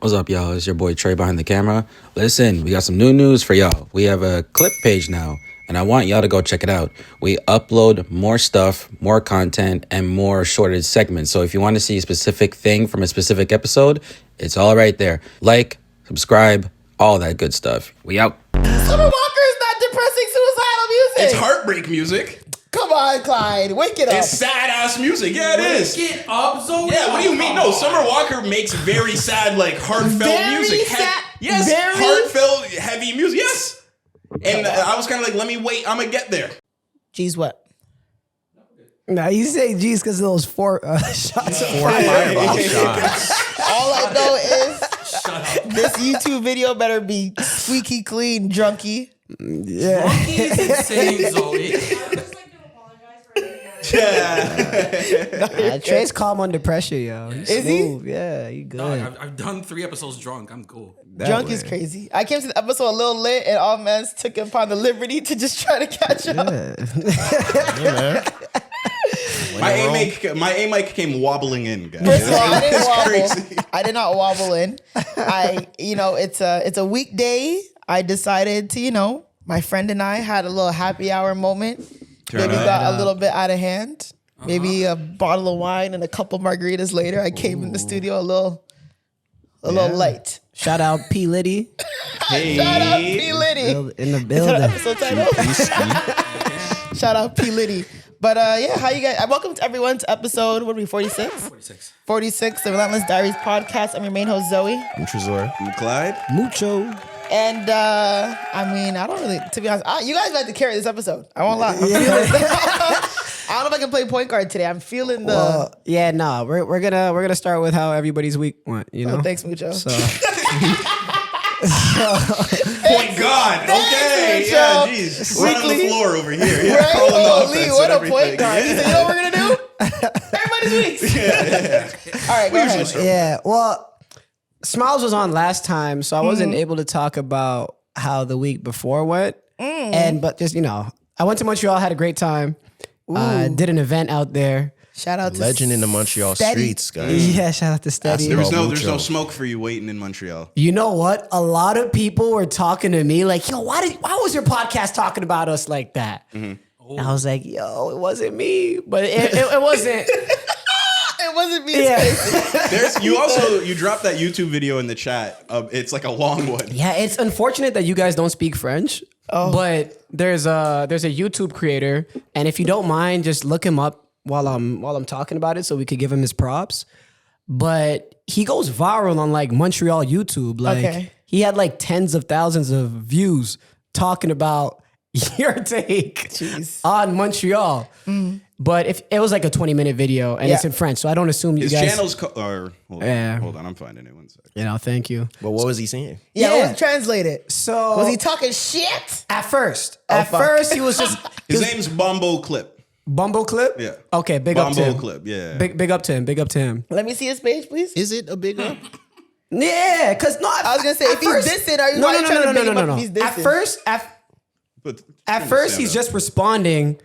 What's up, y'all? It's your boy Trey behind the camera. Listen, we got some new news for y'all. We have a clip page now, and I want y'all to go check it out. We upload more stuff, more content, and more shorted segments. So if you want to see a specific thing from a specific episode, it's all right there. Like, subscribe, all that good stuff. We out. Summer Walker is not depressing suicidal music. It's heartbreak music. Come on, Clyde. Wake it up. It's sad ass music. Yeah, it is. Wake it up, Zoe. Yeah, what do you mean? No, Summer Walker makes very sad, like heartfelt Very music. sad. Yes, Very- heartfelt, heavy music. Yes. And I was kind of like, let me wait. I'm gonna get there. Geez, what? Nah, you say G's because of those four shots of fire. Fireball shots. All I know is this YouTube video better be squeaky clean, drunky. Yeah. Monkey's insane, Zoe. Trey's calm under pressure, yo. He's Is he? smooth. Yeah, he good. Dog, I've done 3 episodes drunk. I'm cool. Drunk is crazy. I came to the episode a little lit, and all mans took upon the liberty to just try to catch up. My A mic came wobbling in, guys. First of all, I didn't wobble. Crazy. I did not wobble in. It's a weekday. I decided to, my friend and I had a little happy hour moment. Maybe got a little bit out of hand. Maybe a bottle of wine and a couple margaritas later, I came in the studio a little light. Shout out P. Liddy Hey. Shout out P. Liddy. in the Is that building. episode title? Shout out P. Liddy. But how you guys? Welcome to everyone to episode, 46? 46, the Relentless Diaries podcast. I'm your main host, Zoe. I'm Trezor. I'm Clyde. Mucho. And I don't really, to be honest, you guys have to carry this episode. I won't lie. I don't know if I can play point guard today. I'm feeling the. Well, yeah, no, we're gonna start with how everybody's week went. Oh, thanks, Mucho. So Point God. Okay. Mucho. Yeah, jeez. Run on the Weekly. floor over here. Yeah, Right? calling the Holy, offense what and a point everything. guard. He said, you know what we're going to do? Everybody's weeks. All right, go ahead. yeah, well, Smiles was on last time, so I wasn't able to talk about how the week before went. But just I went to Montreal, had a great time. Did an event out there. Shout out to Legend in the Montreal Steady. streets, guys. Yeah, shout out to Steady. There's no Mucho. smoke for you waiting in Montreal. You know what? A lot of people were talking to me like, yo, why was your podcast talking about us like that? And I was like, yo, it wasn't me. But it wasn't. It wasn't me. Yeah. You dropped that YouTube video in the chat. It's like a long one. Yeah, it's unfortunate that you guys don't speak French. But there's a YouTube creator, and if you don't mind, just look him up while I'm talking about it so we could give him his props. But he goes viral on like Montreal YouTube. Like he had like tens of thousands of views talking about your take on Montreal. But if it was like a 20-minute video and it's in French, so I don't assume you His guys. channel's hold on, I'm finding it. 1 second. Thank you. But what was he saying? Yeah, it was translated. So Was he talking shit? at first he was just His name's Bombo Clip. Bumble Clip. Yeah. Okay, big up to Bombo him. Clip. Yeah. Big up to him. Big up to him. Let me see his page, please. Is it a big up? Yeah, because I was going to say, if he's dissing, are you trying to big him up if he's dissing? At first, he's just responding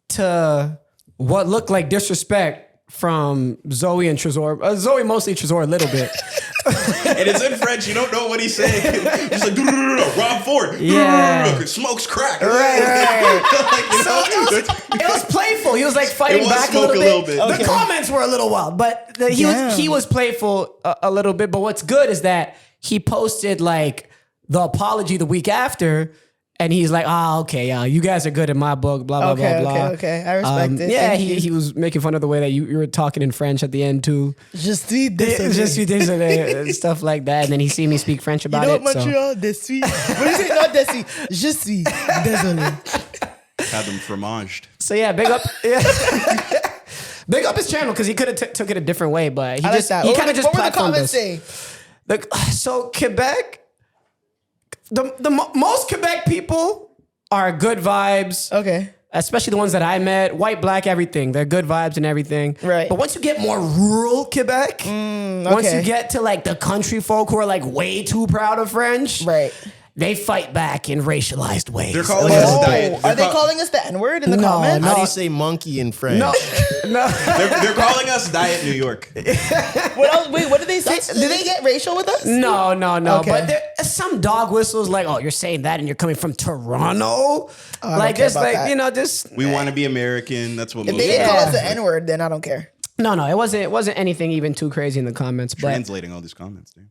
to what looked like disrespect from Zoe and Trezor. Zoe mostly, Trezor a little bit. And it's in French. You don't know what he's saying. He's like, Rob Ford. Yeah. Smokes crack. Right. So It was playful. He was like fighting It was back a smoke little bit. Okay. The comments were a little wild, but he was playful a little bit. But what's good is that he posted like the apology the week after. And he's like, okay, you guys are good in my book, blah, blah, blah, blah. Okay. I respect it. Yeah, Thank you. he was making fun of the way that you were talking in French at the end too. Je suis désolé. Just and stuff like that. And then he seen me speak French about You know it. what, Montreal? Je suis. What is it? Not je suis. Je suis désolé. had them fromaged. So yeah, big up. Yeah. Big up his channel because he could have took it a different way, but he What kind of just What were the platformed comments us. saying? So Quebec, the most Quebec people are good vibes. Okay. Especially the ones that I met, white, black, everything. They're good vibes and everything. Right. But once you get more rural Quebec, once you get to like the country folk who are like way too proud of French, Right. they fight back in racialized ways. They're calling us Oh, diet. are they calling us the N-word in the No, comments? How do you say monkey in French? no. They're calling us Diet New York. What else? Wait, what did they say? Did they get racial with us? No. Okay. But there some dog whistles like, oh, you're saying that and you're coming from Toronto? I don't Like care just about like, that. you know, just We want to be American. That's what If most they didn't people call are us the N-word, then I don't care. no, it wasn't anything even too crazy in the comments. But translating all these comments, dude.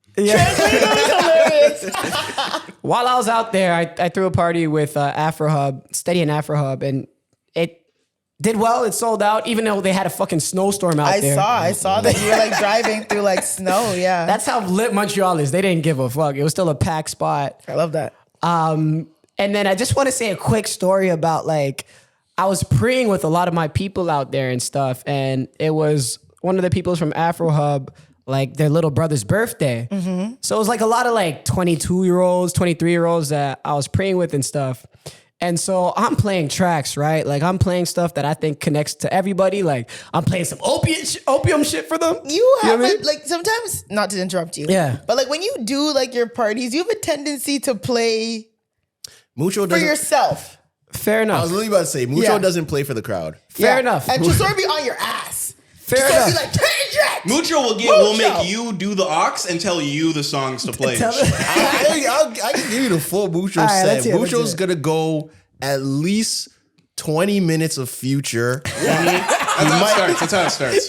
while I was out there, I threw a party with AfroHub, Steady and AfroHub, and it did well. It sold out, even though they had a fucking snowstorm out there. I saw that you were like driving through like snow. Yeah, That's how lit Montreal is. They didn't give a fuck. It was still a packed spot. I love that. And then I just want to say a quick story about like, I was praying with a lot of my people out there and stuff. And it was one of the people from AfroHub, like their little brother's birthday. So it was like a lot of like 22-year-olds, 23-year-olds that I was praying with and stuff. And so I'm playing tracks, right? Like I'm playing stuff that I think connects to everybody. Like I'm playing some opium shit for them. You know have what I mean? like sometimes, not to interrupt you. Yeah. But like when you do like your parties, you have a tendency to play Mucho for doesn't. yourself. Fair I enough. was literally about to say Mucho Yeah. doesn't play for the crowd. Fair enough. And just sort of be on your ass. Fair Just sort of enough. be like, change it. Mucho will make you do the aux and tell you the songs to play. I can give you the full Mucho All right, set. let's hear it, let's Mucho's hear gonna go at least 20 minutes of Future. That's how it starts.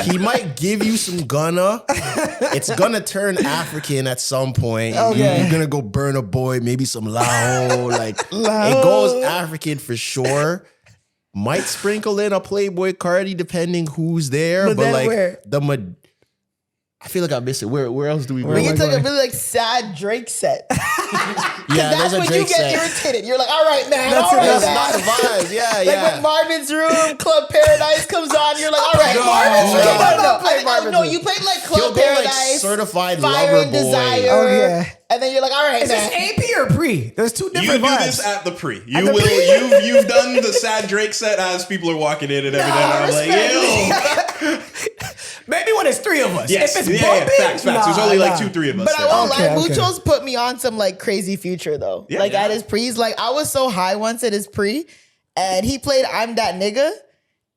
He might give you some Gunna. It's gonna turn African at some point. You're gonna go Burna Boy, maybe some Lao. Like it goes African for sure. Might sprinkle in a Playboy Cardi depending who's there. But then like where? I feel like I missed it. Where else do we go? We get to like a really like sad Drake set. Yeah, That's there's a when Drake you get set. irritated. You're like, all right, man. That's all right, That's man. not the vibe. Yeah, Like yeah. when Marvin's Room, Club Paradise comes on, you're like, all right, No, Marvin's Room. no. I think- no, you played like He'll Club go like Paradise, Certified Fire Lover and Boy. Desire. Oh, yeah. And then you're like, all right, Is this man. AP or pre? There's two You different do vibes. this at the pre. You've done the sad Drake set as people are walking in and everything. I'm like, ew. Maybe when it's three of us. Yes, If it's yeah, bumping, facts. There's only like 2-3 of us. But I there. won't Okay, lie, okay. Mucho's put me on some like crazy Future though. Yeah. Like at his pre's, like I was so high once at his pre, and he played "I'm That Nigga,"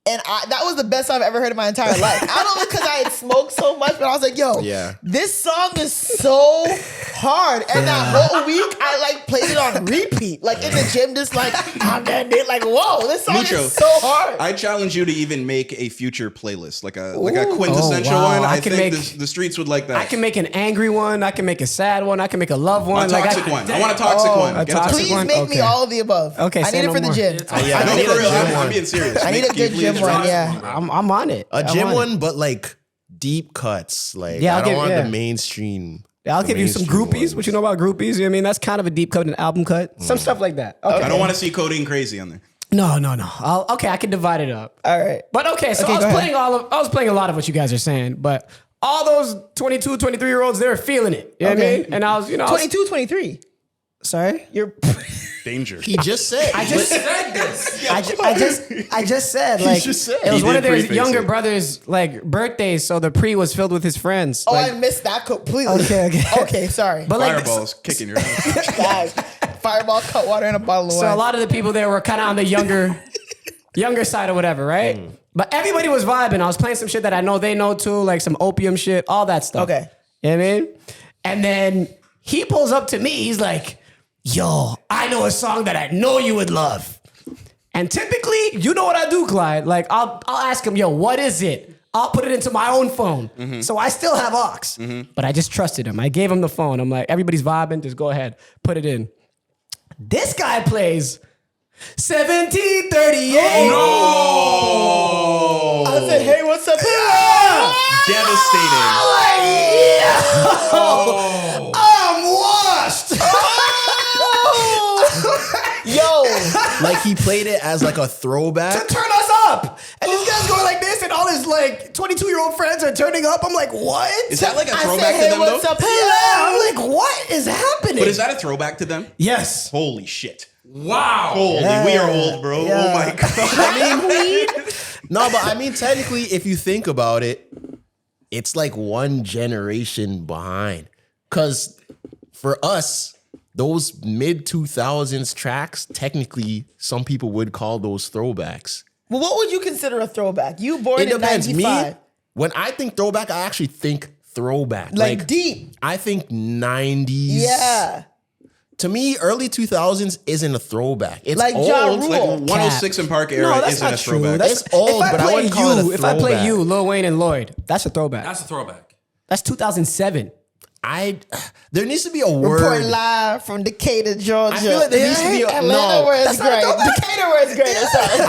and that was the best song I've ever heard in my entire life. I don't know because I had smoked so much, but I was like, "Yo, Yeah. this song is so hard." And that whole week, I like played it on repeat, like in the gym, just like I'm that nigga. Like, whoa, this song Mucho, is so hard. I challenge you to even make a Future playlist, like a quintessential Oh, wow. one. I I can think make- the streets would like that. I can make an angry one. I can make a sad one. I can make a love a one. toxic one. I want a toxic one. a Get toxic Please one? make me Okay. all of the above. Okay, I say need it no for the more. gym. Yeah, No, I need for a real. gym I'm one. being serious. I need a Can you good please gym one. drop Yeah. one? I'm on it. A I'm gym on it. one, but like deep cuts. Like Yeah, I I'll don't give- want yeah. the mainstream. Yeah, I'll the give you some mainstream groupies. ones. What you know about groupies? You know what I mean? That's kind of a deep cut, an album cut. Some stuff like that. Okay. I don't want to see Codeine Crazy on there. No. Okay, I can divide it up. All right. But okay, so Okay, I go was ahead. playing a lot of what you guys are saying, but all those 22, 23-year-olds, they were feeling it. You know what I mean? And I was, 22, 23. sorry? You're Danger. He just said. I just Said this. I just said like just said. it was He one of did their preface younger it. brothers' like birthdays, so the pre was filled with his friends. Oh, like, I missed that completely. Okay. Okay, sorry. but like Fireballs kicking your ass. Guys, fireball, cut water, and a bottle of so a wine. lot of the people there were kind of on the younger side or whatever, right? But everybody was vibing. I was playing some shit that I know they know too, like some opium shit, all that stuff. Okay. You know what I mean? And then he pulls up to me. He's like, yo, I know a song that I know you would love. And typically, you know what I do, Clyde? Like, I'll ask him, yo, what is it? I'll put it into my own phone. So I still have aux. But I just trusted him. I gave him the phone. I'm like, everybody's vibing. Just go ahead. Put it in. This guy plays 1738. I said, hey, what's up? Devastating. I'm washed. Yo, Like he played it as like a throwback. To turn us up. And this guy's going like this, and all his like 22-year-old friends are turning up. I'm like, what? Is that like a I throwback said, hey, to them what's though? up? I'm like, what is happening? But is that a throwback to them? Yes. Holy shit. Wow. Holy, we are old, bro. Oh my god. No, but I mean, technically, if you think about it, it's like one generation behind. Because for us, those mid 2000s tracks, technically, some people would call those throwbacks. Well, what would you consider a throwback? You born It in depends. 95. Me, when I think throwback, I actually think throwback. Like deep. I think 90s. Yeah. To me, early 2000s isn't a throwback. It's Like old. Ja Rule. Like 106 in Park era No, that's isn't not a true. throwback. That's- It's old, if I but I play wouldn't call it a you, if I play throwback. you, Lil Wayne and Lloyd, that's a throwback. That's a throwback. That's 2007. There needs to be a word. Report live from Decatur, Georgia. I feel like there needs to be a- Atlanta no, where it's that's not a great. throwback. Decatur where it's great. Sorry.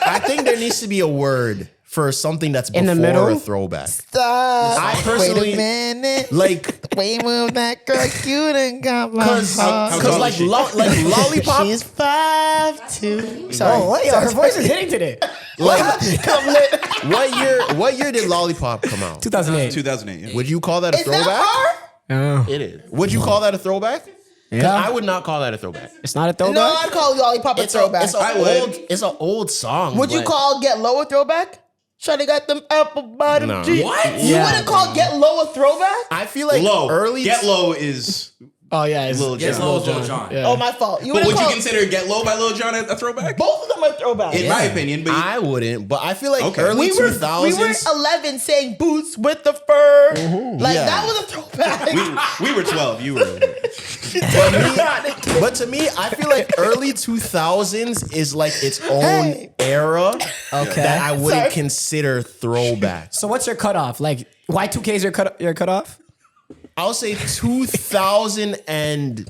I think there needs to be a word for something that's before In the middle? a throwback. Stop. I personally- Wait a minute. Like, Wait, move that girl, you done got my cause heart. tall like, is she? like Lollipop, She's 5'2". Sorry. Oh, yo, her voice is hitting today. like, what year did Lollipop come out? 2008. 2008. Yeah. Would you call that a Is throwback? that her? It is. Would you call that a throwback? 'Cause Yeah. I would not call that a throwback. It's not a throwback? No, I'd call Lollipop a throwback. It's an old song. Would you but- call Get Low a throwback? Shawty got them apple bottom No. jeans. What? You Yeah. wouldn't call Get Low a throwback? I feel like Low. early Get Low is. Oh, yeah. It's Lil Yes, Jon. Lil Jon. Yeah. Oh, my fault. You But wouldn't would you call consider Get Low by Lil Jon a throwback? both of them are throwbacks. In my opinion, but I wouldn't, but I feel like Okay. early we were 2000s. 11 saying boots with the fur. Like Yeah. that was a throwback. we were 12. You were. But to me, I feel like early 2000s is like its own Hey. era Okay. that I wouldn't Sorry. consider throwback. So what's your cutoff? Like Y2K is your cutoff? I'll say 2000 and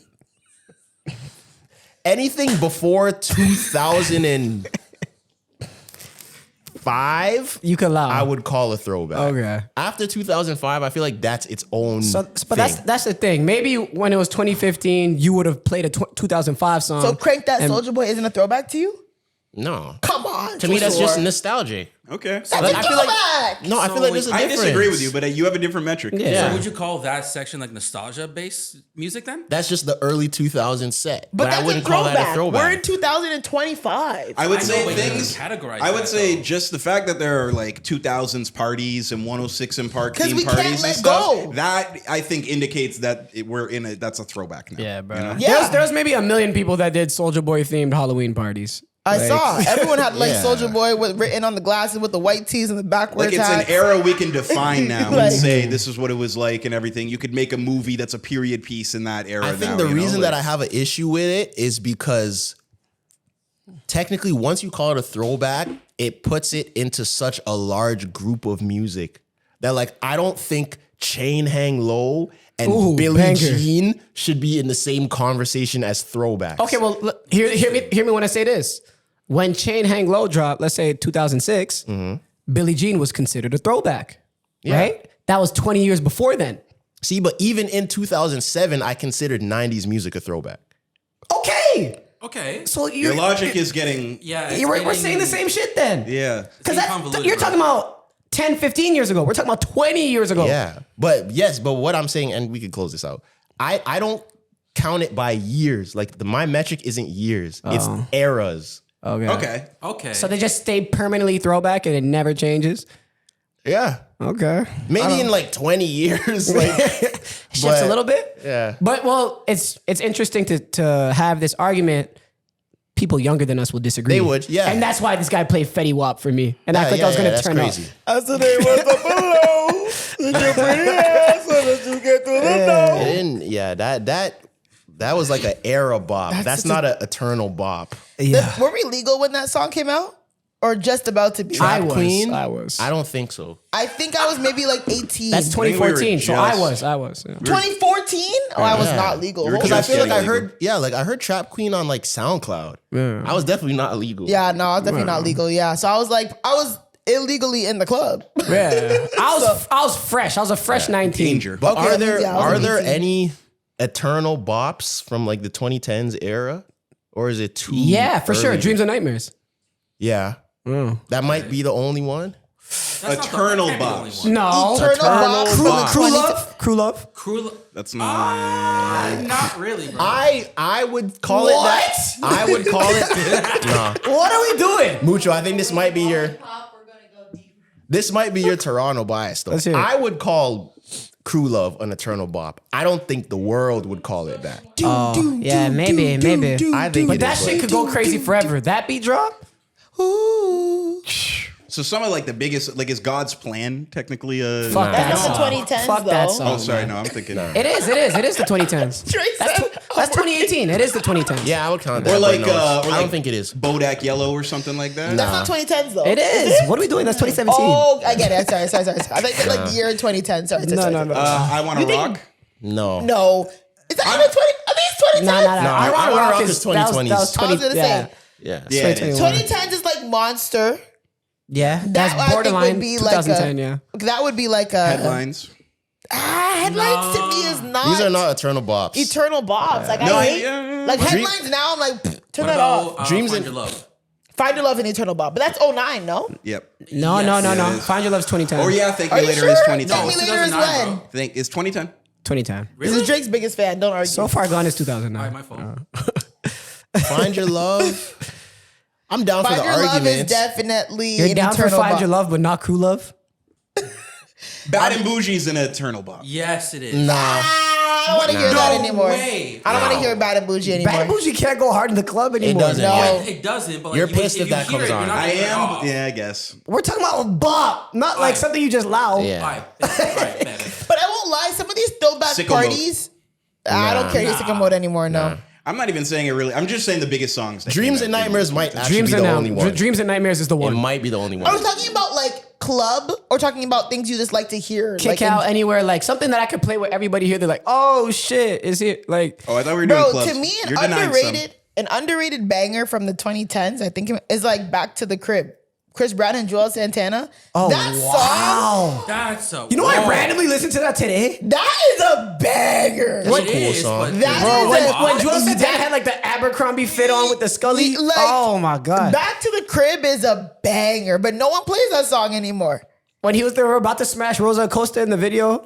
anything before 2005, You could allow. I would call a throwback. Okay. After 2005, I feel like that's its own But thing. that's the thing. Maybe when it was 2015, you would have played a 2005 song. So Crank That and- Soulja Boy isn't a throwback to you? No. Come on. To me, that's Joshua. just nostalgia. Okay. That's Like, a I feel like throwback. no, I feel like there's a I difference. disagree with you, but you have a different metric. Yeah. So would you call that section like nostalgia-based music then? That's just the early 2000s set. But I that's wouldn't a call throwback. that a throwback. We're in 2025. I would I know, say but you things. wouldn't categorize I would that, say though. just the fact that there are like 2000s parties and 106 and Park 'Cause theme we can't parties let and stuff. go. That I think indicates that we're in a. That's a throwback now. Yeah, bro. You know? Yeah. There's maybe a million people that did Soulja Boy themed Halloween parties. I saw. Everyone had like Yeah. Soulja Boy with written on the glasses with the white tees and the backwards Like it's an hats. era we can define now Like- and say this is what it was like and everything. You could make a movie that's a period piece in that era. I think now, the you know? reason Like- that I have an issue with it is because technically, once you call it a throwback, it puts it into such a large group of music that, like, I don't think Chain Hang Low and Ooh, Billie banger. Jean should be in the same conversation as throwbacks. Okay, well, hear me when I say this. When Chain Hang Low dropped, let's say 2006, Billie Jean was considered a throwback, right? That was 20 years before then. See, but even in 2007, I considered 90s music a throwback. Okay, Okay. so your logic is getting. Yeah. it's we're getting- saying the same shit then. Yeah. Because getting convoluted, you're bro. talking about 10, 15 years ago. We're talking about 20 years ago. Yeah. But yes, but what I'm saying, and we could close this out, I don't count it by years. Like my metric isn't years, it's eras. Okay. Okay. Okay. So they just stay permanently throwback and it never changes. Yeah. Okay. Maybe in like 20 years. Like, Shifts But- a little bit. yeah. But well, it's interesting to have this argument. People younger than us will disagree. They would, yeah. And that's why this guy played Fetty Wap for me. And I Yeah, think I was gonna that's turn crazy. off. I said they was up below. Did you pretty ass so that you get through the door? And yeah, that was like an era bop. That's such not an eternal bop. Were we legal when that song came out? Or just about to be? I was. Queen? I was. I don't think so. I think I was maybe like 18. That's think we were 2014. So just- I was. Yeah. 2014? Oh, I was Yeah. not legal. You were Because I Just feel like getting I legal. heard, I heard Trap Queen on like SoundCloud. Yeah. I was definitely not illegal. Yeah, no, I was definitely not legal. Yeah. So I was illegally in the club. Yeah. I was fresh. I was a fresh 19. Danger. But Okay, are that there means, yeah, I was are like there 18. any eternal bops from like the 2010s era? Or is it too Yeah, for sure. early? Dreams and Nightmares. Yeah. That might be the only one. That's not the- Eternal that can't be the only bops. one. No. Eternal Bob. Crew- Bob. Crew Love. Crew Love. Cruel. That's not. Not really, bro. I would call it that. I would call it. Nah. What are we doing? Mucho, I think this might be your Toronto bias though. Let's hear it. I would call Crew Love an eternal bop. I don't think the world would call it that. Yeah, maybe. I think But it that is, shit could go crazy forever. That beat drop? Ooh. So some of like the biggest, like is God's Plan technically a... Fuck that That's song. not the 2010s, Fuck that though. song. Oh, sorry, no, I'm thinking... It is the 2010s. That's 2018. It is the 2010s. Yeah, I would count that. Or like, but no, or I like don't think it is. Bodak Yellow or something like that. That's not 2010s though. It is. What are we doing? That's 2017. Oh, I get it. Sorry. I think it's like the year 2010. Sorry. No. I Want to Rock. No. No. Is that even 20? I think it's 2010. Nah. I Wanna Rock is that was 2020s. That was 20, I was gonna say. Yeah. Yeah. 2010s is like Monster. Yeah, That that's I think borderline would be 2010, like yeah. That would be like a Headlines. headlines to me is not. These are not eternal bops. eternal bops. Like No, I hate like Dream- headlines now. I'm like turn What that off. about Dreams Find in- Your Love? Find Your Love and Eternal Bop, but that's 09, no? Yep. No. it is. Find Your Love's 2010. Or yeah, Thank Are Me you Later sure? is Thank Me 2010. Later is 2009, when? bro. Think it's 2010. 2010. This is Drake's biggest fan. Don't argue. So far gone is 2009. All right, my fault. Find Your Love. I'm down Find for the Your Love is arguments. definitely You're an down for Eternal Find Bop. Your Love, but not Crew Love? Bad and Bougie's an eternal bop. Yes, it is. Nah. I don't want to hear that anymore. way. I don't want to hear Bad and Bougie anymore. Bad Bougie can't go hard in the club anymore. doesn't. No. Yeah. It doesn't, but like, You're you- pissed if if you that hear comes it, on. you're not I gonna be like, am. oh. Yeah, I guess. We're talking about a bop, not like something you just loud. Yeah. All right, bet. But I won't lie, some of these throwback Sicko mode. parties, I don't carry Sicko mode anymore, no. I'm not even saying it really. I'm just saying the biggest songs. that Dreams came and out. Nightmares might actually Dreams be and the only one. Dreams and Nightmares is the It one. might be the only Are we one. talking about like club or talking about things you just like to hear? Kick like out anywhere, like something that I could play with everybody here. They're like, oh shit, is it like? Oh, I thought we were doing Bro, clubs. to me, You're denying some. an underrated banger from the 2010s, I think, is like Back to the Crib. Chris Brown and Joel Santana. Oh That song, wow! That's a You know, I randomly listened to that today. that is a banger. What It cool is, song. but That Bro, is when a- Joel Santana that- had like the Abercrombie fit on with the Scully. Like, Oh my god! Back to the Crib is a banger, but no one plays that song anymore. When he was there about to smash Rosa Acosta in the video.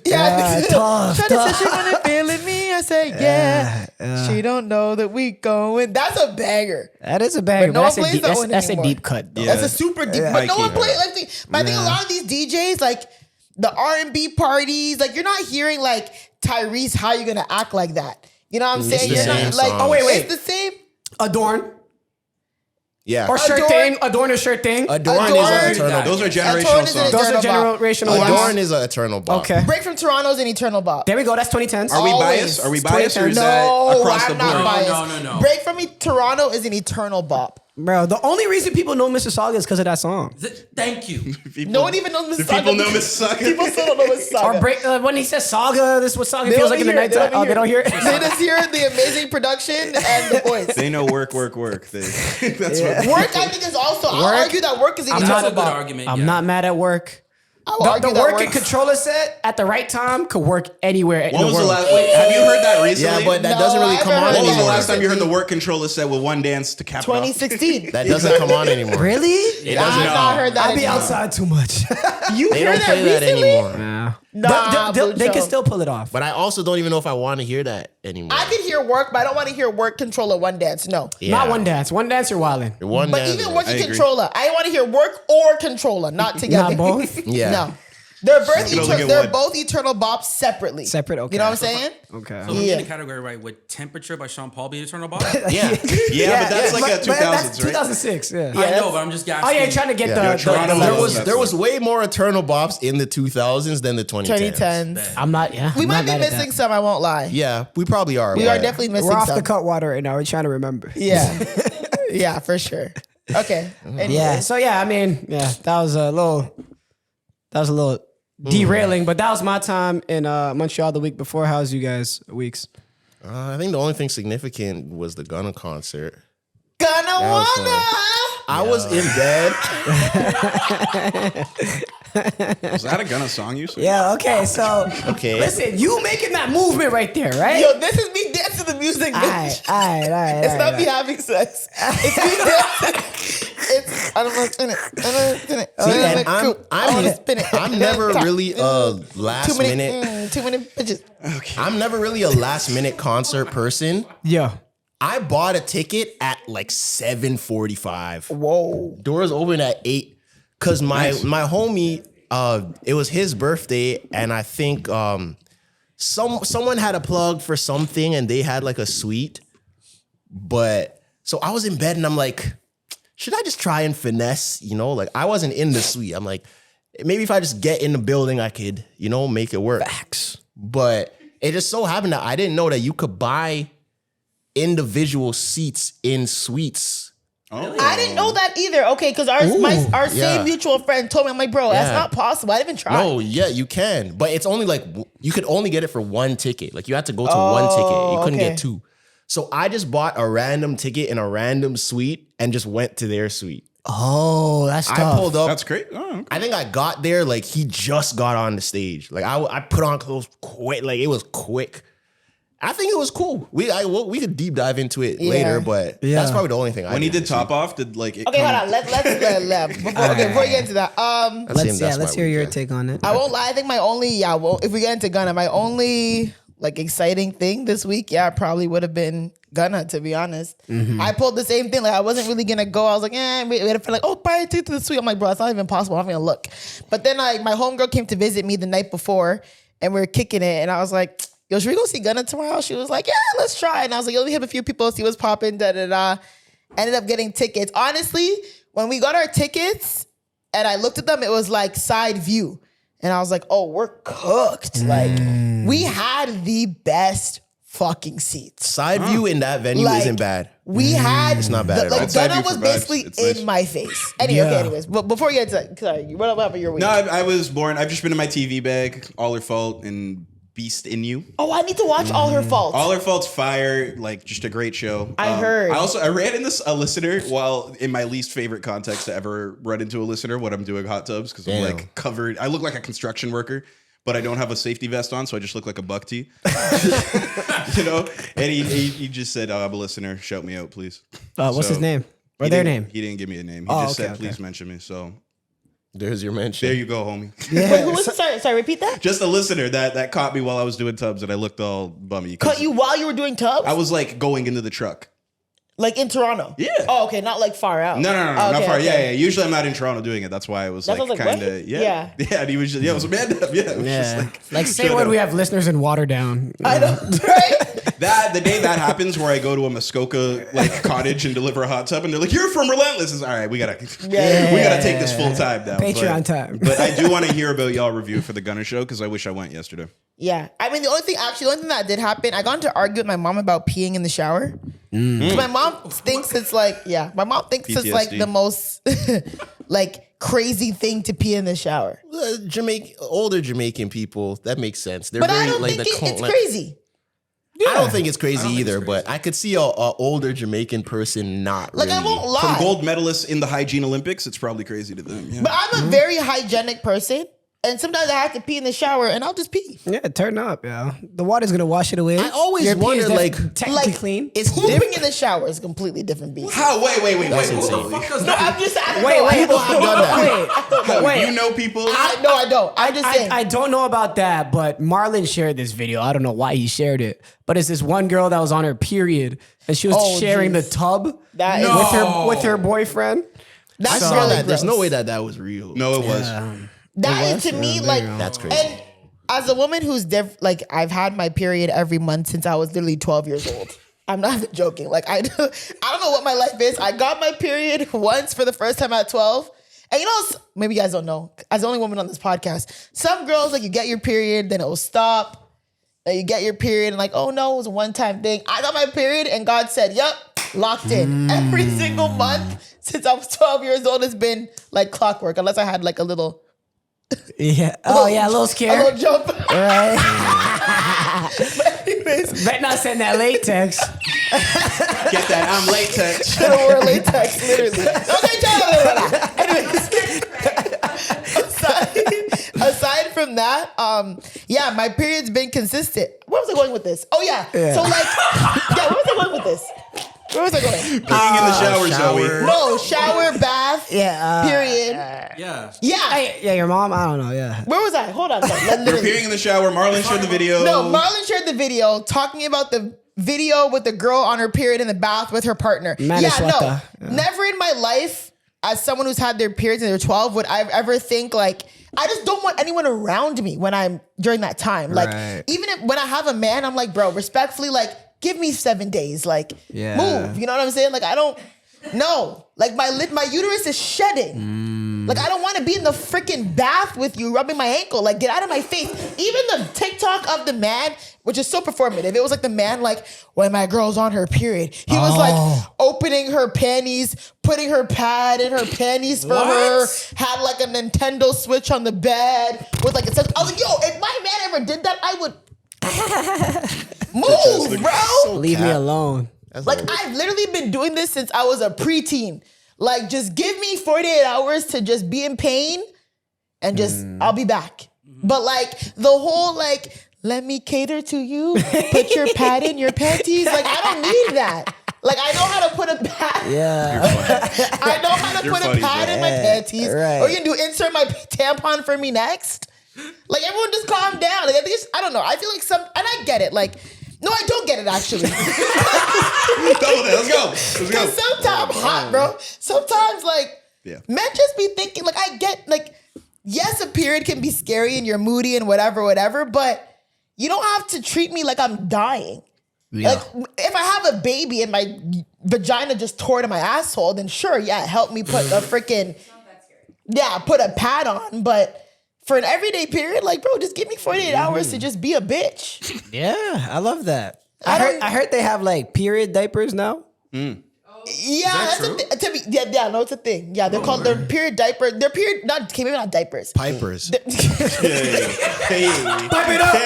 Yeah, tough, Shawty said she wanna feeling me. I said, yeah. She don't know that we going. That's a banger. That is a banger. But no But one plays that one that's a anymore. deep cut. Though. Yeah. That's a super deep. Yeah. But no one Mikey. plays. But I think a lot of these DJs, like the R&B parties, like you're not hearing like Tyrese, how you gonna act like that? You know what I'm saying? the You're same not like, songs. Oh, wait. It's the same. Adorn Yeah. or shirt Adorn. thing. Adorn or shirt thing. Adorn is Adorn. an eternal. Those are Adorn generational is an songs. Those are eternal bop. generational. Adorn ones. is an eternal bop. Okay. Break from Toronto is an eternal bop. There we go. That's 2010s. Are we Always. biased? Are we biased, or is No, that across I'm the not board? biased. No. Break from Toronto is an eternal bop. Bro, the only reason people know Mississauga is because of that song. Thank you. People- No one even knows Do Mississauga. people know Mississauga? People still don't know Mississauga. Or break when he says saga, this is what saga They feels don't like in the hear it. nighttime. Oh, they don't hear it. They just hear the amazing production and the voice. They know work. They, that's what. Work, I think, is also. I'll Work? argue that work is an I'm That's eternal a good bop. argument. I'm yeah. not mad at work. I will argue The that work work and controller set at the right time could work anywhere in When the was the world. last? Wait, have you heard that recently? Yeah, but that No, doesn't really I come haven't on heard When was the anymore. last time you heard the work controller set with one dance to cap it off? 2016. That doesn't come on anymore. Really? It I've doesn't. not heard that. I be anymore. outside too much. You They hear don't that play that recently? anymore. Nah, they can Bucho. still pull it off. But I also don't even know if I want to hear that anymore. I can hear work, but I don't want to hear work controller one dance. No. Yeah. Not one dance. One dance, you're wildin'. One But dance- even work and I agree. controller, I want to hear work or controller, not together. Not both? Yeah. No. They're both, You can only get they're one. both eternal bops separately. Separate, okay. You know what I'm saying? Okay. So we Yeah. in the category right with Temperature by Sean Paul being Eternal Bop? Yeah, but that's like a 2000s, that's right? 2006, yeah. I know, but I'm just asking. Oh, yeah, trying to get Yeah, Toronto There levels. was there was way more eternal bops in the 2000s than the 2010s. 2010s. I'm not, We I'm might not be mad at missing that. some, I won't lie. Yeah, we probably are. We but- are definitely missing We're off some. the cut water right now. We're trying to remember. Yeah. Yeah, for sure. Okay. Anyway. Yeah. So yeah, I mean, yeah, that was a little derailing, but that was my time in Montreal the week before. How's you guys' weeks? I think the only thing significant was the Gunna concert. Gonna was wanna. I was in bed. Was that a Gunna song you said? Yeah. Okay. So Okay. listen, you making that movement right there, right? Yo, this is me dancing to the music, All bitch. right. It's not me having sex. It's me dancing. It's I don't know spin it. I don't know spin it. See, and I want to spin it. I'm never really a last 2 minute. minute. 2 minute bitches. I'm never really a last minute concert person. Yeah. I bought a ticket at like 7:45. Whoa. Doors open at 8 because my homie it was his birthday, and I think someone had a plug for something, and they had like a suite. But so I was in bed, and I'm like, should I just try and finesse? You know, like I wasn't in the suite. I'm like, maybe if I just get in the building, I could, you know, make it work. Facts. But it just so happened that I didn't know that you could buy individual seats in suites. Oh. I didn't know that either. Okay, because our same mutual friend told me, I'm like, bro, that's not possible. I didn't even try. No, yeah, you can. But it's only like, you could only get it for one ticket. Like you had to go to one ticket. You couldn't get two. So I just bought a random ticket in a random suite and just went to their suite. Oh, that's tough. I pulled up. That's great. Oh, okay. I think I got there, like he just got on the stage. Like I put on clothes quick. Like it was quick. I think it was cool. We could deep dive into it later, but that's probably the only thing. When he did Top Off, did like it Okay, hold on. Let's before we get into that. Let's hear your take on it. I won't lie. I think my only if we get into Gunna, my only like exciting thing this week, probably would have been Gunna, to be honest. I pulled the same thing. Like I wasn't really gonna go. I was like, we had to feel like, buy a ticket to the suite. I'm like, bro, it's not even possible. I'm not gonna look. But then like my homegirl came to visit me the night before, and we were kicking it, and I was like, yo, should we go see Gunna tomorrow? She was like, yeah, let's try. And I was like, yo, let me hit a few people, see what's popping, Ended up getting tickets. Honestly, when we got our tickets and I looked at them, it was like side view. And I was like, oh, we're cooked. Like, we had the best fucking seats. Side view in that venue isn't bad. We had... It's not bad at all. Like, Side Gunna view was for vibes. basically It's in nice. my face. Anyways. But before you get to that, sorry, what about your week? No, I was born. I've just been in my TV bag. All Her Fault and Beast in You. Oh, I need to watch All Her Faults. All Her Fault's fire. Like just a great show. I heard. I ran into a listener while in my least favorite context to ever run into a listener when I'm doing hot tubs because I'm like covered. I look like a construction worker. But I don't have a safety vest on, so I just look like a buck tee. You know? And he just said, I'm a listener. Shout me out, please. What's his name? Or their name? He didn't give me a name. He just said, please mention me. So There's your mention. there you go, homie. Wait, who was it? Sorry, repeat that? Just a listener that caught me while I was doing tubs and I looked all bummy. Cut you while you were doing tubs? I was like going into the truck. Like in Toronto? Yeah. Oh, okay, not like far out. No, Oh, not okay, far. okay. Yeah. Usually I'm not in Toronto doing it. That's why I was That's like what I was like, kind of, what? yeah. And he was just, it was a man up. Yeah. It was just Like say straight when up. we have listeners in Waterdown. I know, right? The day that happens where I go to a Muskoka like cottage and deliver a hot tub and they're like, you're from Relentless. It's all right, we gotta take this full time now. Patreon time. But I do want to hear about y'all review for the Gunna show because I wish I went yesterday. Yeah. I mean, the only thing that did happen, I got into argue with my mom about peeing in the shower. My mom thinks it's like, my mom thinks it's like PTSD. the most like crazy thing to pee in the shower. Older Jamaican people, that makes sense. They're But very I don't like think it's like, crazy. I don't think it's crazy either, but I could see a older Jamaican person not Like, really. I won't lie. From gold medalists in the hygiene Olympics, it's probably crazy to them. Yeah. But I'm a very hygienic person. And sometimes I have to pee in the shower and I'll just pee. Yeah, turn up, yeah. The water's gonna wash it away. I always Your pee is wondered, like, technically Like, clean. It's Pooping different. in the shower is a completely different beast. How? Wait. That's What the insane. fuck does No, that I'm just saying. People have done that. How, wait. You know people? I don't. I'm just saying. I don't know about that, but Marlon shared this video. I don't know why he shared it, but it's this one girl that was on her period and she was Oh, sharing geez. the tub That is- with her boyfriend. I That's saw really that. There's gross. no way that was real. No, it was. That is to me like That's crazy. And as a woman who's like I've had my period every month since I was literally 12 years old. I'm not even joking. Like I don't know what my life is. I got my period once for the first time at 12. And you know, maybe you guys don't know. As the only woman on this podcast, some girls like you get your period, then it will stop. Then you get your period and like, oh no, it was a one-time thing. I got my period and God said, yep, locked in. Every single month since I was 12 years old has been like clockwork, unless I had like a little Yeah. Oh yeah, a little a scare. little jump. Right. But anyways, Bet not send that latex. Get that. I'm latex. I wore latex, literally. Okay, aside from that, my period's been consistent. Where was I going with this? Oh yeah. So like, where was I going with this? Where was I going? Being in the shower, Zoe. No, shower, bath, Yeah. period. Yeah. Yeah. Your mom? I don't know. Yeah. Where was I? Hold on. You're Literally. peeing in the shower. Marlon shared the video. No, Marlon shared the video talking about the video with the girl on her period in the bath with her partner. Maniswata. Never in my life, as someone who's had their periods and they're 12, would I ever think like I just don't want anyone around me when I'm during that time. Like even when I have a man, I'm like, bro, respectfully, like give me 7 days, like move. You know what I'm saying? Like I don't know. Like my uterus is shedding. Like I don't want to be in the freaking bath with you rubbing my ankle. Like get out of my face. Even the TikTok of the man, which is so performative. It was like the man like, when my girl's on her period, he was like opening her panties, putting her pad in her panties for her, had like a Nintendo Switch on the bed with like, it says, I was like, yo, if my man ever did that, I would move, bro. So Leave me alone. Like I've literally been doing this since I was a preteen. Like just give me 48 hours to just be in pain and just I'll be back. But like the whole like, let me cater to you, put your pad in your panties. Like I don't need that. Like I know how to put a pad. I know how to put a pad in my panties. Or you can do insert my tampon for me next. Like everyone just calm down. Like I think I don't know. I feel like and I get it. Like, no, I don't get it actually. Let's go. Because sometimes I'm hot, bro. Sometimes like men just be thinking, like I get like, yes, a period can be scary and you're moody and whatever, but you don't have to treat me like I'm dying. Like if I have a baby and my vagina just tore to my asshole, then sure, help me put a freaking put a pad on, but for an everyday period, like, bro, just give me 48 hours to just be a bitch. Yeah, I love that. I heard they have like period diapers now. Yeah, that's a no, it's a thing. Yeah, they're called their period diaper. They're period maybe not diapers. Pipers. Pipe it up.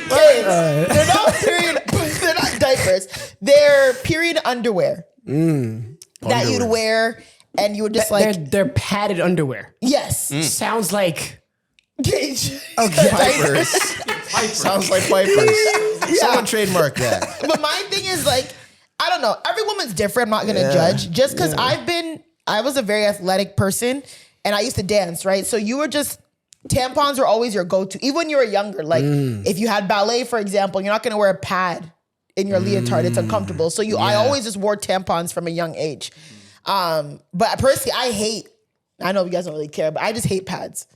They're not period. They're not diapers. They're period underwear that you'd wear, and you would just like they're padded underwear. Yes, sounds like Pipers. Sounds like Pipers. Someone trademark that. But my thing is like, I don't know. Every woman's different. I'm not gonna judge just because I was a very athletic person and I used to dance, right? So tampons were always your go-to, even when you were younger. Like if you had ballet, for example, you're not gonna wear a pad in your leotard. It's uncomfortable. So I always just wore tampons from a young age. But personally, I know you guys don't really care, but I just hate pads.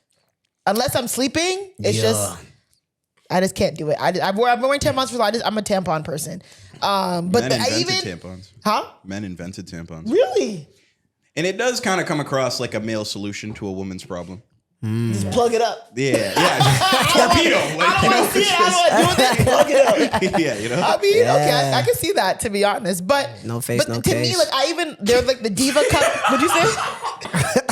Unless I'm sleeping, it's just, I just can't do it. I've been wearing tampons for I'm a tampon person. But Men invented tampons. Huh? Men invented tampons. Really? And it does kind of come across like a male solution to a woman's problem. Just plug it up. Yeah. Torpedo. I don't want to see it. I don't want to do that. Plug it up. Yeah, you know? I mean, okay, I can see that, to be honest. But no face, no to case. me, like they're like the Diva Cup. What'd you say?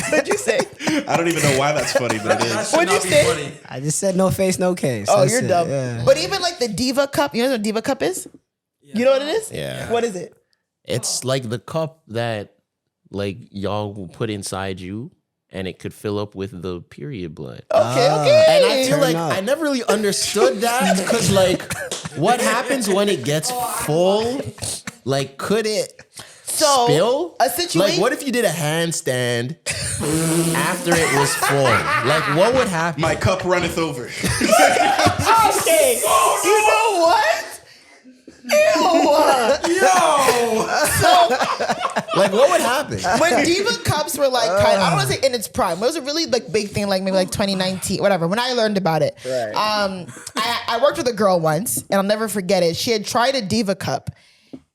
What'd you say? I don't even know why that's funny, but it is. What'd you say? I just said no face, no case. Oh, That's you're it, dumb. yeah. But even like the Diva Cup, you know what a Diva Cup is? You know what it is? Yeah. What is it? It's like the cup that like y'all will put inside you and it could fill up with the period blood. Okay. And I feel like up. I never really understood that because like what happens when it gets full? Like could it spill? A situation. Like what if you did a handstand after it was full? Like what would happen? My cup runneth over. Okay. You know what? Like what would happen? When Diva Cups were like I don't want to say in its prime. It was a really like big thing, like maybe like 2019, whatever. When I learned about it, I worked with a girl once, and I'll never forget it. She had tried a Diva Cup,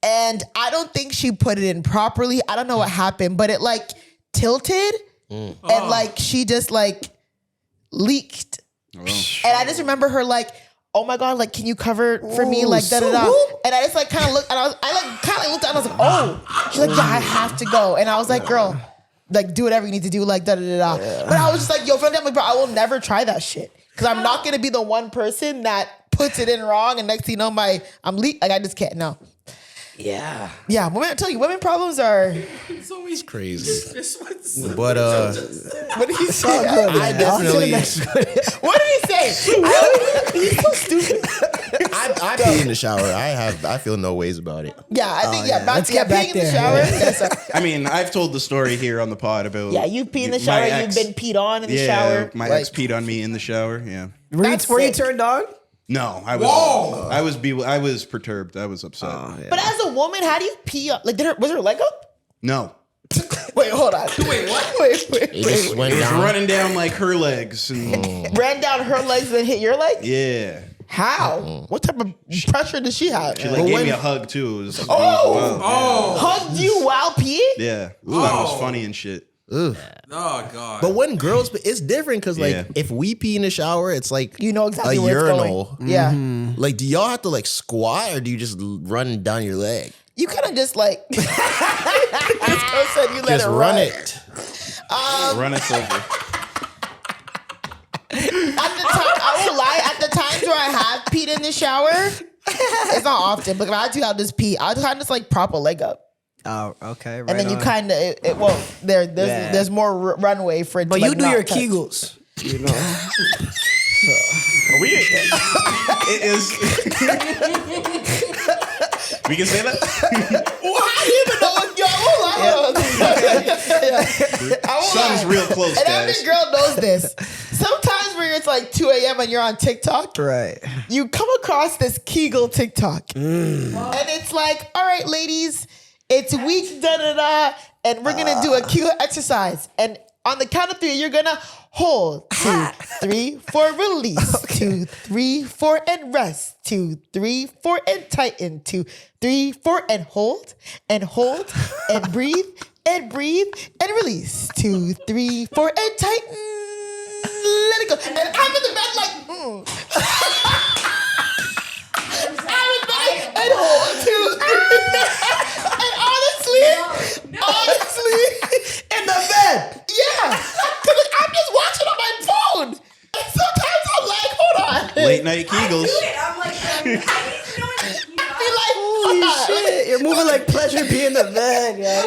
and I don't think she put it in properly. I don't know what happened, but it like tilted, and like she just like leaked. And I just remember her like, oh my God, like, can you cover it for me? Like, da-da-da. And I just like kind of looked, and I kind of looked at it, and I was like, oh. She's like, yeah, I have to go. And I was like, girl, like, do whatever you need to do, like, da-da-da-da. But I was just like, yo, friend, I'm like, bro, I will never try that shit. Because I'm not going to be the one person that puts it in wrong, and next thing you know, I'm leak. Like, I just can't, no. Yeah. Yeah, I tell you, women problems are... It's crazy. But But What did he say? I definitely What did he say? He's so stupid. I pee in the shower. I feel no ways about it. Yeah, I think, Let's get back peeing in the there. shower. Yeah. Yes, I mean, I've told the story here on the pod about you pee in the shower, you've been peed on in the shower. My like, ex peed on me in the shower. Yeah. Were you sick. turned on? No, I was perturbed. I was upset. But as a woman, how do you pee on? Like, was her leg up? No. Wait, hold on. Wait, what? Wait. It just went It was down. running down like her legs. And, Ran down her legs and hit your leg? yeah. How? What type of pressure does she have? She like gave me a hug too. It was, Hugged you while peeing? yeah. Ooh, that was funny and shit. Ugh. Oh God. But when girls, it's different because like Yeah. if we pee in the shower, it's like You know exactly a where it's urinal. going. Yeah. Like, do y'all have to like squat or do you just run down your leg? You kind of just like, this girl said you let Just it run run. it. Run us over. At the time, I won't lie, at the times where I have peed in the shower, it's not often, but if I do have this pee, I'll kind of just like prop a leg up. Oh, okay. Right And then you on. kind of, there's more runway for it But to you like do not your touch. Kegels. You know. It is. We can say that? Well, I didn't even know if y'all I won't Sun's lie. real close, And guys. every girl knows this. Sometimes when it's like 2 a.m. and you're on TikTok, Right. you come across this Kegel TikTok. And it's like, all right, ladies, it's week da-da-da, and we're going to do a Kegel exercise. And on the count of 3, you're going to hold 2, 3, 4, release. 2, 3, 4, and rest. 2, 3, 4, and tighten. 2, 3, 4, and hold, and breathe, and breathe, and release. 2, 3, 4, and tighten. Let it go. And I'm in the bed like, I'm in bed and hold 2, 3. And honestly, in the bed. Yeah. Because I'm just watching on my phone. And sometimes I'm like, hold on. Late night Kegels. I'm like, I need to know I be like, Holy shit. You're moving like pleasure be in the bed. Yeah.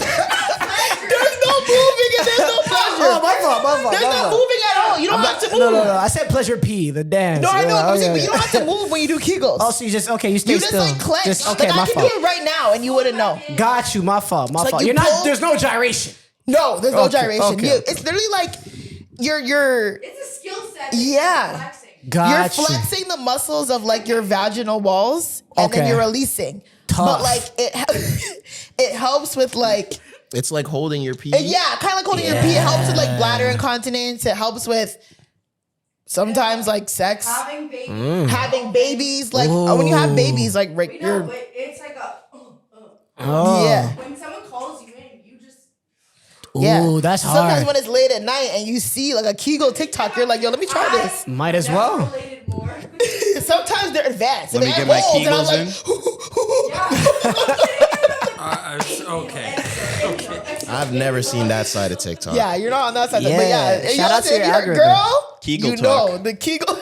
There's no moving and there's no pleasure. Oh, my fault. There's no moving at all. You don't have to move. No. I said pleasure P, the dance. No, I know, Yeah, but okay. you don't have to move when you do Kegels. Oh, so you just you stay You just still. like clench. Just, okay, like my I can fault. do it right now and you wouldn't know. Got you, my fault. like You're you not. pull- There's no gyration. No, there's no Okay, gyration. okay. It's literally like you're It's a skill set. Yeah. Flexing. Got you're you. flexing the muscles of like your vaginal walls and then Okay. you're releasing. Tough. But like it helps with like It's like holding your pee. yeah, kind of like holding your pee. It helps with like bladder incontinence. It helps with sometimes like sex, Having babies. having babies. Like when you have babies, like right, We know, you're but it's like a. Oh. yeah. When someone calls you in, you just. Yeah. Ooh, that's Sometimes hard. when it's late at night and you see like a Kegel TikTok, you're like, yo, let me try this. Might as Never well. related more. Sometimes they're advanced. Let and me they get have my holes, and I'm Kegels like, in. I've never seen that side of TikTok. yeah, you're not on that side. Yeah. But yeah, Shout out to if your you're a algorithm. girl, Kegel you talk. know the Kegel.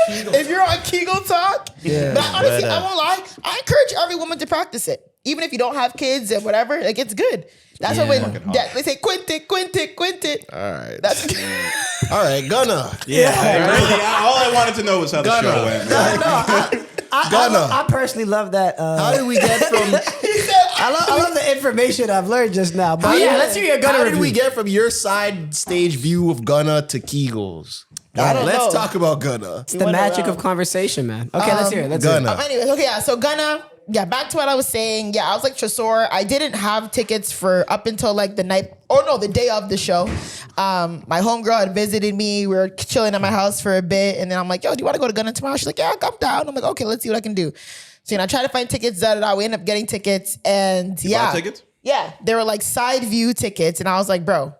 If you're on Kegel Talk, but honestly, But, I won't lie. I encourage every woman to practice it, even if you don't have kids and whatever. Like it's good. That's why when they say quint it. All right. That's All right, Gunna. All I wanted to know was how the Gunna. show went. Man. Gunna. I personally love that. How did we get from I love the information I've learned just now. But yeah, let's hear your Gunna how did review. we get from your side stage view of Gunna to Kegels? I don't Let's know. talk about Gunna. It's the went magic around. of conversation, man. Okay, let's hear it. Let's hear it. Gunna. Anyways, okay, yeah. So Gunna, yeah, back to what I was saying. Yeah, I was like Tresor. I didn't have tickets for up until like the day of the show. My homegirl had visited me. We were chilling at my house for a bit, and then I'm like, yo, do you want to go to Gunna tomorrow? She's like, yeah, come down. I'm like, okay, let's see what I can do. So I tried to find tickets. We ended up getting tickets, and yeah, bought tickets? Yeah, they were like side view tickets, and I was like, bro,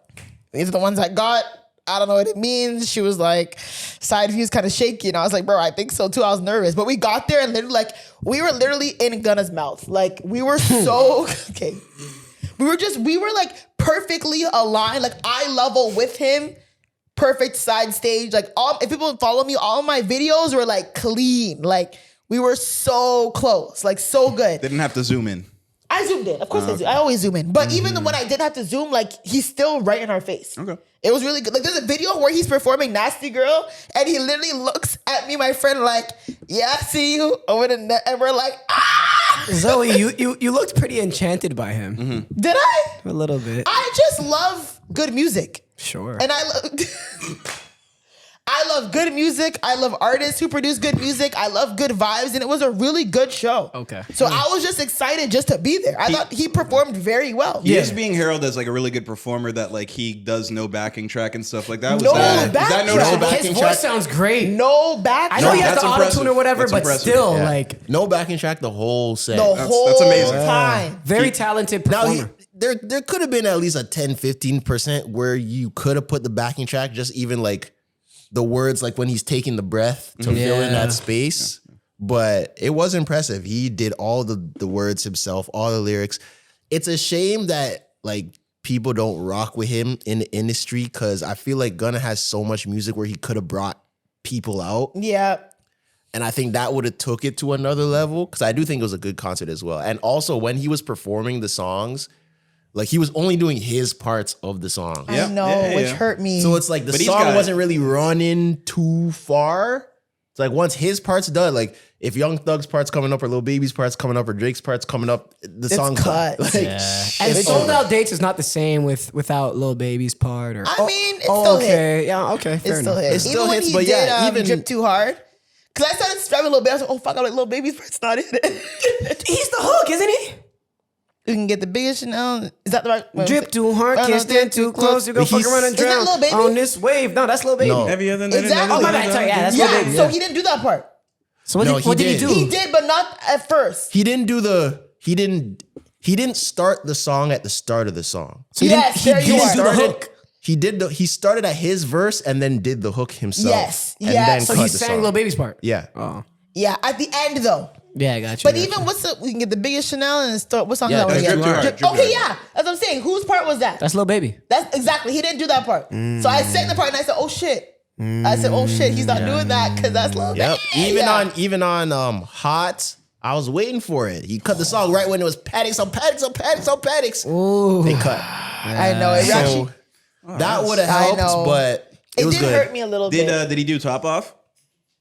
these are the ones I got. I don't know what it means. She was like, side view's kind of shaky. And I was like, bro, I think so too. I was nervous. But we got there and literally we were literally in Gunna's mouth. Like we were so, okay. We were like perfectly aligned. Like eye level with him. Perfect side stage. Like if people follow me, all my videos were like clean. Like we were so close. Like so good. Didn't have to zoom in. I zoomed in. Of course I always zoom in. But even when I did have to zoom, like he's still right in our face. Okay. It was really good. Like there's a video where he's performing Nasty Girl and he literally looks at me, my friend, like, yeah, I see you over the net. And we're like, ah! Zoe, you looked pretty enchanted by him. Did I? A little bit. I just love good music. Sure. And I love good music. I love artists who produce good music. I love good vibes, and it was a really good show. Okay. So I was just excited just to be there. I thought he performed very well. He is being heralded as like a really good performer that like he does no backing track and stuff like that. No Is that back noticeable? track. His voice sounds great. No back. I know he has that's the auto tune impressive. or whatever, That's but impressive. still, Yeah. like, No backing track the whole set. the whole amazing. time. very talented Now, performer. there could have been at least a 10-15% where you could have put the backing track, just even like the words, like when he's taking the breath to fill in that space. But it was impressive. He did all the words himself, all the lyrics. It's a shame that like people don't rock with him in the industry, because I feel like Gunna has so much music where he could have brought people out. Yeah. And I think that would have took it to another level, because I do think it was a good concert as well. And also when he was performing the songs, like he was only doing his parts of the song. I know, which hurt me. So it's like the But he's song got- wasn't really running too far. It's like once his part's done, like if Young Thug's part's coming up or Lil Baby's part's coming up or Drake's part's coming up, the song's cut. done. Like, And it's sold over. out dates is not the same without Lil Baby's part. Or I mean, it's still hit. okay, yeah, okay, fair It's still enough. hit. It's still even when hits, he but did yeah, even- Drip Too Hard. Because I started struggling a little bit. I was like, oh, fuck, I'm like, Lil Baby's part's not in it. He's the hook, isn't he? You can get the biggest Chanel. Is that the right one? Drip too hard, No, no, can't stand too close. You go But fuck he's- around and Is that drown Lil Baby? on this wave. No, that's Lil Baby. No. Every other Exactly. Oh, my bad. Sorry, yeah, that's Lil Yeah, Baby. so he didn't do that part. So what, No, did, what he did he did. do? He did, but not at first. He didn't do he didn't start the song at the start of the song. So he Yes, didn't, there he you didn't are. do the Started- hook. He started at his verse and then did the hook himself. Yes, And yes. then So So cut he the sang song. Lil Baby's part. Yeah. Oh. Yeah, at the end though. Yeah, I got you. But got even you. what's the, we can get the biggest Chanel and start, what song Yeah, that was? that's Drip Too Hard, Drip Too Okay, Hard. yeah. That's what I'm saying. Whose part was that? That's Lil Baby. That's exactly. He didn't do that part. So I sang the part and I said, oh shit. I said, oh shit, he's not doing that because that's Lil Yep. Baby. Even on Hot, I was waiting for it. He cut the song right when it was paddings on paddings on paddings on paddings. Ooh. They cut. I know. It actually, That would have I helped, know. but it was did good. hurt me a little bit. Did he do Top Off?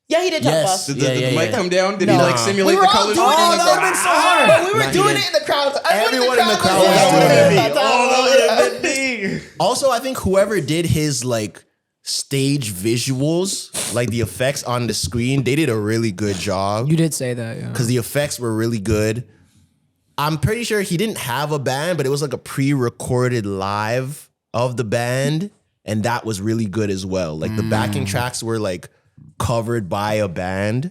Yeah, he did top Yes. off. Did, Yeah, did yeah, the mic yeah. come down? Did No. he like We simulate were the all colors? doing it. Oh, that would've been so hard. But we were Nah, he doing didn't. it in the crowd. Everyone in the crowd was was doing it. Also, I think whoever did his like stage visuals, like the effects on the screen, they did a really good job. You did say that, yeah. Because the effects were really good. I'm pretty sure he didn't have a band, but it was like a pre-recorded live of the band, and that was really good as well. Like the backing tracks were like covered by a band,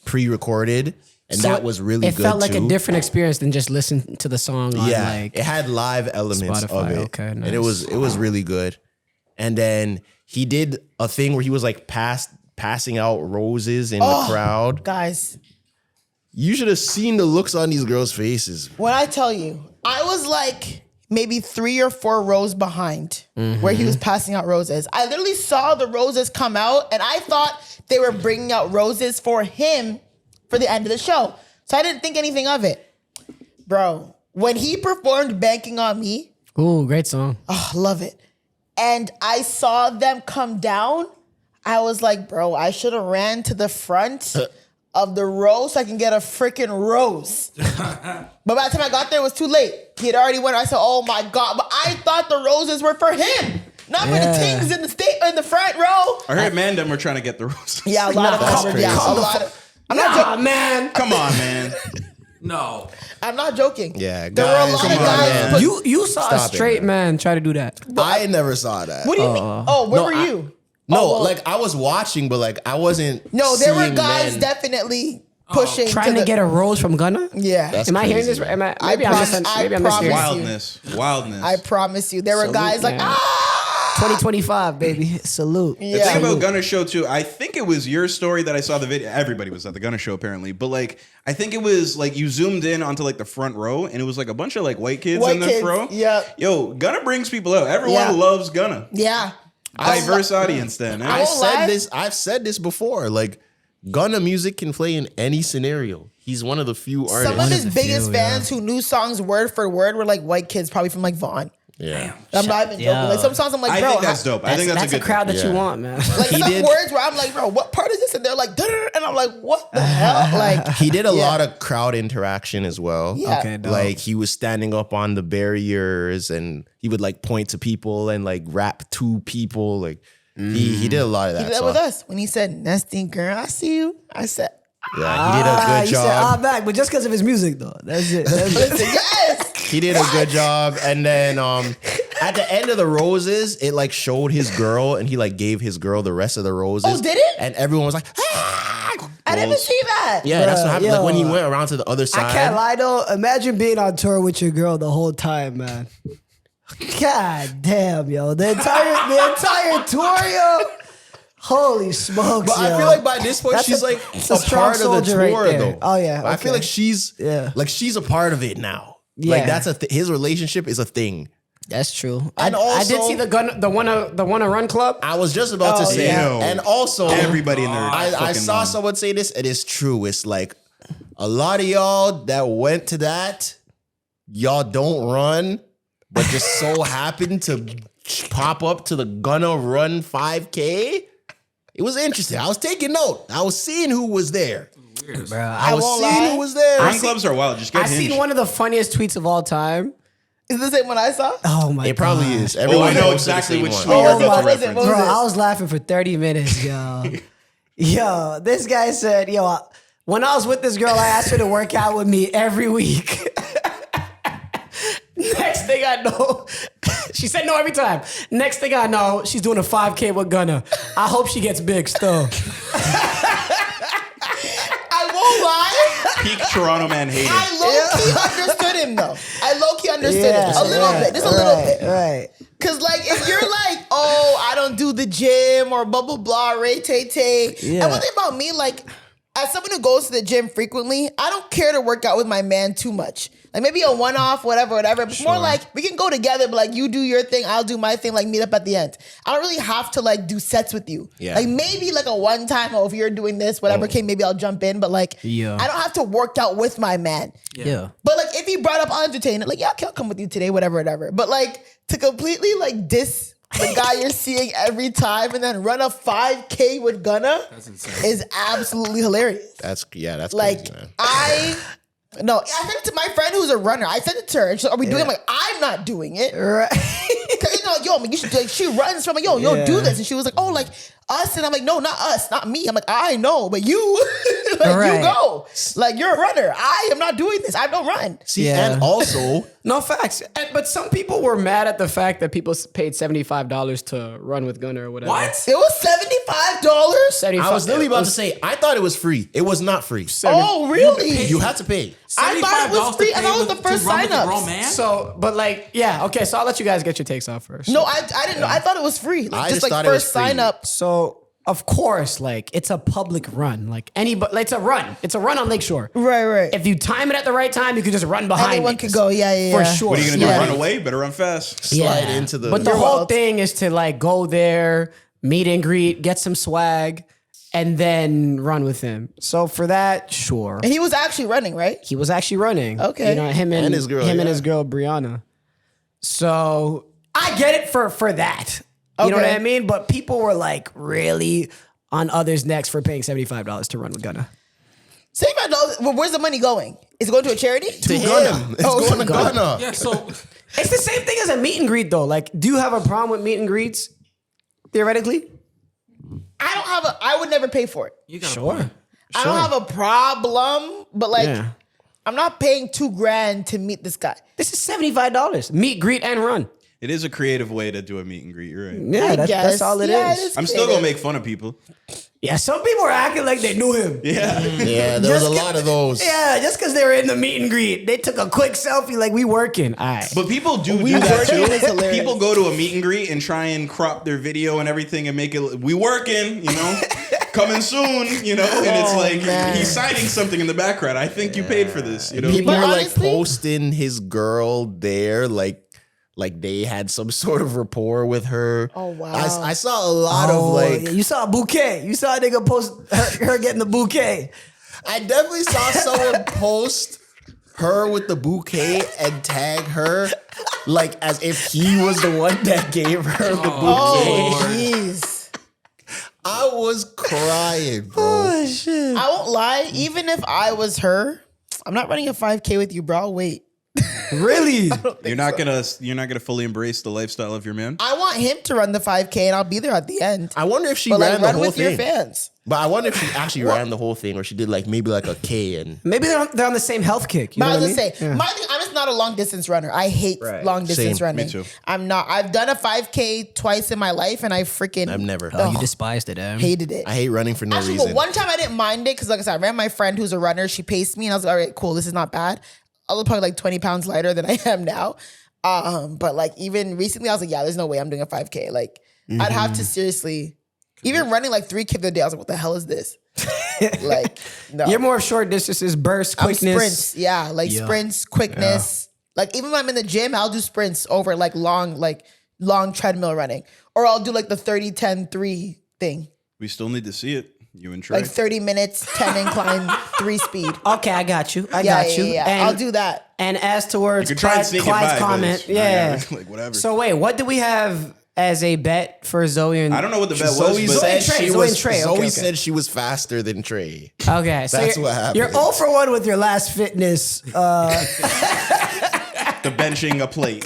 pre-recorded, and So that was really it good felt like too. a different experience than just listening to the song on Yeah, like it had live elements of Spotify. it, Okay, and nice. it was really good. And then he did a thing where he was like passing out roses in the crowd. Guys, You should have seen the looks on these girls' faces. when I tell you, I was like maybe 3 or 4 rows behind where he was passing out roses. I literally saw the roses come out and I thought they were bringing out roses for him for the end of the show. So I didn't think anything of it. Bro, when he performed Banking on Me, ooh, great song. oh, love it. And I saw them come down, I was like, bro, I should have ran to the front of the row so I can get a freaking rose. But by the time I got there, it was too late. He had already went. I said, oh my God. But I thought the roses were for him, not for the things in the front row. I heard Mandem were trying to get the roses. Yeah, a lot of That's covered. Yeah, crazy. a lot of. I'm not Nah, joking. man. Come on, man. No. I'm not joking. Yeah, there were a guys, lot come of on, guys. man. put- You saw Stop a it, straight man try to do that. I never saw that. What do you mean? Oh, where no, were I- you? No, Oh, well, like I was watching, but like I wasn't. no, there were seeing guys men. definitely pushing, Trying to get a rose from Gunna? Yeah, That's Am I hearing this crazy. right? Am I, I maybe I'm promise- mis- maybe I I'm promise mishearing. Wildness. I promise you, there were Salute, guys like, man. 2025, baby. Salute. The Yeah. thing about Gunna show too, I think it was your story that I saw the video. Everybody was at the Gunna show apparently, but like I think it was like you zoomed in onto like the front row, and it was like a bunch of like white kids White in the kids, row. yeah. Yo, Gunna brings people out. Everyone Yeah. loves Gunna. yeah. Diverse audience then. eh? I've won't lie. said this before. Like Gunna music can play in any scenario. He's one of the few artists. Some of his the biggest few, fans who knew songs word for word were like white kids, probably from like Vaughn. yeah. I'm not even joking. Yo. Like some songs, I'm like, I bro, think that's dope. I think that's a good crowd that thing. you Yeah. want, man. like He some did- words where I'm like, bro, what part is this? And they're like, "Duh-duh," and I'm like, what the hell? Like He did a Yeah. lot of crowd interaction as well. Yeah. Okay, dope. Like he was standing up on the barriers and he would like point to people and like rap to people. Like He did a lot of that. He did that so- with us when he said, "Nesting girl, I see you." I said, Yeah, he did a good You said job. back, but just because of his music though. That's it. That's it. "Yes." He did a good job. And then at the end of the roses, it like showed his girl, and he like gave his girl the rest of the roses. Oh, did it? And everyone was like, ah! I didn't see that. Yeah, that's what happened. Like when he yo. went around to the other side. I can't lie though. Imagine being on tour with your girl the whole time, man. God damn, yo. The entire tour, yo. Holy smokes, But yo. I feel like by this point, That's she's a- like it's a a strong part of the soldier right tour, there. though. Oh, yeah, I feel okay. like she's a part of it now. Yeah. Like that's his relationship is a thing. That's true. And I did also- see the wanna run club. I was just about to say, yeah. and also Everybody in there. I fucking saw mom. someone say this, and it's true. It's like a lot of y'all that went to that, y'all don't run, but just so happened to pop up to the Gunna Run 5K. It was interesting. I was taking note. I was seeing who was there. I was won't seeing lie. who was there. Run clubs are wild. Just get I hinged. seen one of the funniest tweets of all time. Is this the same one I saw? Oh my god. It probably is. Oh, Everyone I know posted exactly the which same tweet one. you're Oh, about what to was it? reference. What Bro, was it? I was laughing for 30 minutes, yo. Yo, this guy said, yo, when I was with this girl, I asked her to work out with me every week. Next thing I know, she said no every time. Next thing I know, she's doing a 5K with Gunna. I hope she gets big still. I won't lie. Peak Toronto man hater. I low-key understood him though. I low-key understood him. A little bit. Just a little bit. Right. Cause like if you're like, oh, I don't do the gym or blah blah blah, ray tay tay. Yeah. And one thing about me, like, as someone who goes to the gym frequently, I don't care to work out with my man too much. Like maybe a one-off, whatever. But more like we can go together, but like you do your thing, I'll do my thing, like meet up at the end. I don't really have to like do sets with you. Yeah. Like maybe like a one-time, oh, if you're doing this, whatever, okay, maybe I'll jump in. But like Yeah. I don't have to work out with my man. Yeah. But like if he brought up I'll entertain it, like, yeah, okay, I'll come with you today, whatever. But like to completely like diss the guy you're seeing every time and then run a 5K with Gunna is absolutely hilarious. That's Like crazy, man. I sent it to my friend who's a runner. I sent it to her and she's like, are we doing it? I'm like, I'm not doing it. Right. Cause you know, yo, man, you should do like, she runs from like, yo, do this. And she was like, oh, like us. And I'm like, no, not us, not me. I'm like, I know, but you, like Right. you go. Like you're a runner. I am not doing this. I don't run. See, Yeah. and also No facts. But some people were mad at the fact that people paid $75 to run with Gunna or whatever. What? It was $75. 75 I was literally about to say, I thought it was free. It was not free. Oh, really? You had to pay. I thought it was free, and that was the first sign up. So, but like, yeah, okay. So I'll let you guys get your takes out first. No, I didn't know. I thought it was free. Like, I just just like thought it was first free. sign up. So of course, like it's a public run. Like anybody, it's a run. It's a run on Lakeshore. Right. If you time it at the right time, you can just run behind. Anyone it. could go. Yeah. For sure. What are you gonna do? Yeah. Run away? Better run fast. Slide into the. But the You're whole wild. thing is to like go there, meet and greet, get some swag, and then run with him. So for that, sure. And he was actually running, right? He was actually running. Okay. You know, him and his girl, and yeah. his girl Brianna. So I get it for that. You know what Okay. I mean? But people were like really on others' necks for paying $75 to run with Gunna. $75. Well, where's the money going? Is it going to a charity? to him. It's going to Gunna. Gunna. Yeah, so It's the same thing as a meet and greet though. Like, do you have a problem with meet and greets? Theoretically? I would never pay for it. you got Sure. I don't have a problem, but like, Yeah. I'm not paying $2,000 to meet this guy. This is $75. Meet, greet, and run. It is a creative way to do a meet and greet. You're right. Yeah, I that's guess. all it is. Yeah, it is. I'm still gonna make fun of people. Yeah, some people are acting like they knew him. Yeah. Yeah, there was a lot of those. Yeah, just because they were in the meet and greet. They took a quick selfie like we working. All right. But people do We that working is too. hilarious. People go to a meet and greet and try and crop their video and everything and make it, we working, you know, coming soon, you know, and it's like man. he's signing something in the background. I think you paid for this, you know. People But were like honestly- posting his girl there, like they had some sort of rapport with her. Oh, wow. I saw a lot of like. you saw a bouquet. You saw a nigga post her getting the bouquet. I definitely saw someone post her with the bouquet and tag her, like as if he was the one that gave her the bouquet. Oh, jeez. I was crying, bro. I won't lie. Even if I was her, I'm not running a 5K with you, bro. I'll wait. Really? You're not gonna fully embrace the lifestyle of your man. I want him to run the 5K and I'll be there at the end. I wonder if she But ran like, the run whole with your thing. fans. But I wonder if she actually ran the whole thing, or she did like maybe like a K and. Maybe they're on the same health kick. You But know I was what gonna mean? say, Yeah. my thing, I'm just not a long distance runner. I hate long distance Same. running. Me too. I'm not. I've done a 5K twice in my life, and I freaking I've never. Oh, you despised it, hated it. I hate running for no Actually, reason. but one time I didn't mind it because, like I said, I ran my friend who's a runner. She paced me, and I was like, all right, cool. This is not bad. I was probably like 20 pounds lighter than I am now. But like even recently, I was like, yeah, there's no way I'm doing a 5K. Like I'd have to seriously, even running like 3K the day, I was like, what the hell is this? Like, no. You're more of short distances, burst, I'm quickness. sprints. Yeah, like sprints, quickness. Like even when I'm in the gym, I'll do sprints over like long treadmill running. Or I'll do like the 30-10-3 thing. We still need to see it. You and Trey. Like 30 minutes, 10 incline, 3 speed. Okay, I got you. I Yeah, got you. yeah. And, I'll do that. And as towards You could try and sneak it Clyde's by, but comment, it's- yeah. like whatever. So wait, what do we have as a bet for Zoe and I don't know what the bet Zoe was, but said Trey, she Zoe was. and Trey. Zoe Okay. said she was faster than Trey. Okay, so That's you're, what happened. You're 0 for 1 with your last fitness. the benching a plate.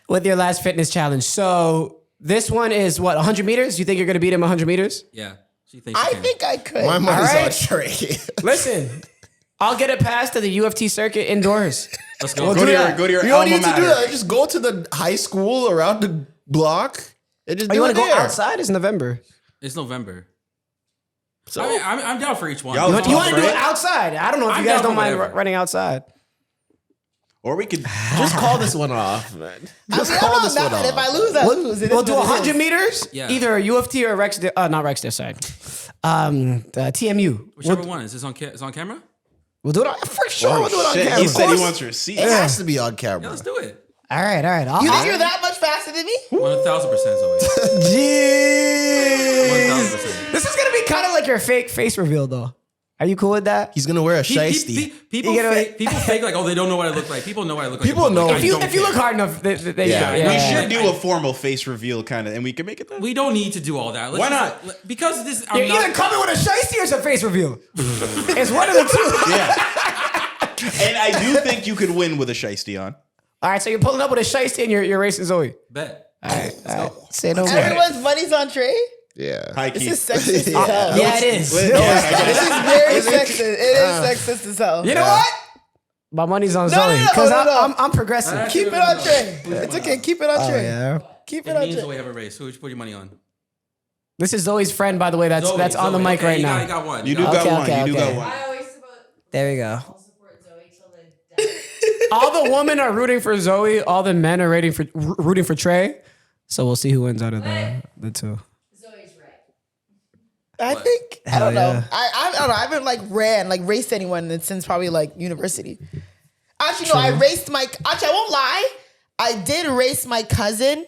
With your last fitness challenge. So this one is what, 100 meters? You think you're going to beat him 100 meters? Yeah. She thinks I she can. think I could. My money's right. on Trey. Listen, I'll get a pass to the UFT circuit indoors. Let's go. Go to your You don't alma need to mater. do that. Just go to the high school around the block and just Oh, do you it want to go there. outside? It's November. It's November. So, I mean, I'm down for each one. Y'all- You want to do right? it outside? I don't know if I'm you guys down don't for mind whatever. running outside. Or we could just call this one off, man. Just I'm call not this one mad. off. If I lose, I lose. It We'll is do what it 100 is. meters, Yeah. either a UFT or Rex, not Rex this side. TMU. Whichever one. Is this on it's on camera? We'll do it for sure. we'll do it on shit, camera. he Of said he course. wants receipts. It has to be on Yeah, camera. let's do it. All right. You think you're that much faster than me? 1,000% Zoe. Jeez. 1,000%. This is gonna be kind of like your fake face reveal, though. Are you cool with that? He's gonna wear a shiesty. People You gotta- fake like, oh, they don't know what I look like. People know what I look like. People in public. know. I If you don't if you care. look hard enough, they Yeah. yeah. We should do a formal face reveal kind of, and we can make it that. We don't need to do all that. Let's Why just- not? Because this. You're I'm either not. coming with a shiesty or it's a face reveal. It's one of the two. Yeah. And I do think you could win with a shiesty on. All right, so you're pulling up with a shiesty and you're racing Zoe. Bet. All right. Say no more. Everyone's money's on Trey. Yeah. High This key. is sexist as hell. Yeah, it is. No, I get This it. is very sexist. It is sexist as hell. You know what? My money's on Zoe no, because no. I'm progressive. Keep it on Trey. It's okay. Keep it on Trey. Yeah. Keep it It on means Trey. Zoe have a race. Who would you put your money on? This is Zoe's friend, by the way. That's Zoe, on the Zoe. mic Okay, right you now. got one. You do got got Okay, one. okay, You do okay. got one. I always support. There we go. I'll support Zoe till the death. All the women are rooting for Zoe. All the men are rooting for Trey. So we'll see who wins out of the two. Zoe's right. I think I Hell don't know. yeah. I don't know. I haven't raced anyone since probably like university. Actually, no. I raced my. Actually, I won't lie. I did race my cousin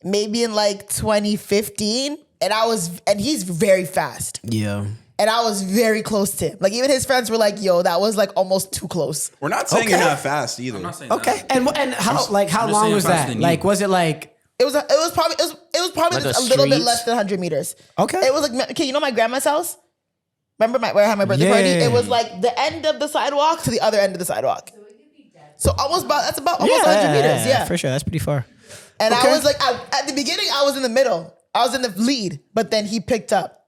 maybe in like 2015, and he's very fast, Yeah. and I was very close to him. Like even his friends were like, "Yo, that was like almost too close." We're not saying Okay. you're not fast either. I'm not saying Okay. that. And how I'm long just was saying faster that? than you. Like, was it like? It was probably Like a a little bit street? less than 100 meters. Okay. It was like, okay, you know my grandma's house? Remember where I had my birthday Yeah. party? It was like the end of the sidewalk to the other end of the sidewalk. So that's about almost 100 meters, yeah. for sure. That's pretty far. And Okay. I was like, at the beginning, I was in the middle. I was in the lead, but then he picked up.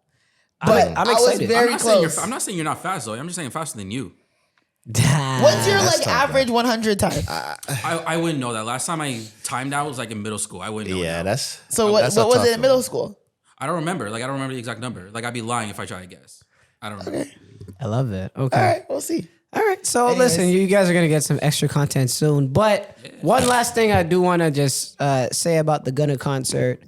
But I'm I was excited. very close. I'm not saying you're not fast, Zoe. I'm just saying faster than you. What's your like average 100 time? I wouldn't know that. Last time I timed out was like in middle school. I wouldn't know. Yeah, that. that's So what that's a was tough it in one. middle school? I don't remember. Like I don't remember the exact number. Like I'd be lying if I try to guess. I don't remember. I love that. Okay. All right, we'll see. All right. So Anyways. listen, you guys are gonna get some extra content soon. But one last thing I do want to just say about the Gunna concert.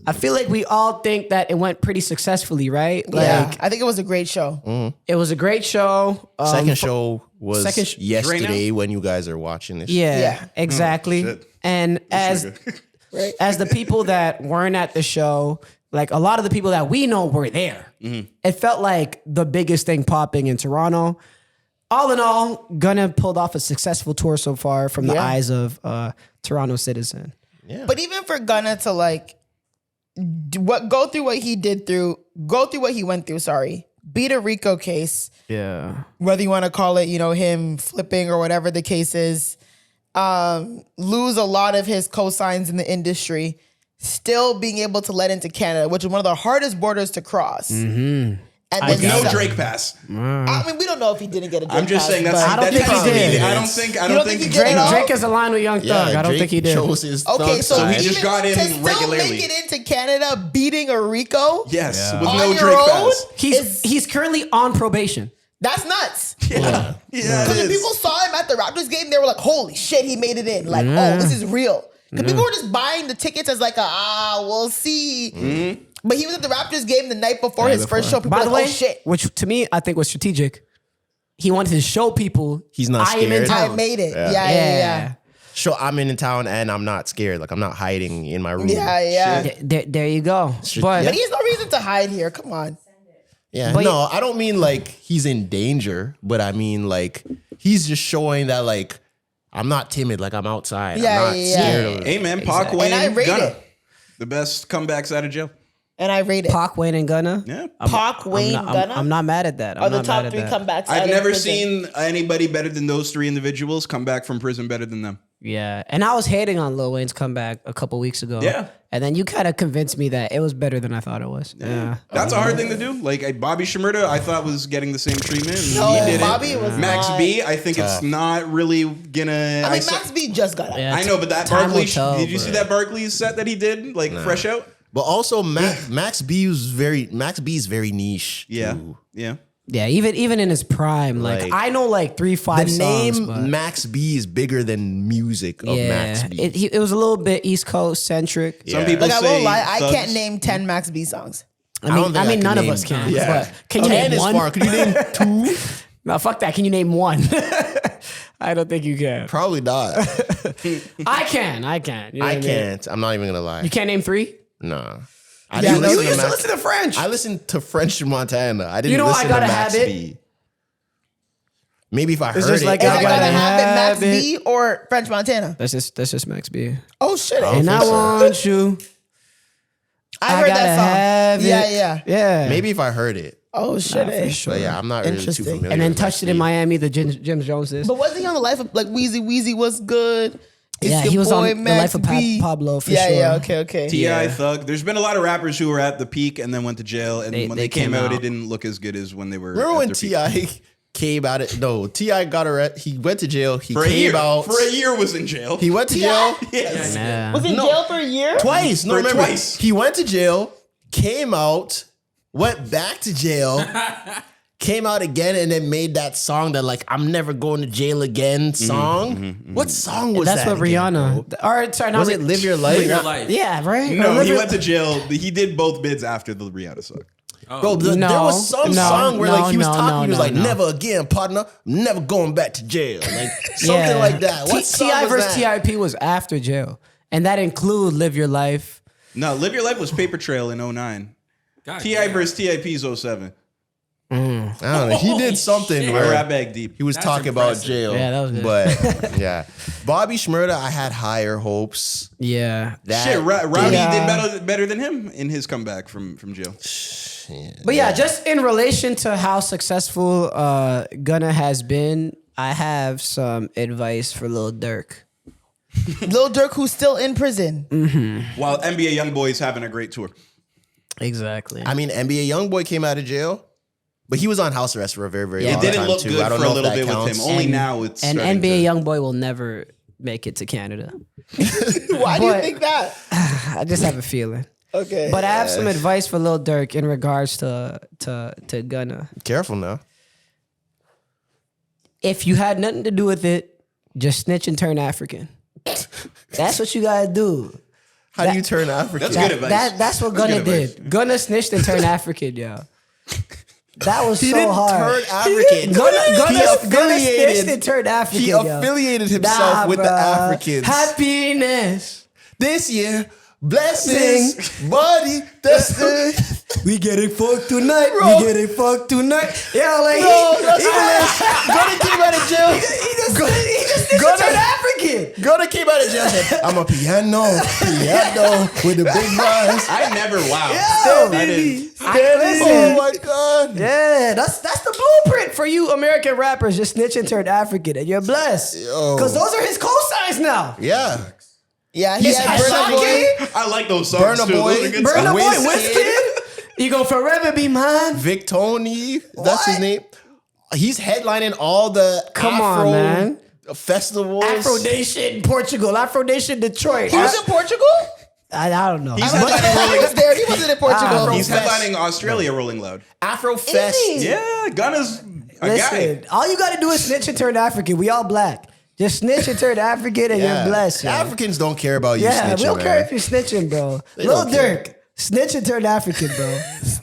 I feel like we all think that it went pretty successfully, right? Yeah, Like I think it was a great show. it was a great show. Second show was second sh- yesterday when you guys are watching this. Yeah, Yeah. exactly. shit. And as the people that weren't at the show, like a lot of the people that we know were there. It felt like the biggest thing popping in Toronto. All in all, Gunna pulled off a successful tour so far from the Yeah. eyes of Toronto citizen. But even for Gunna to like go through what he went through, beat a RICO case, Yeah. whether you want to call it, him flipping or whatever the case is, lose a lot of his cosigns in the industry, still being able to let into Canada, which is one of the hardest borders to cross. Mm-hmm. And With then no Drake pass. I mean, we don't know if he didn't get a Drake I'm just pass, saying that's. but- I don't that's think he probably- did. I don't think. I You don't don't think think he did at all? Drake is aligned with Young Thug. I don't Drake think he did. chose his Okay, thug so side. he just got in to still regularly. make it into Canada, beating a Rico. Yes, with On no your Drake own? pass. He's currently on probation. That's nuts. Yeah, Because it when is. people saw him at the Raptors game, they were like, "Holy shit, he made it in!" Like, "Oh, this is real." Because people were just buying the tickets as like, we'll see. But he was at the Raptors game the night before his first show. People By were the like, way, "Oh shit, which to me I think was strategic. He wanted to show people He's not I am in scared. I town. made it." Yeah. Show I'm in town and I'm not scared. Like I'm not hiding in my room. Yeah. There you go. But But he has no reason to hide here. Come on. Yeah, But- no, I don't mean like he's in danger, but I mean like he's just showing that like I'm not timid, like I'm outside. Yeah, I'm not yeah, scared of it. Hey man, Pac, Wayne, And I rate Gunna. it. The best comebacks out of jail. And I rate it. Pac, Wayne, and Gunna. Yeah. Pac, Wayne, I'm not, Gunna I'm not mad at that. I'm are the not top mad three at that. comebacks. out I've of never prison. seen anybody better than those three individuals come back from prison better than them. Yeah, and I was hating on Lil Wayne's comeback a couple weeks ago. Yeah. and then you kind of convinced me that it was better than I thought it was. Yeah, That's a hard thing to do. Like Bobby Shmurda, I thought was getting the same treatment. And No, he didn't. Bobby was Max not. B, I think it's not really gonna. I mean, saw- Max B just got out. Yeah. I know, but that Time will Barkley. tell, Did you see bro. that Barkley set that he did? Like fresh out. But also Max B is very niche. Yeah, too. yeah. yeah. Even in his prime, like I know like 3-5 The songs, name but Max B is bigger than music of Max B. it was a little bit East Coast centric. Some people Like I say won't lie, I Thugs- can't name 10 Max B songs. I don't mean, think I can none of name- us can. Yeah. But can you 10 name is one? far. Can you name 2? No, fuck that. Can you name one? I don't think you can. Probably not. I can. You know what I mean? can't. I'm not even gonna lie. You can't name 3? No. I Yeah, didn't no, listen you to used to Max. listen to French. I listened to French Montana. I didn't You know listen I Gotta to Max Have It? B. Maybe if I It's heard just it. like Is I I gotta gotta have it Max have it. B or French Montana? That's just Max B. Oh shit! And I think so. want you. I heard gotta that song. have it. Yeah. Yeah. Maybe if I heard it. Oh shit! for sure. But yeah, I'm not really too Interesting. familiar. And then with touched Max it in B. Miami. The Jim Jones is. But wasn't he on the life of like Wheezy? Wheezy was good. It's Yeah, your he was on boy, The Max Life of B. Pablo for yeah, sure. Yeah, okay. T.I. Thug. There's been a lot of rappers who were at the peak and then went to jail, and when They they came came out, out. it didn't look as good as when they were. Remember at when their peak. T.I. came out? No, T.I. got arrested. He went to jail. He for a came year? out. For a year was in jail. He went to jail Yes. Yeah. Was in jail for a year? twice. No, For remember twice. he went to jail, came out, went back to jail, came out again, and then made that song that like I'm never going to jail again song. What song was That's that? what again, Rihanna. bro? Or sorry, not Was it Live Your Life? Live your life. Yeah, right. No, he Remember- went to jail. He did both bids after the Rihanna song. Bro, there No, was some no, song where like he was no, talking. no, he was no, like, no. "Never again, partner. I'm never going back to jail." Like something like that. What song T.I. was versus that? TIP was after jail, and that include Live Your Life. No, Live Your Life was Paper Trail in 09. God T.I. damn. versus TIP's 07. I don't know. He did something shit. I where rap bag deep. he was That's talking about impressive. jail. Yeah, that was good. But yeah, Bobby Shmurda, I had higher hopes. Yeah, That Shit, Rowdy Yeah. did better than him in his comeback from jail. but yeah, just in relation to how successful Gunna has been, I have some advice for Lil Durk. Lil Durk, who's still in prison. While NBA YoungBoy is having a great tour. Exactly. I mean, NBA YoungBoy came out of jail, but he was on house arrest for a very, very Yeah. long It didn't time look too. good I don't for know a if little that bit with counts. him. Only now it's and starting NBA to- YoungBoy will never make it to Canada. Why do you But- think that? I just have a feeling. Okay. But I have some advice for Lil Durk in regards to Gunna. Careful now. If you had nothing to do with it, just snitch and turn African. That's what you gotta do. How do you turn African? That's good advice. That's what That's Gunna good advice. did. Gunna snitched and turned African, yo. That was He so didn't hard. turn African. Gunna snitched affiliated. and turned African. He yo. affiliated himself with the bruh. Africans. Happiness. This year, blessings, buddy. That's We getting fucked tonight. Bro. We getting fucked tonight. Yeah, like Gunna came out of jail. he just snitched and Gunna- turned African. Gunna came out of jail and said, "I'm a piano with the big bars." I never, wow. Yo, I didn't. Listen, Oh my god. man. Yeah, that's the blueprint for you American rappers. Just snitch and turn African, and you're blessed. Because those are his cosigns now. Yeah. Yeah, he had Burna Boy. I like those songs Burna too. Boy. Those are good Burna songs. Boy, Wizkid. You gon' forever be mine. Vic Tony, that's his name. He's headlining all the Come Afro on, man. festivals. Afro Nation Portugal, Afro Nation Detroit. He was in Portugal? I don't know. He's I don't know how he was there. He wasn't in Portugal. He's headlining Australia Rolling Loud. Afro Fest. Yeah, Gunna's a Listen, guy. all you gotta do is snitch and turn African. We all black. Just snitch and turn African and you're blessed. yo. Africans don't care about you Yeah, snitching, we don't man. care if you're snitching, bro. Lil don't care. Durk, snitch and turn African, bro.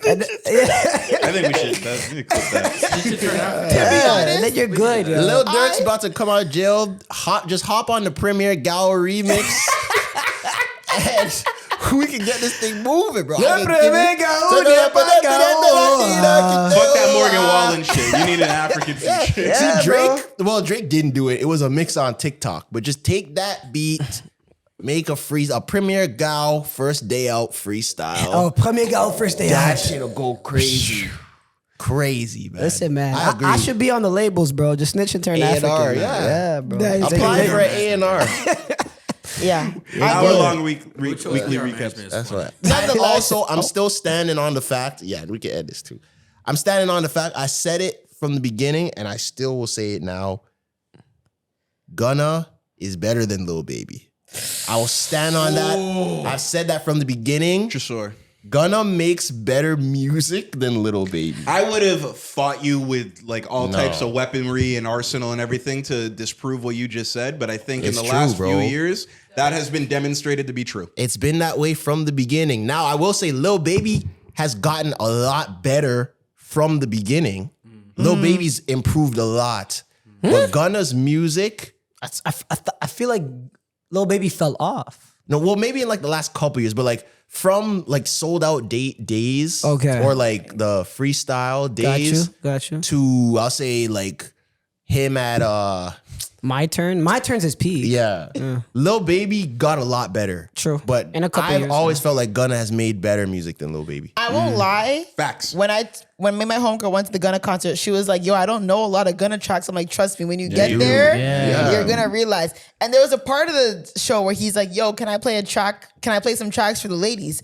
And- I think we should clip that. yeah, and then you're good, yo. Lil Durk's about to come out of jail. Just hop on the Premiere Gal remix. And we can get this thing moving, bro. Fuck Fuck that Morgan Wallen shit. You need an African feature. See, Drake didn't do it. It was a mix on TikTok. But just take that beat, make a Premiere Gal first day out freestyle. Oh, premier go first day That out. shit'll go crazy. Crazy, man. Listen, man, I agree. I should be on the labels, bro. Just snitch and turn A&R, African. yeah. Yeah, bro. Apply for an A&R. Yeah. Hour-long weekly Cameraman recaps. Editor. That's what. Nonetheless- Also, I'm still standing on the fact. Yeah, we can add this too. I'm standing on the fact. I said it from the beginning, and I still will say it now. Gunna is better than Lil Baby. I will stand on that. I've said that from the beginning. Sure. Gunna makes better music than Lil Baby. I would have fought you with like all No. types of weaponry and arsenal and everything to disprove what you just said, but I think It's in the true, last bro. few years that has been demonstrated to be true. It's been that way from the beginning. Now, I will say Lil Baby has gotten a lot better from the beginning. Lil Baby's improved a lot. But Gunna's music, I feel like Lil Baby fell off. no, well, maybe in like the last couple years, but like from like sold out days, Okay. or like the freestyle days Got you. to I'll say like him at My turn. My turn's his peak. yeah. Lil Baby got a lot better. True. But In a couple I've years, always felt like Gunna has made better music than Lil Baby. I won't lie. Facts. When me and my homegirl went to the Gunna concert, she was like, yo, I don't know a lot of Gunna tracks. I'm like, trust me, when you get there, you're gonna realize. And there was a part of the show where he's like, yo, can I play a track? Can I play some tracks for the ladies?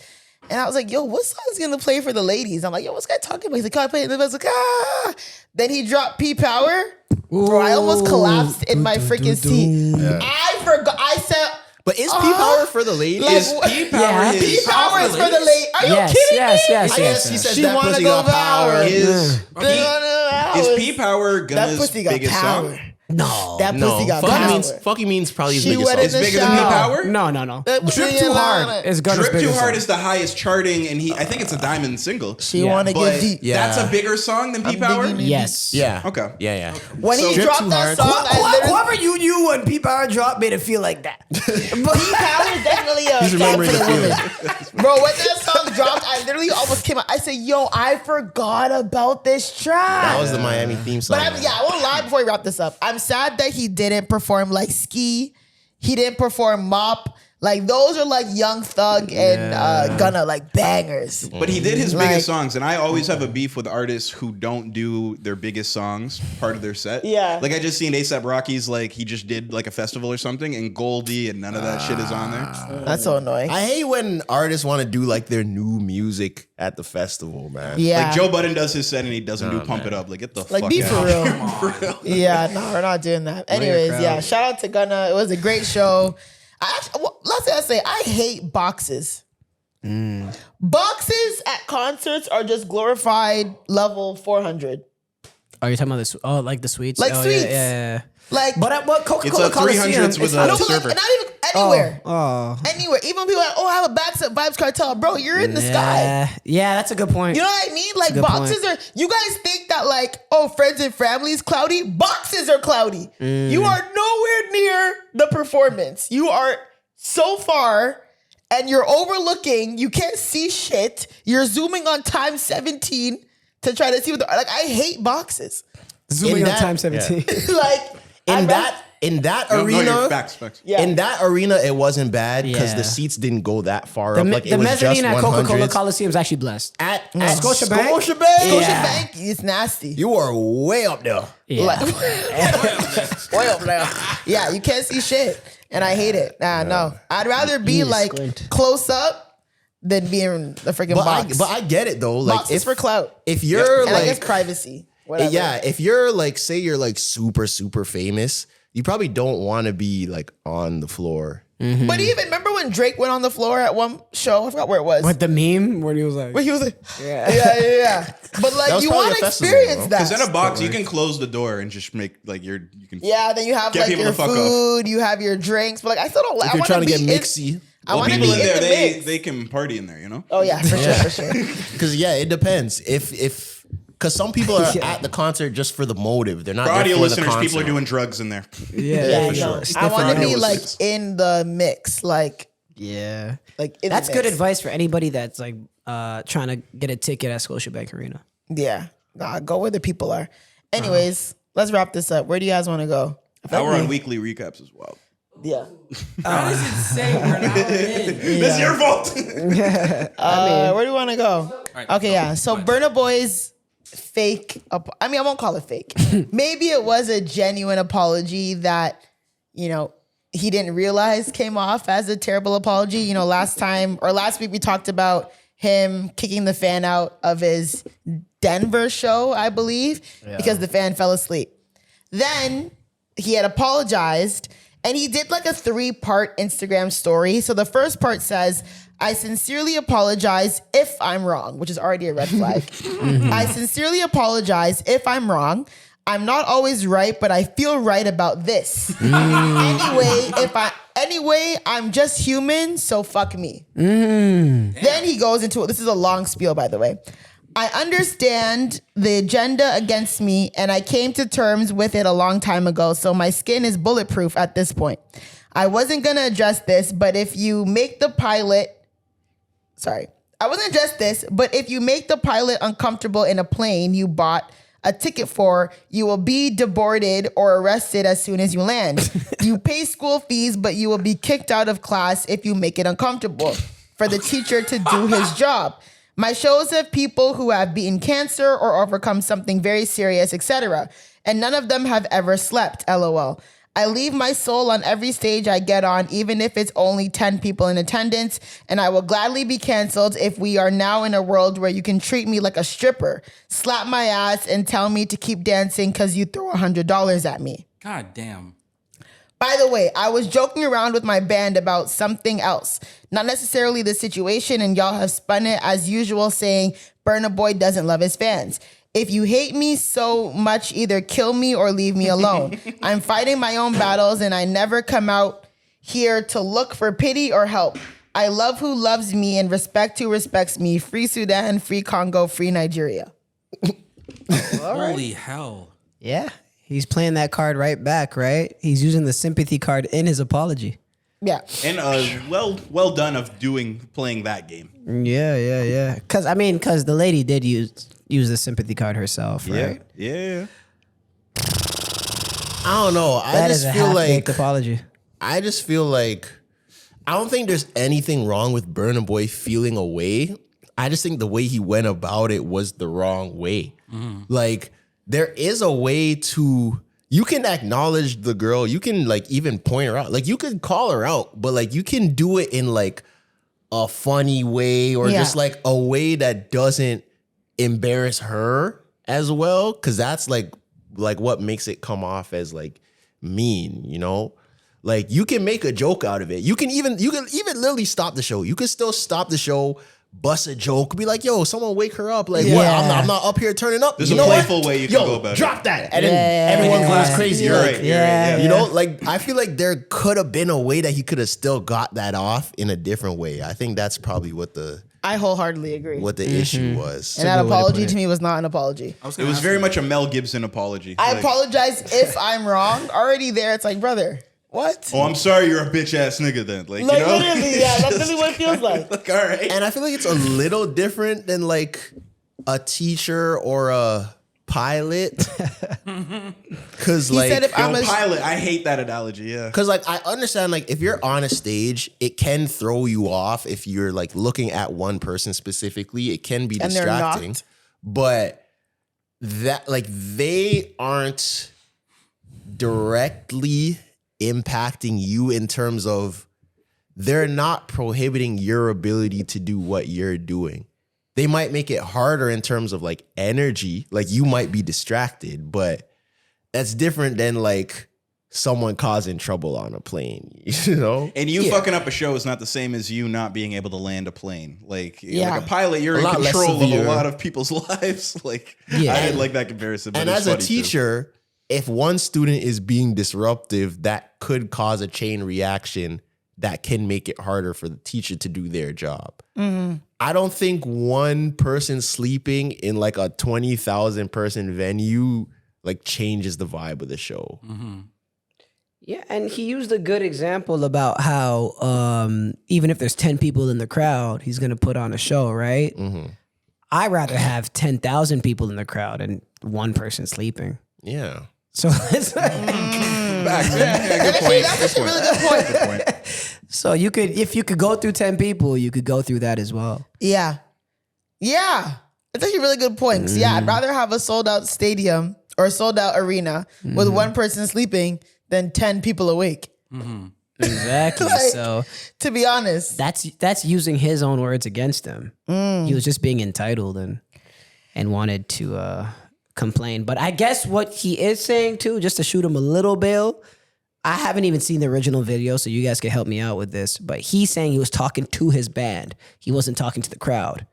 And I was like, yo, what song is gonna play for the ladies? I'm like, yo, what's this guy talking about? He's like, can I play it? And I was like, ah. Then he dropped P Power. Bro, I almost collapsed in my freaking seat. I forgot. I said, But is P Power for the ladies? like, Is P Power P his Power is for the ladies. Are you Yes, kidding yes, me? yes, I guess he says She that wanna pussy go got power. power. Is P Power That Gunna's pussy got biggest power. song? No. That pussy got power. Fucky means probably his She biggest went song. in Is the bigger than P shower. Power? No. That Drip pussy Too in Hard line. is Gunna's Drip Too biggest Hard song. is the highest charting, and I think it's a diamond single. She wanna But get deep. Yeah. that's a bigger song than P Power? digging in. Yes. Yeah. Okay. Yeah. When he So- dropped Too that Hard. song, I literally. Whoever you knew when P Power dropped made it feel like that. P Power is definitely a He's song for remembering the the women. Bro, when that song dropped, I literally almost came out. I said, yo, I forgot about this track. That was the Miami theme song. But I won't lie before we wrap this up. I'm sad that he didn't perform like Ski. He didn't perform Mop. Like those are like Young Thug and Gunna like bangers. But he did his Like- biggest songs, and I always have a beef with artists who don't do their biggest songs part of their set. Yeah. Like I just seen A$AP Rocky's, like he just did like a festival or something, and Goldie and none of that shit is on there. That's so annoying. I hate when artists want to do like their new music at the festival, man. Yeah. Like Joe Budden does his set and he doesn't do Pump It Up. Like get the Like fuck be out. for real. Yeah, no, we're not doing that. Anyways, yeah, shout out to Gunna. It was a great show. Let's say I hate boxes. Boxes at concerts are just glorified level 400. Are you talking about this? Oh, like the sweets? Like oh, sweets. Yeah. Like, But at what It's Coca-Cola a Coliseum? 300s with no, a like, server. not even anywhere. Oh. Anywhere. Even people are like, oh, I have a Backstep Vibes cartel. Bro, you're in the sky. Yeah, that's a good point. You know what I mean? Like good boxes are. You guys think that like, oh, friends and family is cloudy. Boxes are cloudy. You are nowhere near the performance. You are so far, and you're overlooking. You can't see shit. You're zooming on time 17 to try to see what. I hate boxes. Zooming In on that- time 17. Like In I'd that in that No, arena, facts. Yeah. in that arena, it wasn't bad because Yeah. the seats didn't go that far The, up. me- Like the it was just mezzanine at Coca-Cola 100s. Coliseum is actually blessed. At Scotiabank? Scotiabank? Yeah. Bank, it's nasty. You are way up there. Yeah. Like, way up there. Yeah, you can't see shit, and I hate it. No, I'd rather be You like squint. close up than be in the freaking box. But I get it though. Like Box is for clout. if you're And I guess like privacy. Whatever. yeah, if you're like say you're like super famous, you probably don't want to be like on the floor. But even remember when Drake went on the floor at one show? I forgot where it was. With the meme where he was like, Where he was like, yeah. But That like, was you probably want a to festival, experience bro. that. Because in a box, you can close the door and just make like you can. Yeah, then you have Get like people your to fuck off. food, you have your drinks. But like, I still don't like. If you're trying to get mixy, I want to be people in in there, the they mix. they can party in there, you know. Oh yeah, for sure. because yeah, it depends. If because some people are at the concert just for the motive. They're not For there audio for listeners, the concert. people are doing drugs in there. Yeah, for sure. I want to be audio like listeners. in the mix, like yeah. in That's the good mix. advice for anybody that's like trying to get a ticket at Scotiabank Arena. Yeah, nah, go where the people are. Anyways, let's wrap this up. Where do you guys want to go? I feel Now we're like on we- weekly recaps as well. Yeah. How does it say we're an hour in? It's your fault. Where do you want to go? right, Okay, yeah. So fine. Burna Boy's fake. I mean, I won't call it fake. Maybe it was a genuine apology that he didn't realize came off as a terrible apology. Last week we talked about him kicking the fan out of his Denver show, I believe, because the fan fell asleep. Then he had apologized and he did like a 3-part Instagram story. So the first part says, I sincerely apologize if I'm wrong, which is already a red flag. I sincerely apologize if I'm wrong. I'm not always right, but I feel right about this. Anyway, I'm just human, so fuck me. Then he goes into it. This is a long spiel, by the way. I understand the agenda against me, and I came to terms with it a long time ago, so my skin is bulletproof at this point. I wasn't going to address this, but if you make the pilot... Sorry. I wasn't address this, but if you make the pilot uncomfortable in a plane you bought a ticket for, you will be deported or arrested as soon as you land. You pay school fees, but you will be kicked out of class if you make it uncomfortable for the teacher to do his job. My shows have people who have beaten cancer or overcome something very serious, etc. And none of them have ever slept, LOL. I leave my soul on every stage I get on, even if it's only 10 people in attendance, and I will gladly be canceled if we are now in a world where you can treat me like a stripper, slap my ass, and tell me to keep dancing because you throw $100 at me. God damn. By the way, I was joking around with my band about something else, not necessarily the situation, and y'all have spun it as usual saying Burna Boy doesn't love his fans. If you hate me so much, either kill me or leave me alone. I'm fighting my own battles and I never come out here to look for pity or help. I love who loves me and respect who respects me. Free Sudan, free Congo, free Nigeria. Holy hell. Yeah. He's playing that card right back, right? He's using the sympathy card in his apology. Yeah. And well done of playing that game. Yeah. Because the lady did use the sympathy card herself, right? Yeah. I don't know. That is a half-baked apology. I just feel like I don't think there's anything wrong with Burna Boy feeling away. I just think the way he went about it was the wrong way. Like there is a way to, you can acknowledge the girl. You can like even point her out. Like you can call her out, but like you can do it in like a funny way or just like a way that doesn't embarrass her as well. Cause that's like what makes it come off as like mean, you know? Like you can make a joke out of it. You can even literally stop the show. You can still stop the show, bust a joke, be like, yo, someone wake her up. Like, what? I'm not up here turning up. There's you a know playful what? way you can Yo, go about drop it. that. And then everyone goes crazy. You're Like, right. You're right. Yeah. you know, like I feel like there could have been a way that he could have still got that off in a different way. I think that's probably what the I wholeheartedly agree. issue was. And that apology to me was not an apology. It was very much a Mel Gibson apology. I Like, apologize if I'm wrong. Already there, it's like, brother, what? Oh, I'm sorry, you're a bitch ass nigga then. Like, Like you know? literally, yeah, that's literally what it feels like. Like, all right. And I feel like it's a little different than like a teacher or a pilot. Because He like, said if I'm a pilot, I hate that analogy. Yeah. because like I understand like if you're on a stage, it can throw you off if you're like looking at one person specifically. It can be And they're distracting, not. but that like they aren't directly impacting you in terms of they're not prohibiting your ability to do what you're doing. They might make it harder in terms of like energy, like you might be distracted, but that's different than like someone causing trouble on a plane, you know? And you fucking up a show is not the same as you not being able to land a plane. Like a pilot, you're A in lot less control of severe. a lot of people's lives. Like, Yeah. I didn't like that comparison. But And it's as a funny, too. teacher, if one student is being disruptive, that could cause a chain reaction that can make it harder for the teacher to do their job. I don't think one person sleeping in like a 20,000 person venue like changes the vibe of the show. Yeah, and he used a good example about how even if there's 10 people in the crowd, he's going to put on a show, right? I'd rather have 10,000 people in the crowd and one person sleeping. Yeah. So it's Back, man. Yeah, good point. That's a really good point. Good point. so you could, if you could go through 10 people, you could go through that as well. Yeah. Yeah. That's actually really good points. Yeah, I'd rather have a sold out stadium or a sold out arena with one person sleeping than 10 people awake. Exactly. Like, so to be honest. that's using his own words against him. He was just being entitled and wanted to complain. But I guess what he is saying too, just to shoot him a little bail, I haven't even seen the original video, so you guys can help me out with this. But he's saying he was talking to his band. He wasn't talking to the crowd.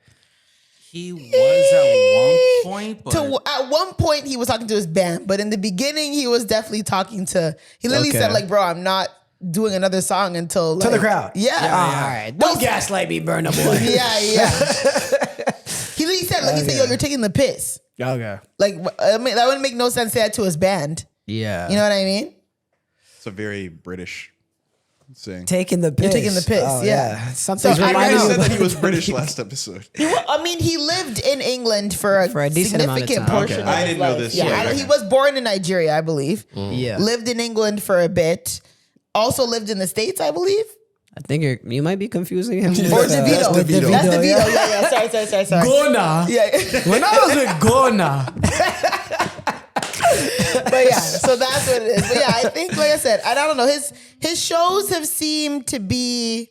He was at one point, but At one point, he was talking to his band, but in the beginning, he was definitely talking to. He literally Okay. said, "Like, bro, I'm not doing another song until To like, the crowd. Yeah, All right. Don't gaslight me, Burna Boy. yeah. He literally said, like, he said, "Yo, you're taking the piss." Okay. Like, I mean, that wouldn't make no sense to say that to his band. Yeah. You know what I mean? It's a very British saying. Taking the piss. You're taking the piss, yeah. Something's So I I reminding said you that of he was British last episode. I mean, he lived in England for a decent amount of significant time. portion Okay. of I his didn't know life. this. Yeah, Yeah, he okay. was born in Nigeria, I believe. Yeah. Lived in England for a bit. Also lived in the States, I believe. I think you might be confusing him. Or with, DeVito. That's DeVito. That's DeVito. yeah. Yeah. Sorry. Gunna. Yeah. When I was with Gunna. But yeah, so that's what it is. But yeah, I think, like I said, I don't know. His shows have seemed to be.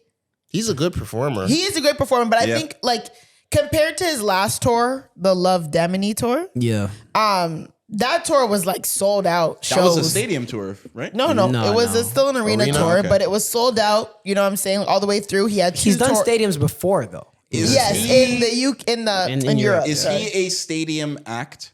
He's a good performer. He is a great performer, but I Yeah. think like compared to his last tour, the Love Demony tour, Yeah. that tour was like sold out That shows. was a stadium tour, right? No, No, it was no. still an arena Arena? tour, Okay. but it was sold out. You know what I'm saying? All the way through. He had He's two done tour- stadiums before though. Yes, in the UK, in Europe. Is sorry. he a stadium act?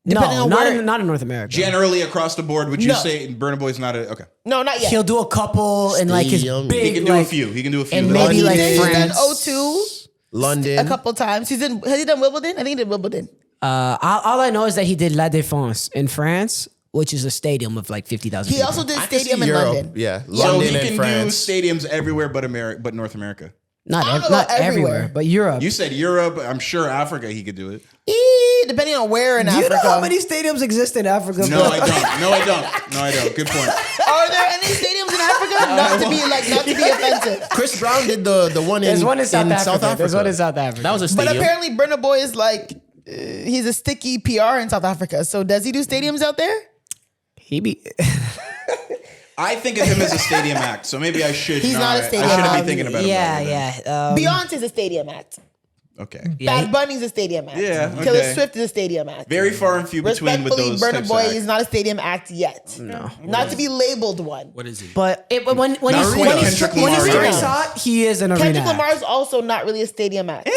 Depending No, on not where- in North America. Generally across the board, would you No. say Burna Boy's not a okay? No, not yet. He'll do a couple in like his Stadium. big. He can do like, a few. He can do a few. and The maybe London like days. He's done France. O2 London. a couple times. Has he done Wimbledon? I think he did Wimbledon. All I know is that he did La Défense in France, which is a stadium of like 50,000 He people. also did I can see stadium in Europe. London. Yeah. So London he and can France. do stadiums everywhere but North America. not I don't know not about everywhere, everywhere. but Europe. You said Europe. I'm sure Africa he could do it. Depending on where in Do you Africa. know how many stadiums exist in Africa? No, bro? I don't. No, I don't. Good point. Are there any stadiums in Africa? Not to be offensive. Chris Brown did the one in There's one in South Africa. South Africa. There's one in South Africa. That was a But stadium. apparently Burna Boy is like he's a sticky PR in South Africa. So does he do stadiums out there? he be. I think of him as a stadium act, so maybe I should. He's not a stadium I shouldn't act. be thinking about him. that way then. yeah. Beyonce's a stadium act. Okay. Bad Bunny's a stadium act. Yeah, Taylor okay. Swift is a stadium act. Very far and few between with Respectfully, those Burna types Boy of acts. is not a stadium act yet. No. Not to be labeled one. what is he? But when Not he's really when Kendrick he's Lamar really either. hot, he is an arena. Kendrick act. Lamar is also not really a stadium act.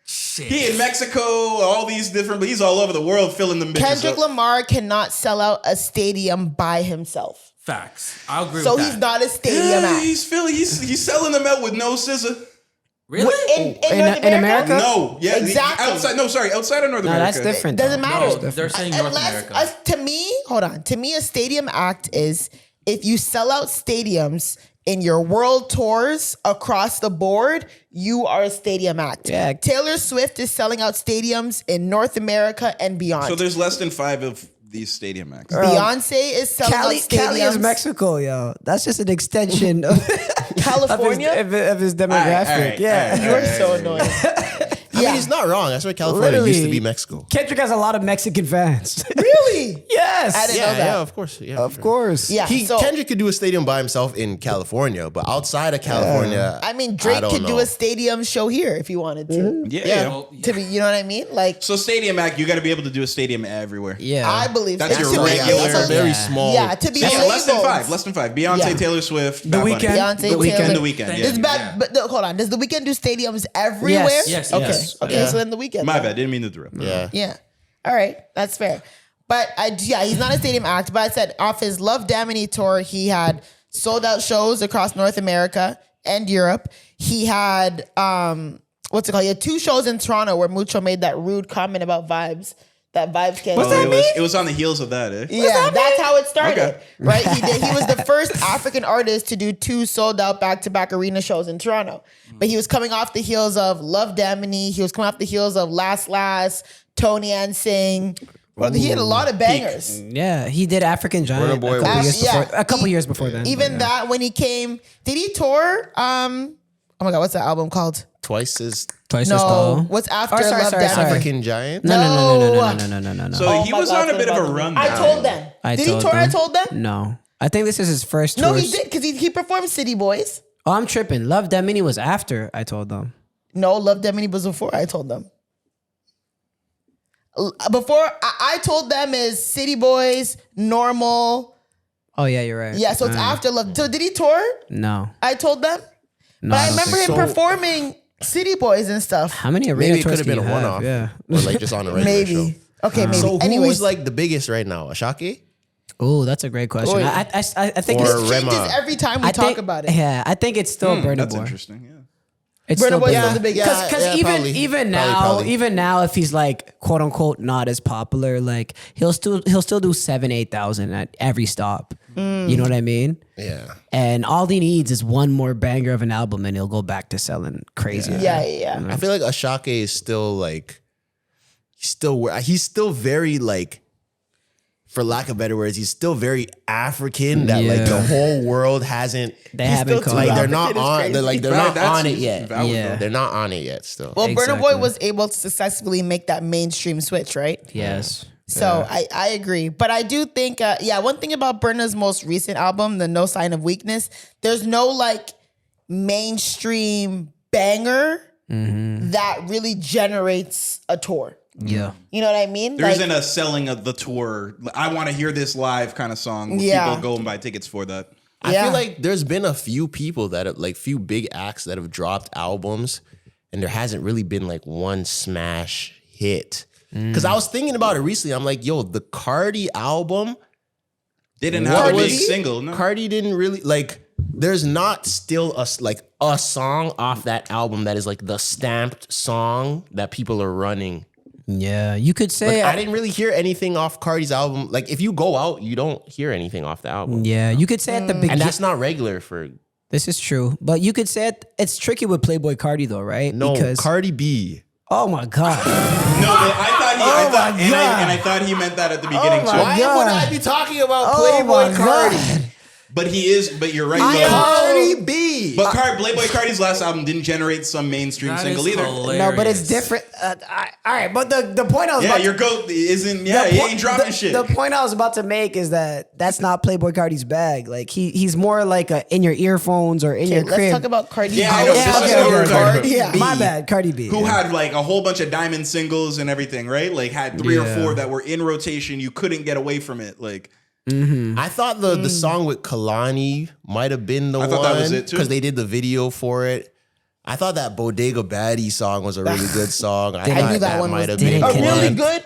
Shit. He in Mexico, all these different, but he's all over the world filling them bitches Kendrick up. Lamar cannot sell out a stadium by himself. Facts. I'll agree So with that. he's not a stadium Yeah, act. he's selling them out with no scissor. Really? In North in America? No, yeah, Exactly. outside of North No, America. that's different. Doesn't though. matter. No, they're saying North America. To me, hold on. To me, a stadium act is if you sell out stadiums in your world tours across the board, you are a stadium act. Yeah. Taylor Swift is selling out stadiums in North America and beyond. So there's less than 5 of these stadium acts. Beyonce is selling out stadiums. Cali is Mexico, yo. That's just an extension of California? of his demographic. All right, yeah. You are so annoying. I mean, he's not wrong. That's why California used to be Mexico. Kendrick has a lot of Mexican fans. Really? Yes. I didn't know that. Yeah, of course. Yeah, Of course. Yeah. Kendrick could do a stadium by himself in California, but outside of California, I mean, Drake don't could do know. a stadium show here if he wanted to. Yeah. Well, To be, you know what I mean? Like, So stadium act, you got to be able to do a stadium everywhere. Yeah. I believe That's so. your To be regular- labeled- That's a very small. Yeah, to be Yeah, less than labeled. 5. Less than 5. Beyonce, Yeah. Taylor Swift, The Bad Bunny. Weeknd. Beyonce, The Taylor. Weeknd. The Weeknd. Thank Yeah. Does hold on. Does The Weeknd do stadiums everywhere? Yes, Okay. yes. Okay. Yeah. So then The Weeknd. My bad. Didn't mean to interrupt. Yeah. Yeah. All right. That's fair. But he's not a stadium act. But I said off his Love Damini tour, he had sold out shows across North America and Europe. He had what's it called? He had 2 shows in Toronto where Mucho made that rude comment about vibes. That vibes can't. It was on the heels of that, eh? Yeah, that's how it started, Okay. right? He was the first African artist to do 2 sold out back-to-back arena shows in Toronto. But he was coming off the heels of Love Damini. He was coming off the heels of Last, Tony and Sing. Well, he had a lot of bangers. Yeah, he did African Giant Burna Boy a couple years before then. Even that when he came, did he tour? Oh my God, what's that album called? Twice as Twice No, as tall. what's after sorry, Love sorry, Damini? sorry. African Giant. No. So Oh he my was God, on a bit of a run. I told them. Did he tour? I told them. No. I think this is his first No, tour. he did because he performed City Boys. Oh, I'm tripping. Love Damini was after I told them. No, Love Damini was before I told them. Before I told them is City Boys, Normal. Oh, yeah, you're right. Yeah, so it's after Love. So did he tour? No. I told them. No, But I don't remember think him so. performing City Boys and stuff. How many arena Maybe it tours could have do been you a have? one-off. Yeah. Or like just on a regular Maybe. show. Okay, maybe. So Anyways, who's like the biggest right now? Ashake? Oh, that's a great question. Oh, yeah. I think Or it's, it changes Rema. every time we I talk think, about it. Yeah, I think it's still Burna That's Boy. interesting. Yeah. It's Burna still Boy's Burna still the biggest. Yeah. Because even now, Probably. even now, if he's like quote unquote not as popular, like he'll still do 7,000-8,000 at every stop. You know what I mean? Yeah. And all he needs is one more banger of an album, and he'll go back to selling crazy. Yeah. I feel like Ashake is still like, he's still very like, for lack of better words, he's still very African that like the whole world hasn't. They haven't still come too Like out. they're not African is on. crazy. They're like they're Right, not that's on it yet. valid, Yeah. though. They're not on it yet. Still. Well, Burna Exactly. Boy was able to successfully make that mainstream switch, right? Yes. So I agree. But I do think, one thing about Burna's most recent album, the No Sign of Weakness, there's no like mainstream banger that really generates a tour. Yeah. You know what I mean? There Like, not a selling of the tour. I want to hear this live kind of song. Where Yeah. People go and buy tickets for that. I Yeah. feel like there's been a few people that have like few big acts that have dropped albums, and there hasn't really been like one smash hit. Because I was thinking about it recently. I'm like, yo, the Cardi album, Didn't have a Cardi? big single. No. Cardi didn't really like. There's not still a song off that album that is like the stamped song that people are running. Yeah. You could say. Like, I didn't really hear anything off Cardi's album. Like if you go out, you don't hear anything off the album. Yeah. You could say at the beginning. And that's not regular for This is true, but you could say it's tricky with Playboy Cardi though, right? no Because Cardi B. oh my god, No, but I thought he meant that at the beginning too. Why God. would I be talking about Oh Playboy my Cardi? God. But he is. But you're right. though. Cardi B. But Playboy Cardi's last album didn't generate some mainstream That single is either. hilarious. no, but it's different. All right, but the point I was Yeah, about your to, goat isn't. Yeah, he ain't dropping shit. The point I was about to make is that that's not Playboy Cardi's bag. Like he's more like a in your earphones or in your let's crib. talk about Cardi. Yeah, I B. know. Yeah, This is okay, what we're okay, talking okay. about. Yeah. My bad, Cardi B. Who had like a whole bunch of diamond singles and everything, right? Like had 3 or 4 that were in rotation. You couldn't get away from it. Like I thought the song with Kalani might have been the one. thought that was it, too. Because they did the video for it. I thought that Bodega Baddie song was a really good song. I knew thought that one might was have been didn't the really one. good.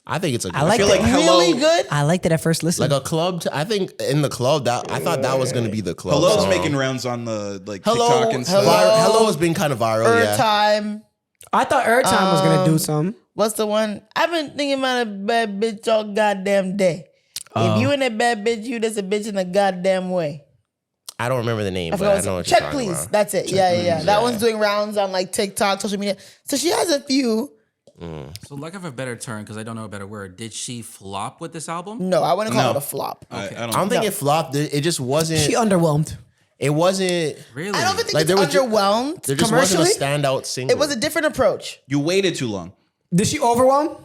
I think it's a good I like feel that. like Hello. Really good. I liked it at first listen. like a club. I think in the club that I thought that was going to be the club. Hello's song. making rounds on the like Hello. TikTok and stuff. Hello has been kind of viral. Yeah. Time. I thought Airtime was gonna do some. What's the one? I've been thinking about a bad bitch all goddamn day. If you in a bad bitch, you just a bitch in a goddamn way. I don't remember the name, I but I forgot know what Check you're talking Please. about. That's it. Yeah. That one's doing rounds on like TikTok, social media. So she has a few. So lack of a better term, because I don't know a better word. Did she flop with this album? No, I wouldn't call No. it a flop. I I don't think it flopped. It just wasn't. She underwhelmed. It wasn't. Really? I don't even think Like, it's there was ju- underwhelmed There just wasn't a commercially. standout single. It was a different approach. You waited too long. Did she overwhelm?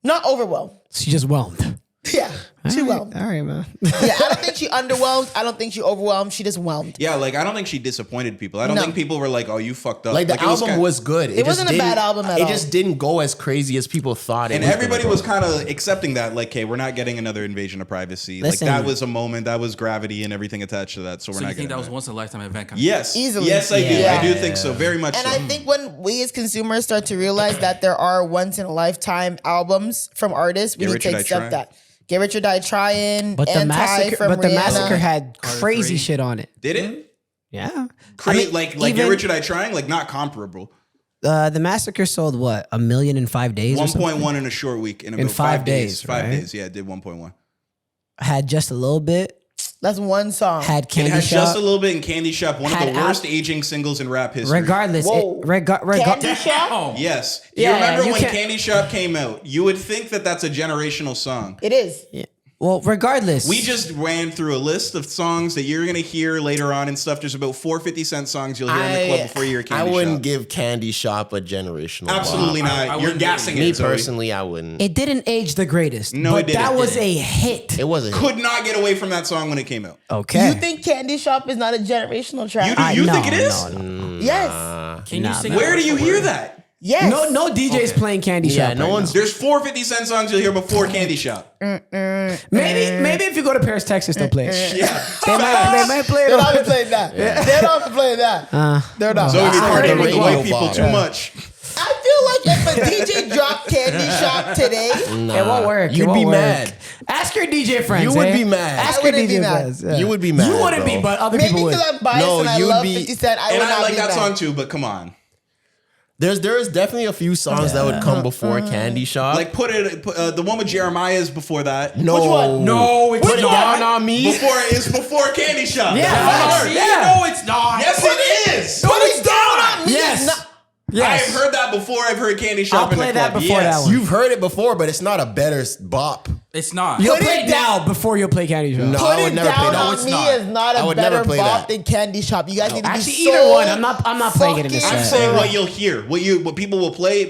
Not overwhelmed. She just whelmed. Yeah, she whelmed. All right, man. Yeah, I don't think she underwhelmed. I don't think she overwhelmed. She just whelmed. Yeah, like I don't think she disappointed people. I don't No. think people were like, "Oh, you fucked up." Like the it was album kinda- was good. It wasn't a just bad didn't- album at all. It just didn't go as crazy as people thought. and it was everybody gonna was go. kind of accepting that. Like, "Okay, we're not getting another invasion of privacy." Listen. Like that was a moment. That was gravity and everything attached to that. So we're So not you think getting that was once in a lifetime event? Kind of Yes, Easily. Yes, I do. Yeah. I do think so. Very much. And so. I think when we as consumers start to realize that there are once in a lifetime albums from artists, we Get need Rich to or Die accept Trying. that. Get Rich or Die Trying. But the Anti massacre, from but the Rihanna. massacre had Carter crazy 3. shit on it. Did it? Yeah. Create like even- Get Rich or Die Trying? Like not comparable. The massacre sold what, 1 million in 5 days? or something? 1.1 in a short week in about 5 5 days. days, 5 right? days. Yeah, it did 1.1. Had just a little bit. That's one song. Had It Candy has Shop. just a little bit in Candy Shop. One of Had the worst Al- aging singles in rap history. Regardless, Whoa. Candy Shop? Oh, Yes. Yeah, you remember you when can't- Candy Shop came out? You would think that that's a generational song. It is. Well, regardless. We just ran through a list of songs that you're going to hear later on and stuff. There's about 4 50-cent songs you'll hear in the club before you hear I Candy wouldn't Shop. give Candy Shop a generational. Absolutely bop. not. I You're wouldn't gassing Me it, Zoe. personally, I wouldn't. It didn't age the greatest. No, but it didn't. that was Didn't. a hit. It wasn't. Could not get away from that song when it came out. Okay. You think Candy Shop is not a generational track? You do? You no, think it is? no. Yes. can you sing? Where it do you word for hear word? that? Yes. No DJ's playing Candy Yeah, Shop. no right one's. There's 4 50-cent songs you'll hear before Candy Shop. now. Maybe if you go to Paris, Texas, they'll play it. Yeah. They might play it. They're on- not even playing that. They're not even playing that. They're not. So if you're I heard partying the with the radio white people bop. too much. I feel like if a DJ dropped Candy Shop today, It won't work. You'd It won't be work. mad. Ask your DJ friends. You would eh? be mad. Ask I your wouldn't be DJ mad. friends. yeah. You would be mad. You wouldn't bro. be, but other maybe people would. because I'm biased No, and I you'd love be- 50 Cent, I And would I not like be that mad. song too, but come on. There is definitely a few songs that would come before Candy Shop. Like the one with Jeremiah's before that. Which one? No, it's Put it not. down on me. before Candy Shop. Yeah, That's facts. hard. Yeah. No, it's not. Yes, it is. Put it down on me. Yes. No, Yes. I've heard that before. I've heard Candy Shop I'll in play the that club. before Yes. that one. You've heard it before, but it's not a better bop. It's not. You'll Put play it it now before you'll play Candy Shop. No. Put I would it never play down that. on It's me not. is not I a would better never play bop that. than Candy Shop. You guys need to Actually, be so either one. I'm not playing it in this fucking- I'm set. saying what you'll hear, what people will play.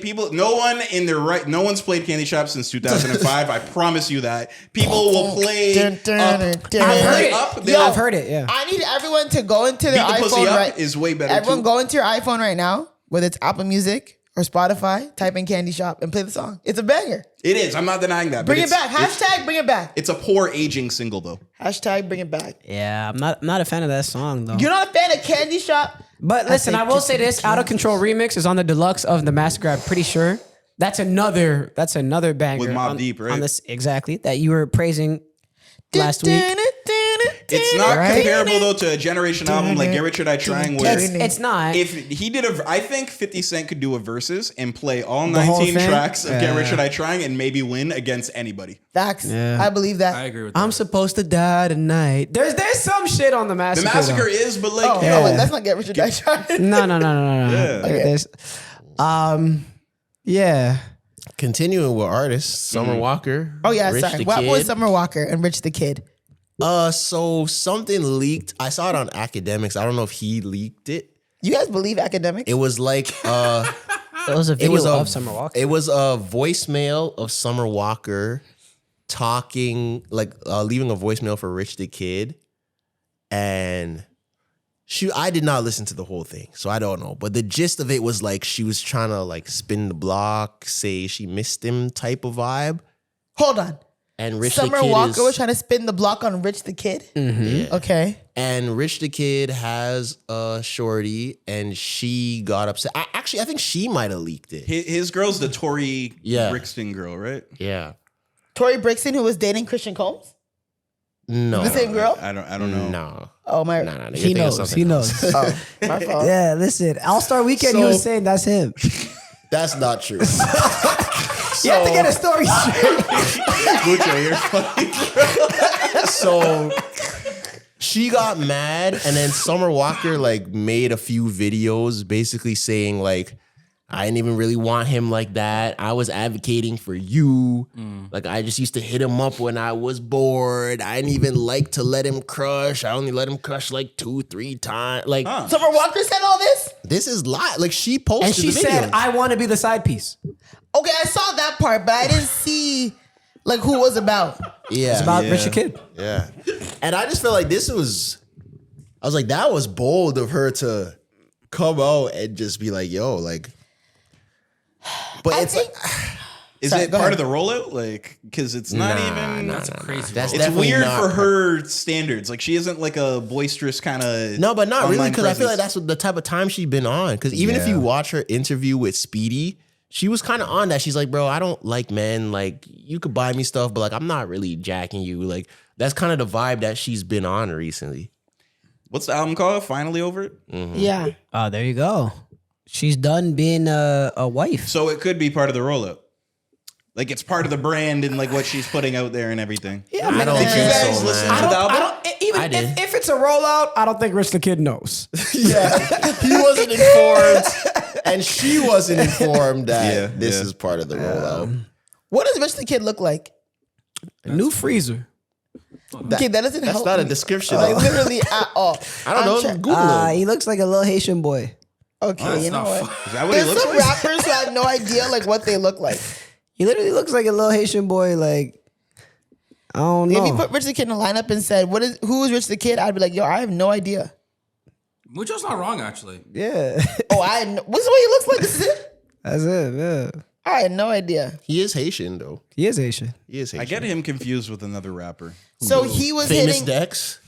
No one's played Candy Shop since 2005. I promise you that. People will play Dun, dun, Up. dun, dun. I've heard it. Up, Yo, they'll- I've heard it. Yeah. I need everyone to go into their Beat the Pussy iPhone Up right. is way better Everyone too. go into your iPhone right now, whether it's Apple Music or Spotify, type in Candy Shop and play the song. It's a banger. It is. I'm not denying that. but Bring it it's- back. Hashtag bring it back. It's a poor aging single though. Hashtag bring it back. Yeah, I'm not a fan of that song though. You're not a fan of Candy Shop? But listen, I will just say this: Out of Control remix is on the deluxe of the Massacre. I'm pretty sure that's another banger With Mobb on- Deep, right? On this exactly that you were praising last week. It's not Right? comparable though to a generation album like Get Rich or Die Trying, where It's not. if he did I think 50 Cent could do a verses and play all The whole 19 thing? tracks of Get Yeah. Rich or Die Trying and maybe win against anybody. Facts. Yeah. I believe that. I agree with that. I'm supposed to die tonight. There's some shit on the The Massacre. Massacre though. is, but like, Oh, Yeah. no, wait, let's not get Richard Die Trying. No. Yeah. Okay, there's, yeah. Continuing with artists, Summer Walker. Oh, yeah, Rich sorry. the What was Kid. Summer Walker and Rich the Kid? So something leaked. I saw it on Academics. I don't know if he leaked it. You guys believe academics? It was like It was a it video was of Summer Walker. It was a voicemail of Summer Walker talking, leaving a voicemail for Rich the Kid. And I did not listen to the whole thing, so I don't know. But the gist of it was like she was trying to like spin the block, say she missed him type of vibe. Hold on. And Rich the Summer Kid Walker is, was trying to spin the block on Rich the Kid? yeah. Okay. And Rich the Kid has a shorty, and she got upset. I think she might have leaked it. his girl's the Tory Yeah. Brixton girl, right? Yeah. Tory Brixton, who was dating Christian Combs? No. The same girl? I don't know. No. Oh, my. No. You're He thinking of knows. something He else. knows. Oh, my fault. Yeah, listen. All-Star Weekend, he So- was saying that's him. That's not true. You have to get a story straight. Gucci, you're funny. So she got mad, and then Summer Walker like made a few videos basically saying like, I didn't even really want him like that. I was advocating for you. Like, I just used to hit him up when I was bored. I didn't even like to let him crush. I only let him crush like 2-3 times. Like, Summer Walker said all this? this is live. Like, she posted And she the video. said, I want to be the side piece. Okay, I saw that part, but I didn't see like who it was about. Yeah. It's about Yeah. Richard Kidd. Yeah. And I just feel like I was like, that was bold of her to come out and just be like, yo, like, but I it's think- like, Is Sorry, it go part ahead. of the rollout? Like, because it's not even. That's a crazy. That's It's definitely weird not for part- her standards. Like, she isn't like a boisterous kind of. No, but not really, online because I feel like presence. that's what the type of time she's been on. Because even if you watch her interview with Speedy, she was kind of on that. She's like, bro, I don't like men. Like, you could buy me stuff, but like, I'm not really jacking you. Like, that's kind of the vibe that she's been on recently. What's the album called? Finally Over It? Yeah. Oh, there you go. She's done being a wife. So it could be part of the rollout. Like, it's part of the brand and like what she's putting out there and everything. Yeah, I don't Did you think guys so, listen man. to the album? I did. If it's a rollout, I don't think Rich the Kid knows. Yeah. He wasn't informed, and she wasn't informed that Yeah, this yeah. is part of the rollout. What does Rich the Kid look like? New freezer. Okay, that doesn't That's help not a me. description. Like literally at all. I don't know. try- Google him. He looks like a little Haitian boy. Okay, you know what? Is that what he There's looks some like? rappers who I have no idea like what they look like. He literally looks like a little Haitian boy. Like, I don't know. If you put Rich the Kid in a lineup and said, who is Rich the Kid? I'd be like, yo, I have no idea. Mucho's not wrong, actually. yeah, Oh, what's the way he looks like? This is it? that's it. Yeah, I had no idea. He is Haitian, though. he is Haitian. He is Haitian. I get him confused with another rapper. So he was Famous hitting. Dex.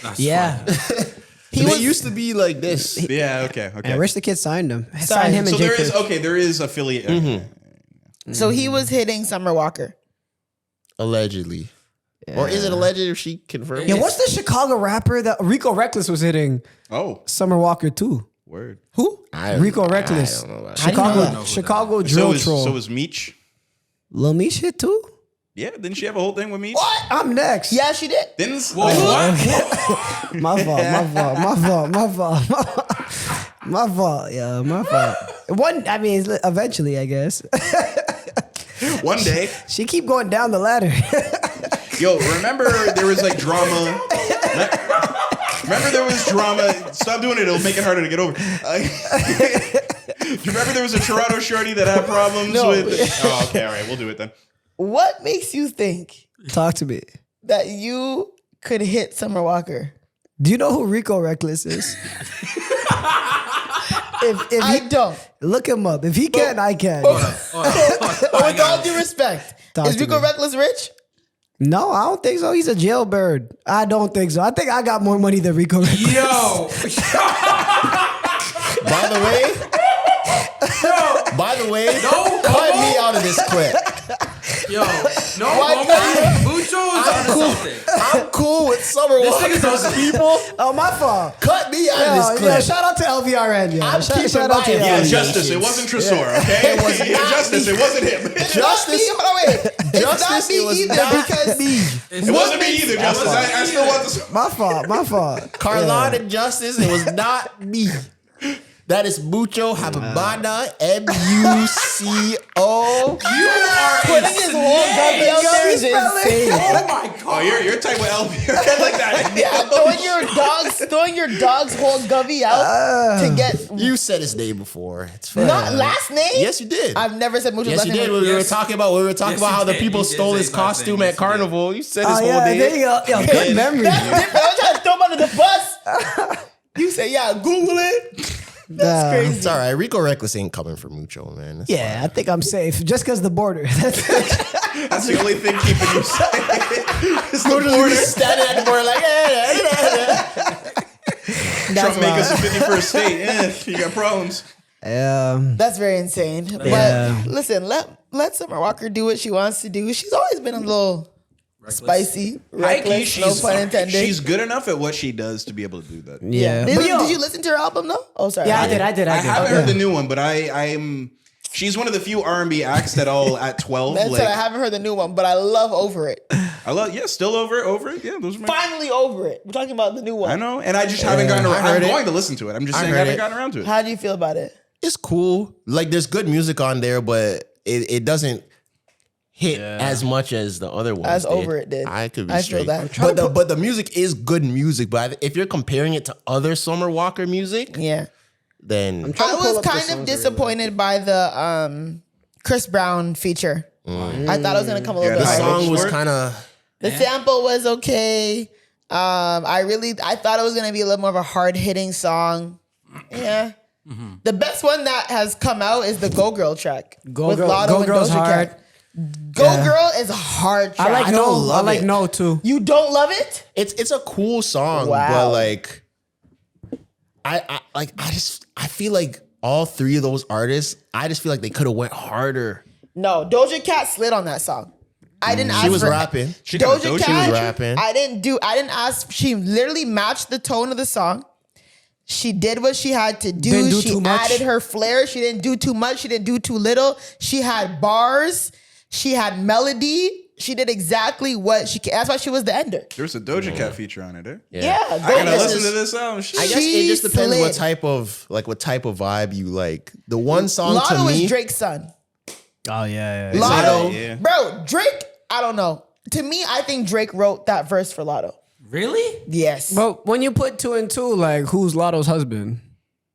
That's Yeah, fine. He They was used to be like this. Yeah, okay. and Rich the Kid signed him. Signed him So and J. there is, Chris. okay, there is affiliate. so he was hitting Summer Walker. Allegedly. Or is it alleged if she confirmed? Yeah, what's the Chicago rapper that Rico Reckless was hitting Oh, Summer Walker too? word. Who? Rico Reckless. I don't know about How do you know Chicago, that? Chicago So drill is troll. Meech. Lil Meech hit too? Yeah, didn't she have a whole thing with Meech? What? I'm next. Yeah, she did. Didn't Whoa, what? My fault. Yeah, my fault. Eventually, I guess. one day? She keep going down the ladder. Yo, remember there was like drama. Remember there was drama. Stop doing it; it'll make it harder to get over. Do you remember there was a Toronto shorty that had problems with? Oh, okay, all right, we'll do it then. What makes you think Talk to me. that you could hit Summer Walker? Do you know who Rico Reckless is? if I he, don't. look him up. If he can, I can. But with all due respect, Talk is to Rico me. Reckless rich? No, I don't think so. He's a jailbird. I don't think so. I think I got more money than Rico Reckless. Yo, By the way, cut me out of this clip. yo, no, homie. Mucho is onto something. I'm cool with Summer This Walker. nigga's on People, Oh, my fault. cut me out of this clip. Yeah, shout out to LVRN. Yeah, I'm keeping shout my out to opinion. Yeah, LVRN. Justice. It wasn't Tresor, okay? It was Yeah, not Justice. me. It wasn't him. Justice, It's Justice, not me it was either not because me. It wasn't me either, Justice. I still want this. My fault. Carlon and Justice, it was not me. That is Mucho Habibana, M-U-C-O. You are putting his whole gummy out there is insane. Oh my god. Oh, you're tight with LB. like that. Yeah, throwing your dog's whole gummy out to get You said his name before. It's fine. not last name. Yes, you did. I've never said Mucho's Yes, last you name. did. We were Yes. talking about Yes, how you the did. people You did stole say his his last costume name. at Yes, you Carnival. You said his Oh, whole yeah, name. there you go. Yo, good memory. That's different. I was trying to throw him under the bus. You say, yeah, Google it. That's crazy. It's all right. Rico Reckless ain't coming for Mucho, man. It's Yeah, I think I'm safe just because the border. That's the only thing keeping you safe. It's the fine. border. Standing at the border like, Trump make us a 51st state. Yeah, you got problems. That's very insane. Yeah. But listen, let Summer Walker do what she wants to do. She's always been a little spicy, reckless, no pun intended. She's good enough at what she does to be able to do that. Yeah. Did, But yo- did you listen to her album though? Oh, sorry. Yeah, I did. I haven't heard the new one, but I'm. She's one of the few R&B acts that I'll at 12. That's like, it. I haven't heard the new one, but I love Over It. I love, still over it. Yeah, those are my. Finally over it. We're talking about the new one. I know, and I just haven't gotten around. I'm going to listen to it. I'm just saying I haven't heard it. gotten around to it. How do you feel about it? It's cool. Like there's good music on there, but it doesn't hit as much as the other ones. As did. Over It did. I could be I straight. feel that. But the music is good music. But if you're comparing it to other Summer Walker music, Yeah. then I was kind of disappointed by the Chris Brown feature. I thought it was gonna come a little Yeah, bit the I harder. song was for it. kind of. The sample was okay. I thought it was gonna be a little more of a hard hitting song. Yeah. The best one that has come out is the Go Girl track. Go with Girl- Lotto Go and Girl's Doja hard. Cat. Go Girl is a hard track. I like I no. don't I love like it. no too. You don't love it? It's a cool song, Wow. but like, I feel like all three of those artists, I just feel like they could have went harder. No, Doja Cat slid on that song. I didn't ask She was for rapping. Doja Cat. She was rapping. I didn't ask. She literally matched the tone of the song. She did what she had to do. Didn't do She too much. added her flair. She didn't do too much. She didn't do too little. She had bars. She had melody. She did exactly what she. That's why she was the ender. There's a Doja Cat feature on it. Yeah, I gotta Doja- listen to this album. Shit. I guess it just depends slid. what type of vibe you like. The one song Lotto to me, is Drake's son. Oh yeah. Lotto, Yeah. bro. Drake. I don't know. To me, I think Drake wrote that verse for Lotto. Really? Yes. But when you put two and two, like who's Lotto's husband?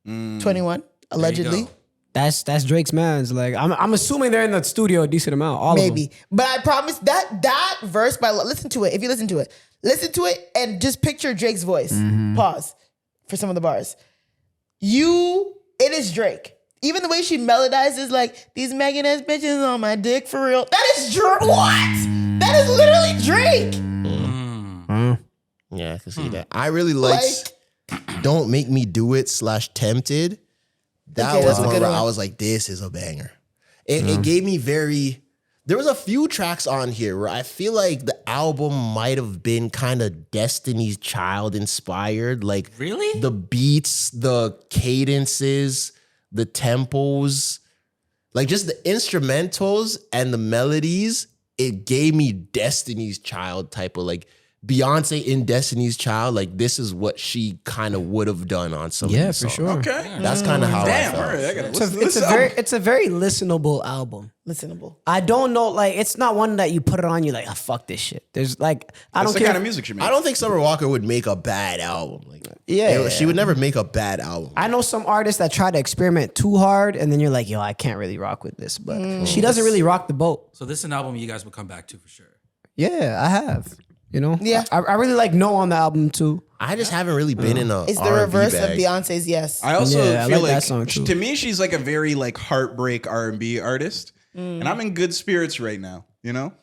21 allegedly. go. That's Drake's man's. Like I'm assuming they're in the studio a decent amount. All of Maybe. them. But I promise that verse listen to it. If you listen to it and just picture Drake's voice. Pause for some of the bars. It is Drake. Even the way she melodizes like these Megan ass bitches on my dick for real. That is Drake. What? That is literally Drake. Yeah, I can see that. I really liked "Don't Make Me Do It" /Tempted. That Okay, was that's a one good where one. I was like, "This is a banger." It gave me very. There was a few tracks on here where I feel like the album might have been kind of Destiny's Child inspired. Like Really? the beats, the cadences, the tempos, like just the instrumentals and the melodies. It gave me Destiny's Child type of like Beyonce in Destiny's Child. Like this is what she kind of would have done on some. Yeah, of these for songs. sure. Okay. That's kind of how Damn. I All felt. right. I gotta It's listen a, to it's this a album. it's a very listenable album. Listenable. I don't know, like it's not one that you put it on, you're like, oh, fuck this shit. There's like I That's don't the care. kind of music she makes. I don't think Summer Walker would make a bad album. Like, Yeah. she would never make a bad album. I know some artists that try to experiment too hard, and then you're like, yo, I can't really rock with this. But she doesn't really rock the boat. So this is an album you guys will come back to for sure. Yeah, I have. You know? Yeah. I really like No on the album too. I just haven't really been in a It's the R&B reverse bag. of Beyonce's Yes. I also Yeah, I feel like that like, song too. to me, she's like a very like heartbreak R&B artist, and I'm in good spirits right now. You know.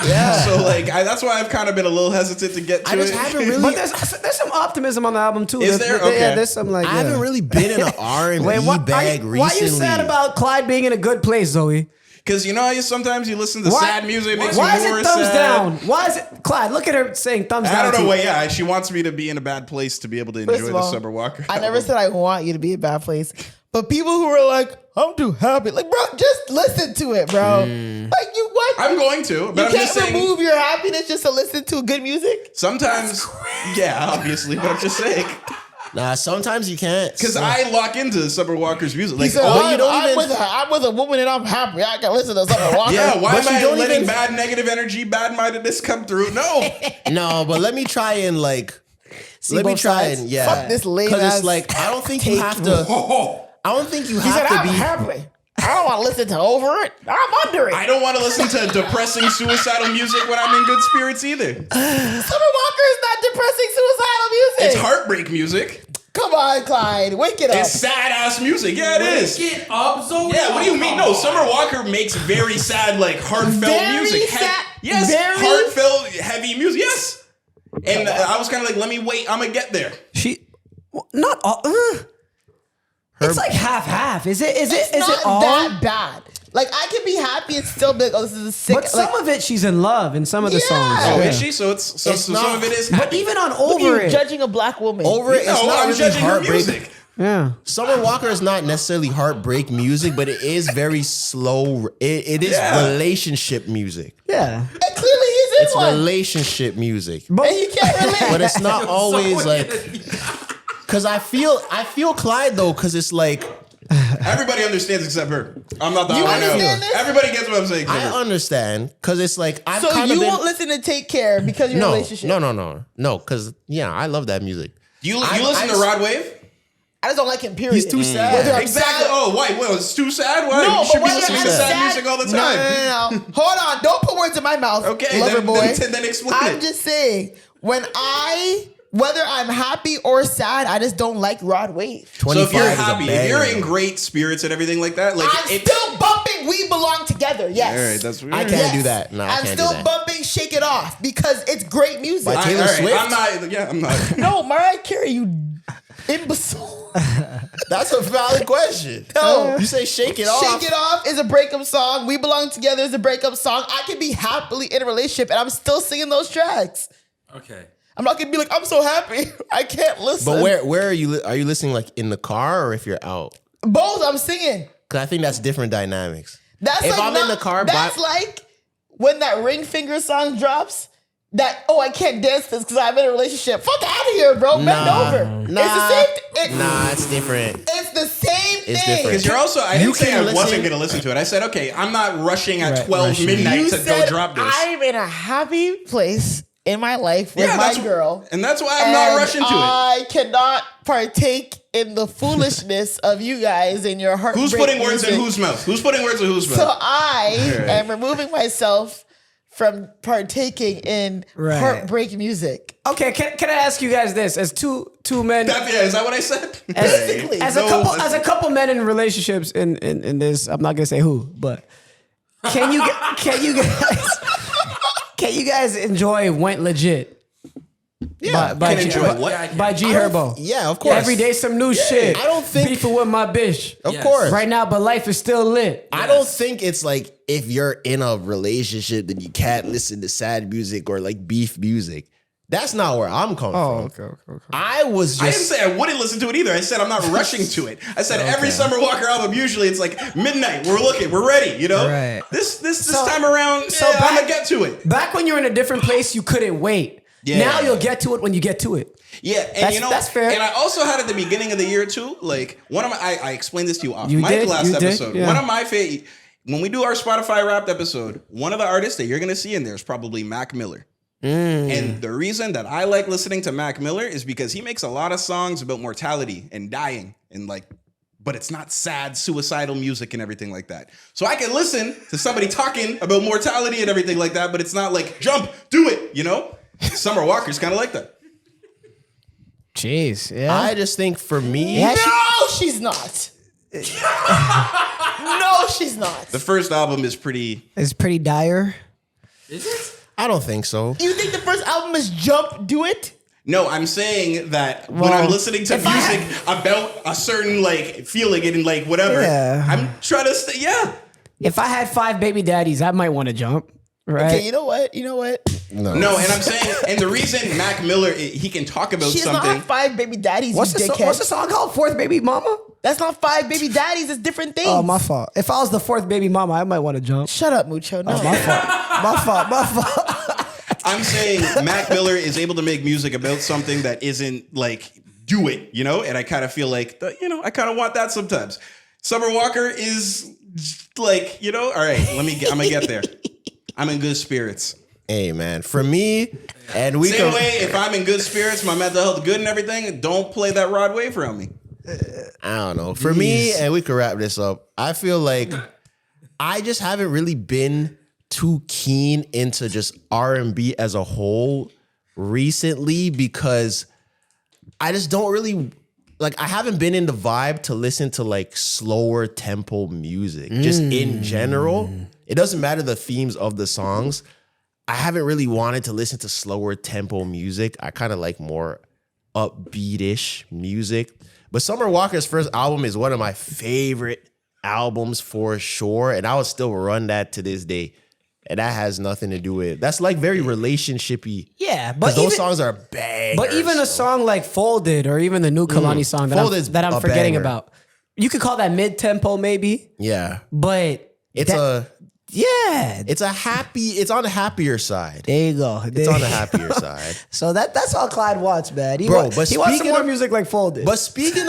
Yeah. So like, that's why I've kind of been a little hesitant to get to I just it. haven't really. But there's some optimism on the album too. Is there? Okay. Yeah, there's some like. I haven't really been in an R&B bag recently. Why are you sad about Clyde being in a good place, Zoe? Because you know how sometimes you listen to Why- sad music, it makes Why you is more it thumbs sad. down? Why is it Clyde? Look at her saying thumbs down. I don't know. too. Well, yeah, she wants me to be in a bad place to be able to enjoy First of the all, Summer Walker. I never album. said I want you to be a bad place. But people who are like, I'm too happy. Like, bro, just listen to it, bro. Like, you what? I'm going to, but you I'm can't just saying. remove your happiness just to listen to good music? Sometimes, yeah, obviously, but I'm just saying. Nah, sometimes you can't. Because I lock into Summer Walker's music. He Like, said, oh, you don't I'm even- with a woman and I'm happy. I can listen to Summer Walker. yeah, why But am you I don't letting even- bad negative energy, bad-mindedness come through? No. No, but let me try and like. Let me both try sides? and yeah. Fuck this lame Because ass it's like I don't think you have to. I don't think you He said, have to I'm be. happy. I don't want to listen to Over It. I'm under it. I don't want to listen to depressing suicidal music when I'm in good spirits either. Summer Walker is not depressing suicidal music. It's heartbreak music. Come on, Clyde. Wake it up. It's sad-ass music. Yeah, it is. Get up, Zoe. Yeah, what do you mean? No, Summer Walker makes very sad, like heartfelt Very music. sad- Yes, very- heartfelt, heavy music. Yes. And I was kind of like, let me wait. I'm gonna get there. She not all. It's like half. Is it? Is It's it? Is not it all? that bad. Like, I can be happy and still be like, oh, this is a sick. But some of it, she's in love in some of the Yeah. songs. Oh, Yeah. is she? So it's so some not- of it is. But Happy. even on Look at Over you It, judging a black woman. Over it, no, it's not I'm really judging her heartbreak. music. yeah. Summer Walker is not necessarily heartbreak music, but it is very slow. It is Yeah. relationship music. Yeah. And clearly he's it's one. relationship music. And you can't relate. But it's not always like, cause I feel Clyde though, cause it's like Everybody understands except her. I'm not the You odd one out. understand this? Everybody gets what I'm saying. I except her. understand, cause it's like I've So kind you of been won't listen to Take Care because of your relationship? no, cause yeah, I love that music. You listen to Rod Wave? I just don't like him, period. He's too sad. Whether I'm Exactly. sad- Oh, why? Well, it's too sad? Why? No, You should but be whether listening I'm to sad sad- music all the No, time. no. Hold on. Don't put words in my mouth. Okay, Lover then- boy. then explain I'm it. just saying, whether I'm happy or sad, I just don't like Rod Wave. So if you're 25 is a happy, if you're banger. in great spirits and everything like that, like I'm still bumping We Belong Together. Yes. all right, that's weird. I can't do that. No, I I'm can't do still that. bumping Shake It Off because it's great music. By Taylor All right, Swift? I'm not. Yeah, I'm not. No, Mariah Carey, you imbecile. That's a valid question. No. You say Shake It Off. Shake It Off is a breakup song. We Belong Together is a breakup song. I can be happily in a relationship and I'm still singing those tracks. Okay. I'm not gonna be like, I'm so happy. I can't listen. But where are you? Are you listening like in the car or if you're out? Both I'm singing. Because I think that's different dynamics. That's If like I'm in the car, that's like when that Ring Finger song drops. That I can't dance this because I'm in a relationship. Fuck out of here, bro. Bend over. It's different. It's the same thing. It's different. Because you're also, I didn't say can I listen- wasn't going to listen to it. I said, okay, I'm not rushing at 12 rushing. midnight You to go said drop this. I'm in a happy place in my life with my that's- girl. And that's why I'm not And rushing to it. I cannot partake in the foolishness of you guys in your heart. Who's putting words in whose mouth? Who's putting words in whose mouth? So I am removing myself from partaking in Right. heartbreak music. Okay, can I ask you guys this? As two men, Is that what I said? Basically. as No, a couple men in relationships in this, I'm not gonna say who, but can you guys enjoy Went Legit? Yeah, by can G, enjoy by, what? by G Herbo. Yeah, of course. Every day some new shit. I don't think- beefing with my bitch. Of Yes. course. Right now, but life is still lit. I don't think it's like if you're in a relationship then you can't listen to sad music or like beef music. That's not where I'm coming from. okay. I was I didn't just say I wouldn't listen to it either. I said I'm not rushing to it. I said every Summer Walker album, usually it's like midnight. We're ready, you know? Right. This time around, I'm back- gonna get to it. Back when you were in a different place, you couldn't wait. Yeah. Now you'll get to it when you get to it. Yeah, and That's- you know that's fair. And I also had at the beginning of the year too, like one of my I explained this to you off You mic did, last you did, episode. yeah. One of my favorite when we do our Spotify Wrapped episode, one of the artists that you're gonna see in there is probably Mac Miller. And the reason that I like listening to Mac Miller is because he makes a lot of songs about mortality and dying and like, but it's not sad, suicidal music and everything like that. So I can listen to somebody talking about mortality and everything like that, but it's not like jump, do it, you know? Summer Walker's kind of like that. Jeez, yeah. I just think for me, Yeah, No, she's not. No, she's not. The first album is pretty. It's pretty dire. Is it? I don't think so. You think the first album is Jump, Do It? No, I'm saying that when I'm listening to music about a certain like feeling and like whatever, Yeah. I'm trying to stay. Yeah, If I had 5 baby daddies, I might want to jump. Right? Okay, you know what? no, and I'm saying, and the reason Mac Miller he can talk about She does not something. have 5 baby daddies, What's you the dickhead. song called? Fourth baby mama? That's not 5 baby daddies. It's different things. Oh, my fault. If I was the 4th baby mama, I might want to jump. Shut up, Mucho. No. My fault. I'm saying Mac Miller is able to make music about something that isn't like do it, you know, and I kind of feel like I kind of want that sometimes. Summer Walker is like, all right, I'm gonna get there. I'm in good spirits. Hey man, for me, and we Same can. way, if I'm in good spirits, my mental health good and everything, don't play that Rod Wave around me. I don't know. For me, and we can wrap this up. I feel like I just haven't really been too keen into just R&B as a whole recently because I just don't really like. I haven't been in the vibe to listen to like slower tempo music. Just in general, it doesn't matter the themes of the songs. I haven't really wanted to listen to slower tempo music. I kind of like more upbeatish music. But Summer Walker's first album is one of my favorite albums for sure. And I would still run that to this day. And that has nothing to do with that's like very relationshipy. Yeah, But but those even, songs are bangers. but even a song like Folded or even the new Kalani song Folded's that I'm a forgetting banger. about. You could call that mid-tempo maybe, Yeah. but It's Yeah. It's on the happier side. There you go. It's on the happier side. So that's all Clyde wants, man. He Bro, wants but some more speaking music like Folded. But speaking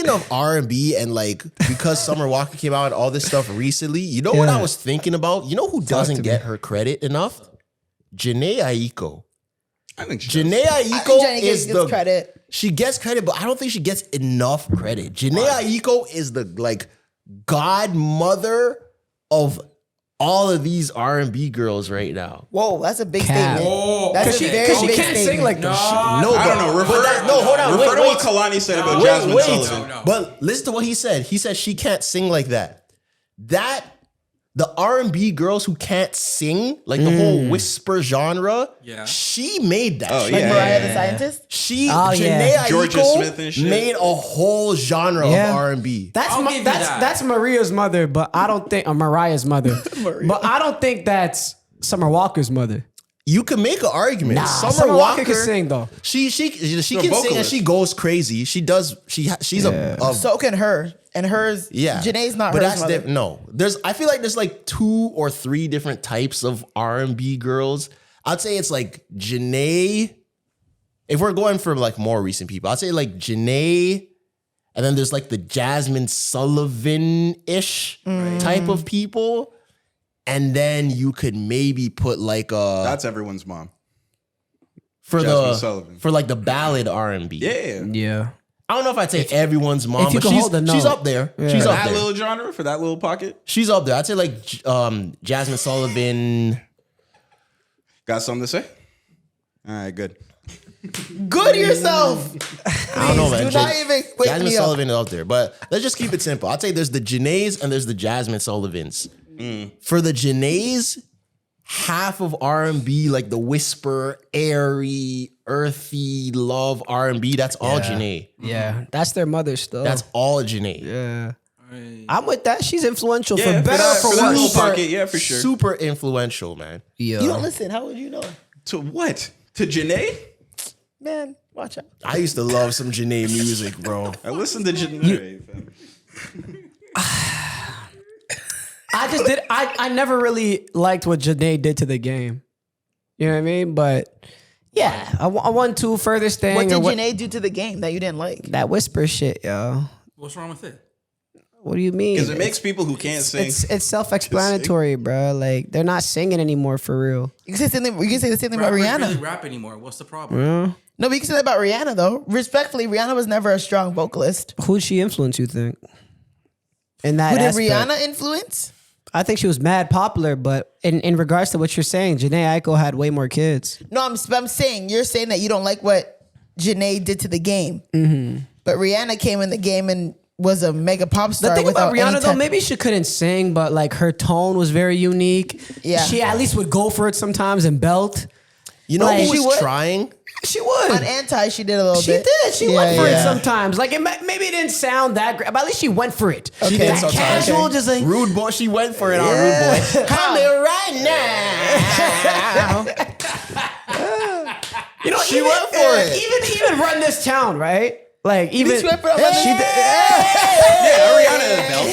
of R&B and like because Summer Walker came out and all this stuff recently, you know what I was thinking about? You know who doesn't get her credit enough? Jhené Aiko. I think Jhené I think Aiko Jenny is gets credit. She gets credit, but I don't think she gets enough credit. Jhené Aiko is the like godmother of all of these R&B girls right now. Whoa, that's a big Cap. statement. Oh, That's Because a she very big can't sing statement. like them. No, I don't know. hold on. Refer to Wait. what Kalani said about No. Jasmine Wait. Sullivan. No. But listen to what he said. He said she can't sing like that. The R&B girls who can't sing, like the whole whisper genre, Yeah. she made that. Oh, shit. Like yeah. Mariah the Scientist? Jhené Aiko Georgia Smith and shit. made a whole genre Yeah. of R&B. I'll give you that. That's Maria's mother, but I don't think or Mariah's mother. But I don't think that's Summer Walker's mother. You can make an argument. Nah, Summer Walker can sing though. She can sing and vocalist. she goes crazy. She's a So can her. And hers, yeah. Janae's not but her that's mother. no. I feel like there's like 2 or 3 different types of R&B girls. I'd say it's like Janae. If we're going for like more recent people, I'd say like Janae, and then there's like the Jasmine Sullivan-ish type of people. And then you could maybe put like a That's everyone's mom. for Jasmine Sullivan. for like the ballad R&B. Yeah. Yeah. I don't know if I'd say everyone's mom, if you but can hold the she's note. up there. Yeah. She's For up that there. little genre, for that little pocket. She's up there. I'd say like Jasmine Sullivan. Got something to say? All right, good. Good yourself. I don't know, man. Do not even wake Jasmine me up. Sullivan is up there, but let's just keep it simple. I'd say there's the Janaes and there's the Jasmine Sullivans. For the Janaes, half of R&B, like the whisper, airy, earthy, love R&B, that's all Janae. Yeah. That's their mother still. That's all Janae. yeah. I'm with that. She's influential Yeah, for better or for for that little worse. pocket, yeah, for sure. Super influential, man. Yeah. You don't listen. How would you know? To what? To Janae? Man, watch out. I used to love some Janae music, bro. I listened to Janae. fam. I never really liked what Janae did to the game. You know what I mean? But yeah, I want to furthest thing. What or did Janae do to the game that you didn't like? That whisper shit, yo. What's wrong with it? What do you mean? Because it makes people who can't sing. It's self-explanatory, bro. Like they're not singing anymore for real. You can say the same thing about Rappers Rihanna. really rap anymore. What's the problem? No, but you can say that about Rihanna though. Respectfully, Rihanna was never a strong vocalist. Who'd she influence? You think? In that Who did aspect? Rihanna influence? I think she was mad popular, but in regards to what you're saying, Janae Aiko had way more kids. No, I'm saying you're saying that you don't like what Janae did to the game. But Rihanna came in the game and was a mega pop star. The thing about without any Rihanna though, type- maybe she couldn't sing, but like her tone was very unique. Yeah. She at least would go for it sometimes and belt. You know Like, who she was would? trying? She would. on Anti, she did a little She bit. did. She went for it yeah. sometimes. Like maybe it didn't sound that great, but at least she went for it. She Okay. did That sometimes. casual, just like Rude Boy, she went for it on Rude Boy. Come here right now. you know, She even, went for it. Even run this town, right? Like even She went for it. she did. Yeah, Rihanna belt.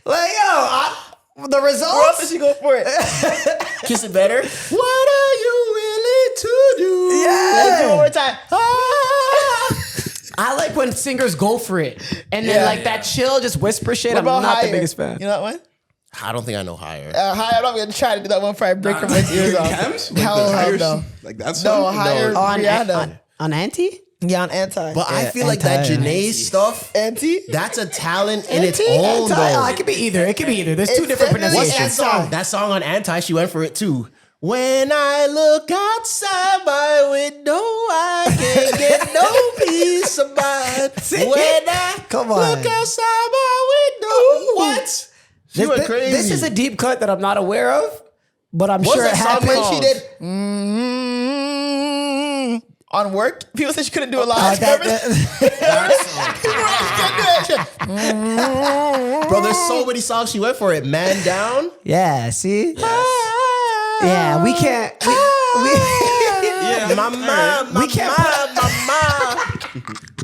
Like the Where else results. did she go for it? Kiss it better. What are you willing to do? Let's do it one more time. I like when singers go for it, and then Yeah. like that chill, just whisper shit. What I'm about not Higher? the biggest fan. You know that one? I don't think I know higher. Higher. I'm not gonna try to do that one before I break her ears off. Chems? Hell, the hell higher, no. like that's No, Higher. On Rihanna. on Auntie. Yeah, on Anti. But I feel like that Janae stuff, Auntie? that's a talent in its Auntie? own, Anti? though. Oh, it could be either. It could be either. There's two It's different definitely What's pronunciations. that Anti. song? That song on Anti, she went for it too. When I look outside my window, I can't get no peace of mind. When I Come on. look outside my window, what? She went crazy. This is a deep cut that I'm not aware of, but I'm What's sure it that song happened. called? She did on work. People said she couldn't do a live. Bro, there's so many songs she went for it. Man Down. Yeah, see? Yeah, we can't. Yeah, Mama, We can't mama.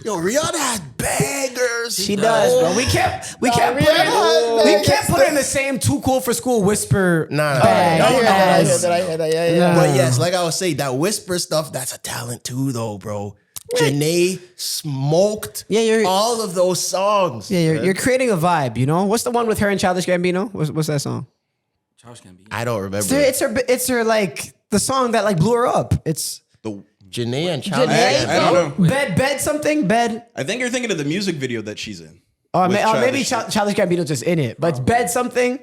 Yo, Rihanna has bangers. She does, bro. We can't put her in the same Too Cool for School whisper Nah, bag. I hear that. Yeah. But yes, like I was saying, that whisper stuff, that's a talent too, though, bro. Janae smoked all of those songs. Yeah, you're creating a vibe, you know? What's the one with her and Childish Gambino? What's that song? Childish Gambino. I don't remember. It's her like the song that like blew her up. It's Janae and Childish. I don't know. Bed something. I think you're thinking of the music video that she's in. Or With maybe Childish. Childish Gambino's just in it. But it's Bed something.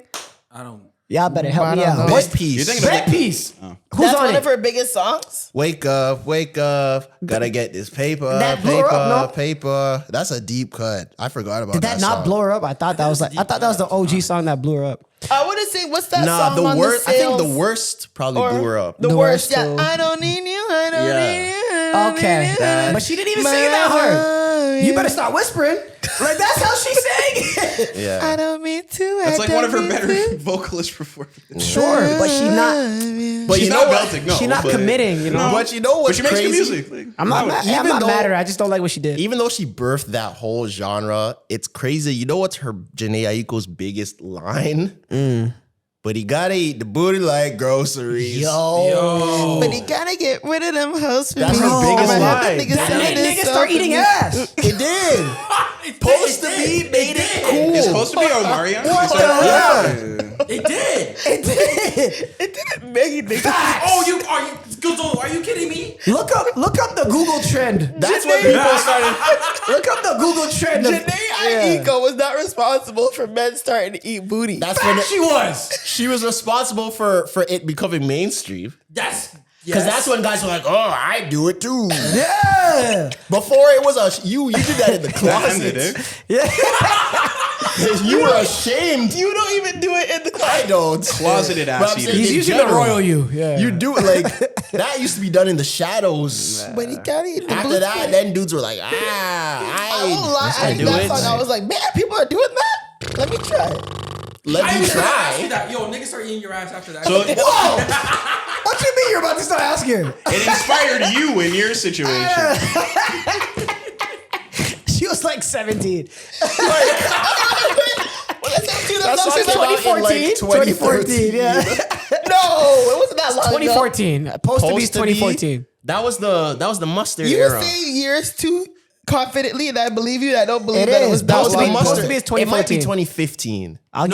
I don't. Y'all better help me out. Bed Piece. You're thinking of Bed Piece. Who's That's on one it? of her biggest songs. Wake up, gotta get this paper, That blew her up, no? paper. That's a deep cut. I forgot about Did that not song. blow her up? I thought that was the OG song that blew her up. I want to say, what's that Nah, song the on worst. the I think sales? the worst probably blew her up. The The worst, worst, yeah. too. I don't need you. I don't need you. Okay, but she didn't even sing it that hard. You better start whispering. Like that's how she sang. Yeah. I don't mean to. That's like one of her better vocalist performances. Sure, but she's not. But She's you know not what? belting, no. She's not but- committing. You know. But you know But what's she makes crazy? good music. Like, I'm not mad at her. I just don't like what she did. Even though she birthed that whole genre, it's crazy. You know what's her Janae Aiko's biggest line? But he gotta eat the booty like groceries. Yo. But he gotta get rid of them hoes for That's me. her biggest I'ma have line. the niggas That selling made this niggas stuff start for eating me. It ass. did. Post the beat made it cool. It's supposed to be Omarion. It did. It didn't make it. Niggas. Oh, are you kidding me? Look up the Google trend. That's what people started. Look up the Google trend. Janae Aiko was not responsible for men starting to eat booty. That's when She was. she was responsible for it becoming mainstream. Yes. Because that's when guys were like, "Oh, I do it too." Yeah. Before it was you did that in the That ended closet. it. You were ashamed. You don't even do it in the I don't. Closeted But ass I'm eater. saying He's in using the general, royal you. Yeah. You do it like that used to be done in the shadows. But he gotta eat the After booty. that, then dudes were like, I won't lie. I I do that it. song, I was like, man, people are doing that. Let me try it. Let I me was gonna ask you try. that. Yo, niggas start eating your ass after that. So What you mean you're about to start asking? it inspired you in your situation. She was like 17. That's That's what came out in, like, 2014, yeah. No, it wasn't that long ago. 2014. Post to be Supposed to be- 2014. That was the mustard You era. were saying years too confidently, and I believe you. I don't believe It that it is. was That that was long the ago. Supposed to mustard. be it's It might be 2014. 2015. I'll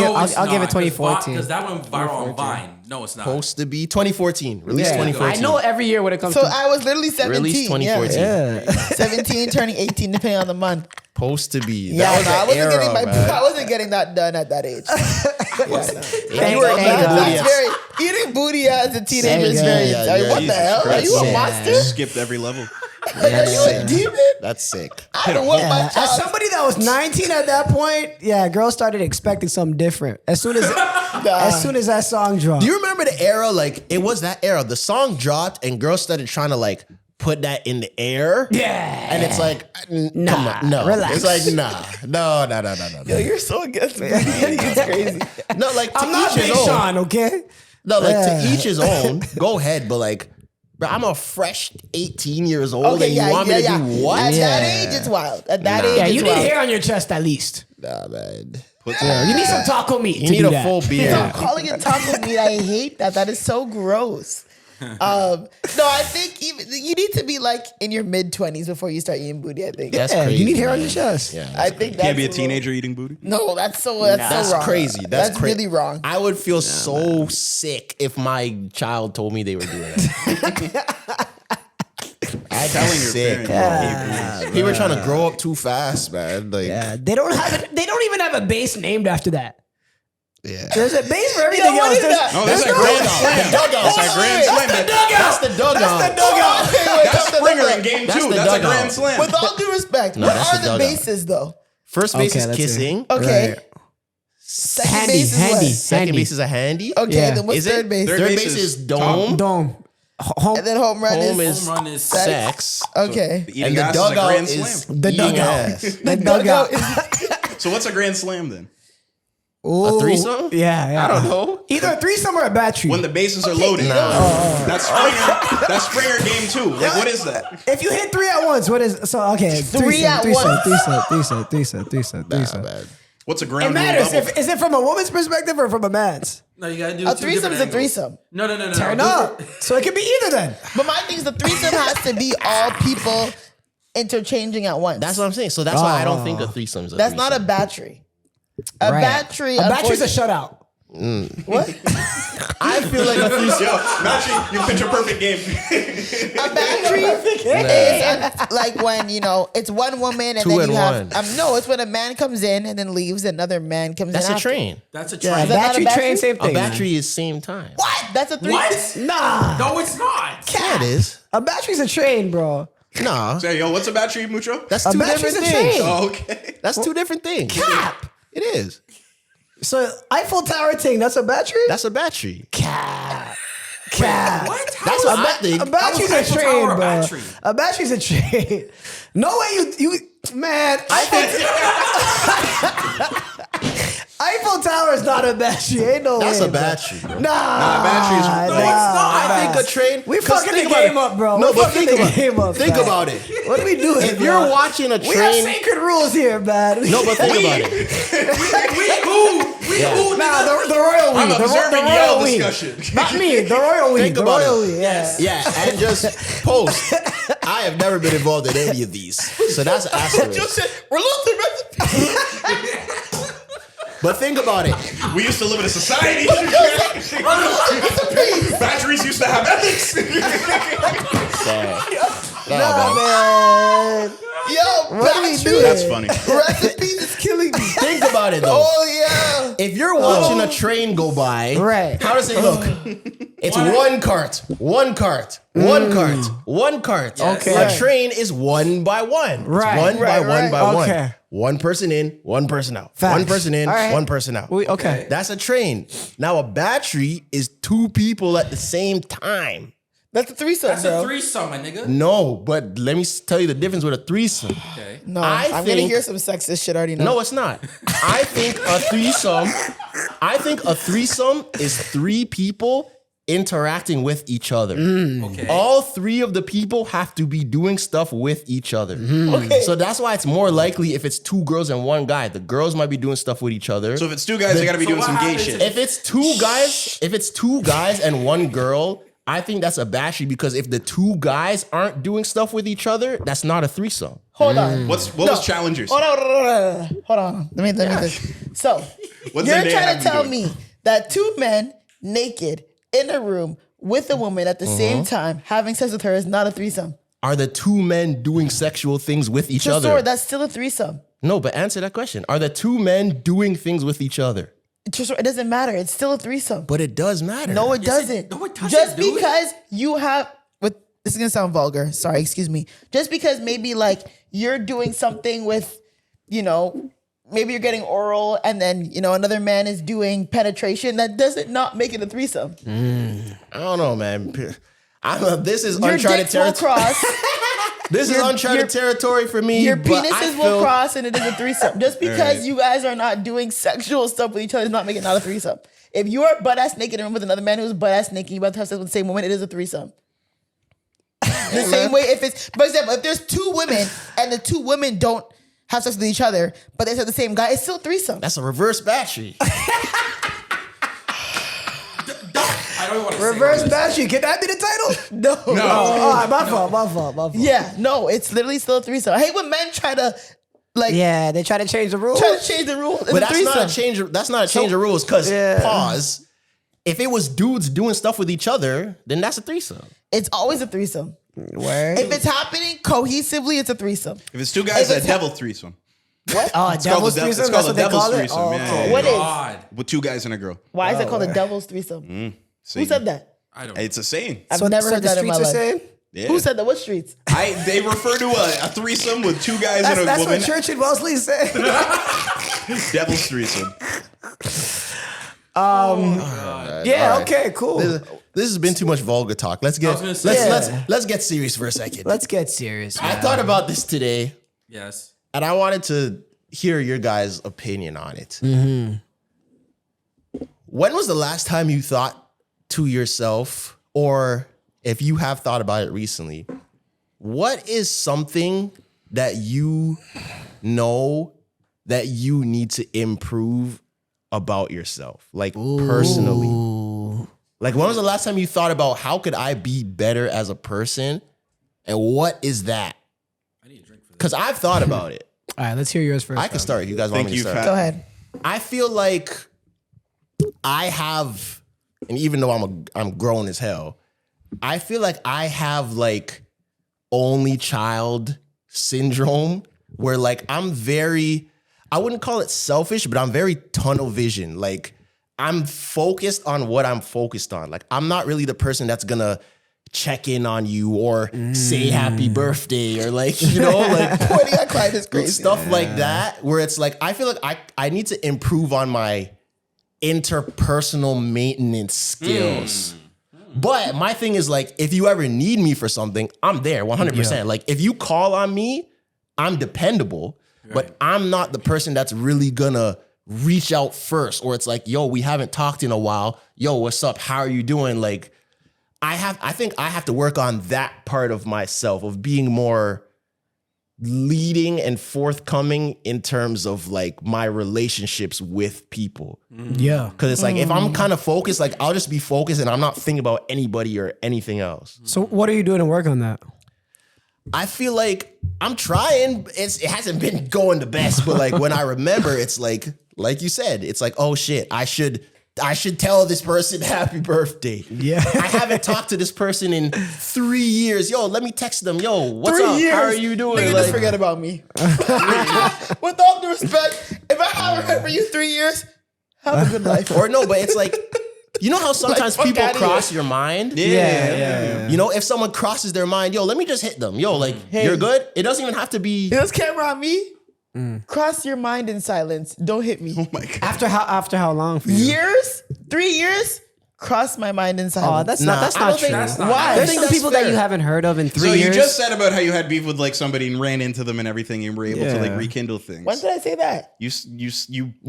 give it 2014. Because that went viral on Vine. No, it's not. Supposed to be 2014. Released Yeah. 2014. I know every year when it comes So to. I was literally 17. Released 2014. Yeah. 17, turning 18, depending on the month. Supposed to be. Yeah, That was no, I the wasn't era, getting man. I wasn't getting that done at that age. You You were were eating not. booty That's at- very eating booty as a teenager is very. Yeah, I mean, yeah, what the Jesus hell? Christ. Are you a Yeah. monster? Skipped every level. Are you a demon? That's sick. I had to whoop my As child. somebody that was 19 at that point, yeah, girls started expecting something different. As soon as that song dropped. Do you remember the era? Like, it was that era. The song dropped and girls started trying to like put that in the air. Yeah. And it's like, come Nah, on, no. relax. It's like, no. Yo, you're so against me. It's crazy. No, like, to I'm not each Big his own. Sean, okay? No, like, Yeah. to each his own. Go ahead, but like, bro, I'm a fresh 18 years old Okay, and yeah, you want me to yeah. do what? At that age, it's wild. At that age, Yeah, it's you need wild. hair on your chest at least. Nah, man. You need some taco meat. You need a full So beard. calling it taco meat, I hate that. That is so gross. No, I think even you need to be like in your mid-20s before you start eating booty. I think. That's Yeah, crazy. you need hair on man. your chest. Yeah, I think that's Can't be a wrong. teenager eating booty. No, that's so wrong. crazy. That's really wrong. I would feel so sick if my child told me they were doing that. I'd Telling be your sick. parents. People are trying to grow up too fast, man. Like, Yeah, they don't even have a base named after that. yeah. There's a base for everything what else. is There's- that? No, that's That's a the grand dugout. slam. The dugout. That's a grand slam. That's the dugout. That's Springer in game That's two. the That's a dugout. grand slam. With all due respect, No, what that's are the the dugout. bases though? First base Okay, is let's see. kissing. Okay. Right. Second Handy, base is handy. what? Second base is a handy. Okay, Yeah. then what's Is it? third base? Third Third base base is is dome. Dome. Home. And then home run Home is is Home run is sex. okay. Eating And the ass is a dugout grand is slam. The eating dugout. ass. The dugout. is So what's a grand slam then? Ooh. A threesome? Yeah. I don't know. Either a threesome or a battery. When the bases are loaded. That's Springer. That's Springer game 2. Like, what is that? If you hit 3 at once, what is so? Okay, Three at once. threesome. Bad. What's a It ground rule matters. double? Is it from a woman's perspective or from a man's? No, you gotta do A two threesome different is a angles. threesome. No. Turn up. So it could be either then. But my thing is the threesome has to be all people interchanging at once. That's what I'm saying. So that's why I don't think a threesome is a That's not a threesome. battery. A battery. A battery's a unfortunately- shutout. What? I feel like a threesome. Yo, Machi, you picture perfect game. A battery is like when, it's one woman and Two then and you have one. no, it's when a man comes in and then leaves, another man comes That's in. a after. train. That's a Yeah, train. that not a battery battery? train, same A thing. battery is same time. What? That's a threesome. What? Nah. No, it's not. Yeah, it is. A battery's a train, bro. Nah. Say, yo, what's a battery, Mucho? That's A two battery's different a things. train. Oh, okay. That's two different things. Cap. It is. So Eiffel Tower thing, that's a battery? That's a battery. Cap. What? How That's is a that- thing. A battery's a Eiffel Tower train, a bro. battery? A battery's a train. No way you man. Eiffel Tower is not a battery. Ain't no That's way, a bro. battery, bro. Nah, battery is- nah, No, it's not. I think a train. We 'cause fucking think the about game it. up, bro. No, We but fucking think the about game up, it. Think man. about it. What are we doing? If you're watching a we have train, sacred rules here, man. no, but think about it. We who? Nah, the royal we. I'm The observing royal y'all we. discussion. Not me. The royal we. Think The about royal it. we. Yeah. Yeah, and just post. I have never been involved in any of these, so that's an asterisk. But think about it. We used to live in a society. Batteries used to have ethics. Nah, man. Yo, What do we do? That's funny. recipes is killing me. Think about it though. Oh yeah. If you're watching a train go by, Right. how does it look? It's one cart, one cart, one cart, one cart. Okay. A train is one by one. It's Right. one by Right, one right. by Okay. one. One person in, one person out. Facts. One person in, All right. one person out. Okay. That's a train. Now a battery is two people at the same time. That's a threesome, That's bro. a threesome, my nigga. No, but let me tell you the difference with a threesome. Okay. No, I I'm gonna think- hear some sexist shit already now. No, it's not. I think a threesome is three people interacting with each other. Okay. All three of the people have to be doing stuff with each other. Okay. So that's why it's more likely if it's two girls and one guy. The girls might be doing stuff with each other. So if it's two guys, they got to be So doing what some gay happens shit. If it's two guys and one girl, I think that's a battery because if the two guys aren't doing stuff with each other, that's not a threesome. Hold on. What was challengers? Hold on. Let me this. So What's you're Zendaya trying have to to tell do? me that two men naked in a room with a woman at the same time having sex with her is not a threesome. Are the two men doing sexual things with each other? Tresor, that's still a threesome. No, but answer that question. Are the two men doing things with each other? Tresor, it doesn't matter. It's still a threesome. But it does matter. No, it Yes, doesn't. no, it doesn't, Just dude. because you have, this is gonna sound vulgar. Sorry, excuse me. Just because maybe like you're doing something with, maybe you're getting oral and then another man is doing penetration. That doesn't not make it a threesome. I don't know, man. This is Your uncharted dicks will territory. cross. This is your- uncharted your- territory for me. Your but I penises will feel- cross and it is a threesome. Just because right. you guys are not doing sexual stuff with each other does not make it not a threesome. If you are butt ass naked in a room with another man who's butt ass naked, you about to have sex with the same woman, it is a threesome. The same way if it's, for example, if there's two women and the two women don't have sex with each other, but they have the same guy, it's still a threesome. That's a reverse battery. I don't want to Reverse battery. Can that be the title? No. Oh, all right, my fault. Yeah, no, it's literally still a threesome. I hate when men try to Yeah, they try to change the rules. try to change the rules. It's But a that's not a threesome. change. That's not a change of rules. Because pause. If it was dudes doing stuff with each other, then that's a threesome. It's always a threesome. Word. If it's happening cohesively, it's a threesome. If it's two guys, If a it's devil threesome. Oh, It's called devil's the threesome. it's That's called what a they devil's call it. threesome. Oh, Yeah, okay. yeah. What is? God. With two guys and a girl. Why is it called a devil's threesome? See, Who said that? I don't know. It's a saying. I've never heard the that in my streets are life. saying? Yeah. Who said that? What streets? They refer to a threesome with two guys and a That's woman. what Church and Wellesley said. Devil's threesome. Yeah. Okay. Cool. This has been too much vulgar talk. Let's get was gonna say- let's get serious for a second. Let's get serious. I thought about this today, Yes. and I wanted to hear your guys' opinion on it. when was the last time you thought to yourself, or if you have thought about it recently, what is something that you know that you need to improve about yourself, like personally? Like, when was the last time you thought about how could I be better as a person, and what is that? I need a drink for this. Because I've thought about it. All right, let's hear yours first. I can start. You guys want me to start? Go ahead. I feel like I have, and even though I'm grown as hell, I feel like I have like only child syndrome, where like I'm very, I wouldn't call it selfish, but I'm very tunnel vision. Like, I'm focused on what I'm focused on. Like, I'm not really the person that's gonna check in on you or say happy birthday or like, you know, like Pointing at client is crazy. stuff like that, where it's like, I feel like I need to improve on my interpersonal maintenance skills. But my thing is like, if you ever need me for something, I'm there 100%. Like, if you call on me, I'm dependable, but I'm not the person that's really gonna reach out first, or it's like, yo, we haven't talked in a while. Yo, what's up? How are you doing? Like, I think I have to work on that part of myself, of being more leading and forthcoming in terms of like my relationships with people. Yeah. Cause it's like, if I'm kind of focused, like I'll just be focused and I'm not thinking about anybody or anything else. So what are you doing to work on that? I feel like I'm trying. It hasn't been going the best, but like when I remember, it's like you said, it's like, oh shit, I should tell this person happy birthday. Yeah. I haven't talked to this person in 3 years. Yo, let me text them. Yo, what's 3 up? years. How are you doing? Nigga, just forget about me. With all due respect, if I haven't heard from you 3 years, have a good life. Or no, but it's like, you know how sometimes fuck people outta cross your mind? Yeah. You know, if someone crosses their mind, yo, let me just hit them. Yo, like, you're good? It doesn't even have to be. This camera on me. Cross your mind in silence. Don't hit me. Oh my God. After how long for you? Years? 3 years? Cross my mind in silence. Oh, that's not I don't true. think- Why? There's think some that's people that fair. you haven't heard of in 3 So years. you just said about how you had beef with like somebody and ran into them and everything, and were able to like Yeah. rekindle things. When did I say that? You You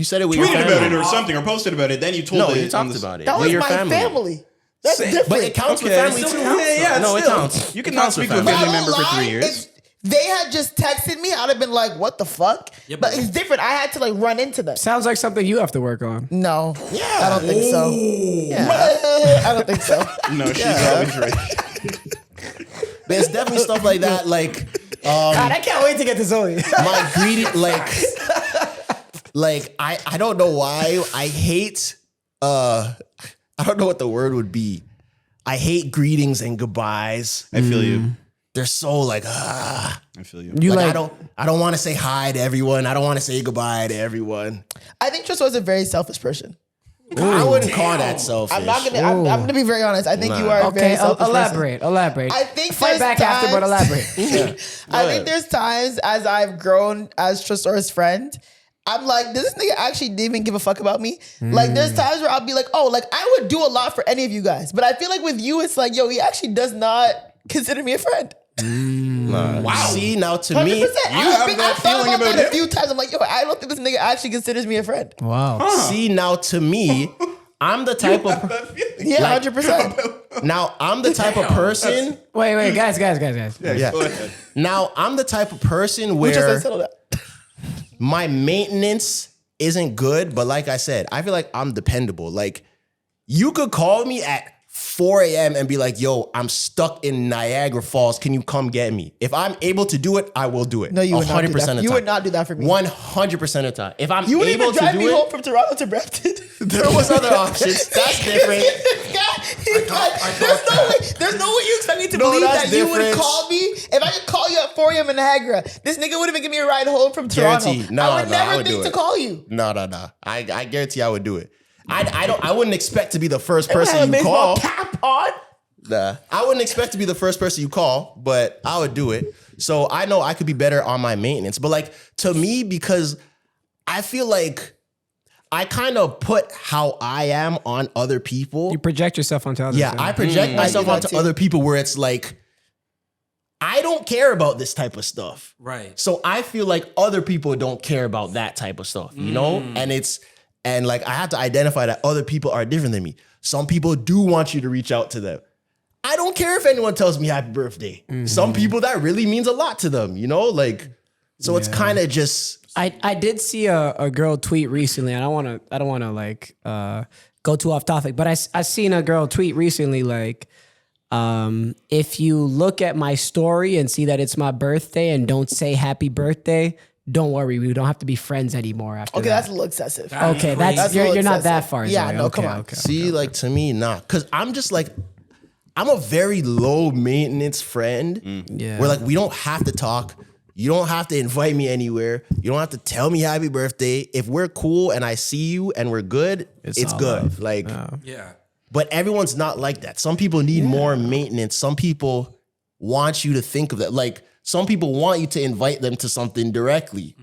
said it with your tweeted family. about it or something, or posted about it. Then you told No, it. you on talked the- about it. That with was your my family. That's different. But it counts with family too. Yeah, No, it still. counts. You It cannot counts speak with to a family. family I member won't for 3 lie, years. If they had just texted me, I'd have been like, what the fuck? Yeah, but but- it's different. I had to like run into them. Sounds like something you have to work on. No. Yeah. I don't think so. I don't think so. No, she's always right. There's definitely stuff like that. Like, God, I can't wait to get to Zoe. my greedy, like I don't know why I hate. I don't know what the word would be. I hate greetings and goodbyes. I feel you. They're so like, I feel you. You like, like, I don't want to say hi to everyone. I don't want to say goodbye to everyone. I think Tris was a very selfish person. I wouldn't call that selfish. I'm not gonna. I'm gonna be very honest. I think you are a very okay, selfish person. elaborate. I think Fight there's back after, but times- elaborate. I think there's times as I've grown as Tresor's friend, I'm like, does this nigga actually didn't even give a fuck about me? Like, there's times where I'll be like, oh, like I would do a lot for any of you guys, but I feel like with you, it's like, yo, he actually does not consider me a friend. Wow. See, now to 100%. me, have I've that thought feeling about about that a him? few times. I'm like, yo, I don't think this nigga actually considers me a friend. Wow. see, now to me, I'm the type of Yeah, Like- 100%. now I'm the type of person. Wait, guys. Yeah. Go ahead. Now I'm the type of person We just where said settle that. my maintenance isn't good, but like I said, I feel like I'm dependable. Like, you could call me at 4 a.m. and be like, yo, I'm stuck in Niagara Falls. Can you come get me? If I'm able to do it, I will do it. No, you would not do 100% that. of the time. You would not do that for me. 100% of the time. If I'm You wouldn't able even drive to me do home it, from Toronto to Brampton. there was other options. That's different. There's no way you expect me to No, believe that's that you would different. call me if I could call you at 4 a.m. in Niagara. This nigga would even give me a ride home from Toronto. Guaranteed. No, I would no, I never would do think to it. call you. No. I guarantee I would do it. I wouldn't expect to be the first I have a person you baseball call. cap on. Nah. I wouldn't expect to be the first person you call, but I would do it. So I know I could be better on my maintenance. But like, to me, because I feel like I kind of put how I am on other people. You project yourself onto others. Yeah, I project myself I do that onto too. other people where it's like, I don't care about this type of stuff. Right. So I feel like other people don't care about that type of stuff, you know? And And like, I have to identify that other people are different than me. Some people do want you to reach out to them. I don't care if anyone tells me happy birthday. Some people, that really means a lot to them, you know? Like, so it's kind of just. I did see a girl tweet recently. I don't want to like go too off topic, but I seen a girl tweet recently like, if you look at my story and see that it's my birthday and don't say happy birthday, don't worry, we don't have to be friends anymore after that. Okay, that's a little excessive. Okay, that's you're not that far. Yeah, Zoe. no, Okay, come on. okay. See, like to me, nah. Cause I'm just like, I'm a very low maintenance friend. Yeah. Where like we don't have to talk. You don't have to invite me anywhere. You don't have to tell me happy birthday. If we're cool and I see you and we're good, it's all good. love. Like, Yeah. but everyone's not like that. Some people need more maintenance. Some people want you to think of that. Like some people want you to invite them to something directly.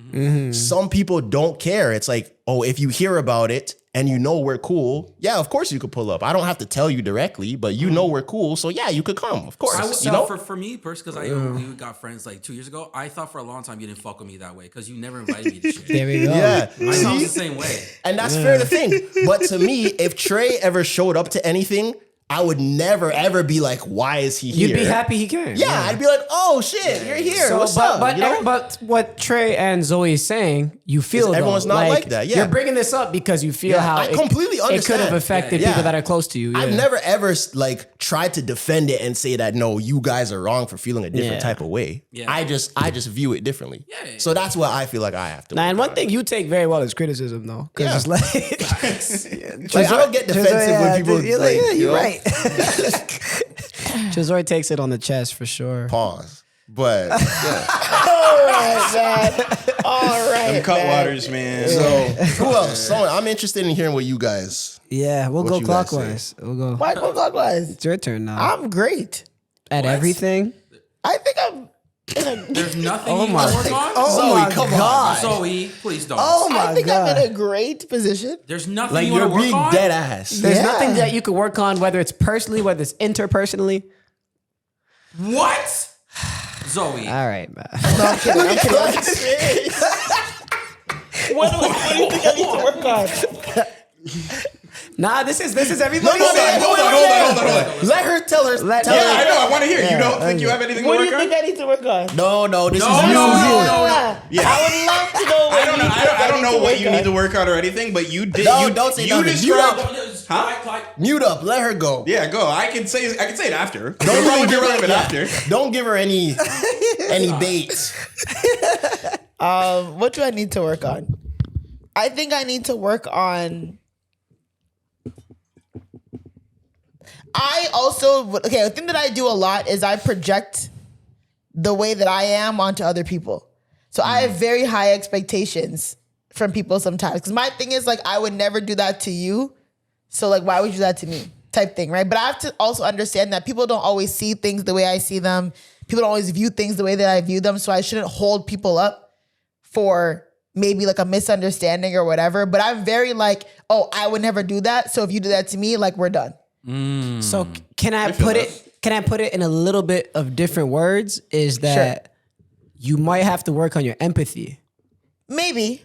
Some people don't care. It's like, oh, if you hear about it and you know we're cool, yeah, of course you could pull up. I don't have to tell you directly, but you know we're cool, so yeah, you could come. Of course, you know. For me, personally, because we got friends like 2 years ago, I thought for a long time you didn't fuck with me that way because you never invited me to shit. There we go. Yeah, I thought it was the same way. and that's fair to think. But to me, if Trey ever showed up to anything, I would never ever be like, why is he here? You'd be happy he came. Yeah, I'd be like, oh shit, you're here. So, What's but, up? You know? but what Trey and Zoe is saying, you feel Everyone's though, not like that, yeah. You're bringing this up because you feel how I completely it could understand. have affected Yeah. people that are close to you. Yeah. I've never ever like tried to defend it and say that no, you guys are wrong for feeling a different Yeah. type of way. Yeah. I just view it differently. Yeah. So that's what I feel like I have to. Nah, and work one thing you take very well is criticism, though. Because Yeah. it's like, Like, I don't get defensive when people you're like, yeah, you you're know? right. Chisori takes it on the chest for sure. Pause. But All right, man. All right, Them cut man. waters, man. so who else? Someone, I'm interested in hearing what you guys. Yeah, we'll What go you guys clockwise. We'll go. Why go clockwise? It's your turn now. I'm great. At everything. I think I'm in a. There's nothing Oh you my- can work on? Oh Zoe, my come on. God. Zoe, please don't. Oh my I think god. I'm in a great position. There's nothing Like you you're want to work being on? dead ass. There's Yeah. nothing that you could work on, whether it's personally, whether it's interpersonally. What? Zoe. All right, man. No, I'm kidding. I'm kidding. I'm kidding. What do you think I need to work on? Nah, this is everybody. Hold on. Let her tell her. Let- tell Yeah, her. I know. I want to hear. You don't think you have anything to What do work you on? think I need to work on? No, this No, is you. no. Yeah. I would love to know what I don't know. you think I don't need know to what work you on. need to work on or anything, but you did. No, you, don't say you nothing. described. Huh? Mute up. Let her go. Yeah, go. I can say it after. Don't Don't really be give her relevant yeah. after. Don't give her any bait. What do I need to work on? I think I need to work on. The thing that I do a lot is I project the way that I am onto other people. So I have very high expectations from people sometimes. Because my thing is like, I would never do that to you. So like, why would you do that to me? Type thing, right? But I have to also understand that people don't always see things the way I see them. People don't always view things the way that I view them. So I shouldn't hold people up for maybe like a misunderstanding or whatever. But I'm very like, oh, I would never do that. So if you do that to me, like we're done. So can I put it? Can I put it in a little bit of different words? Is that you might have to work on your empathy. Maybe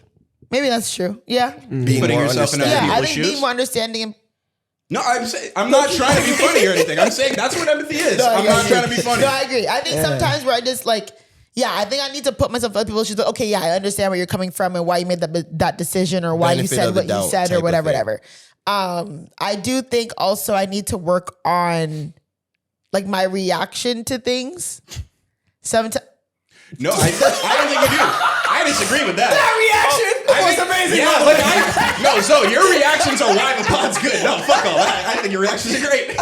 that's true. Yeah. Being Putting more yourself in other Yeah, I people's think shoes. being more understanding and No, I'm not trying to be funny or anything. I'm saying that's what empathy is. I'm not trying to be funny. No, I agree. I think sometimes where I just like, I think I need to put myself in other people's shoes. Like, okay, I understand where you're coming from and why you made that decision or why Benefit you said of the what you doubt said type or of whatever. thing. I do think also I need to work on like my reaction to things. Sometimes. No, I don't think you do. I disagree with that. Reaction was amazing. Yeah, like so your reactions are why the pod's good. No, fuck all that. I think your reactions are great.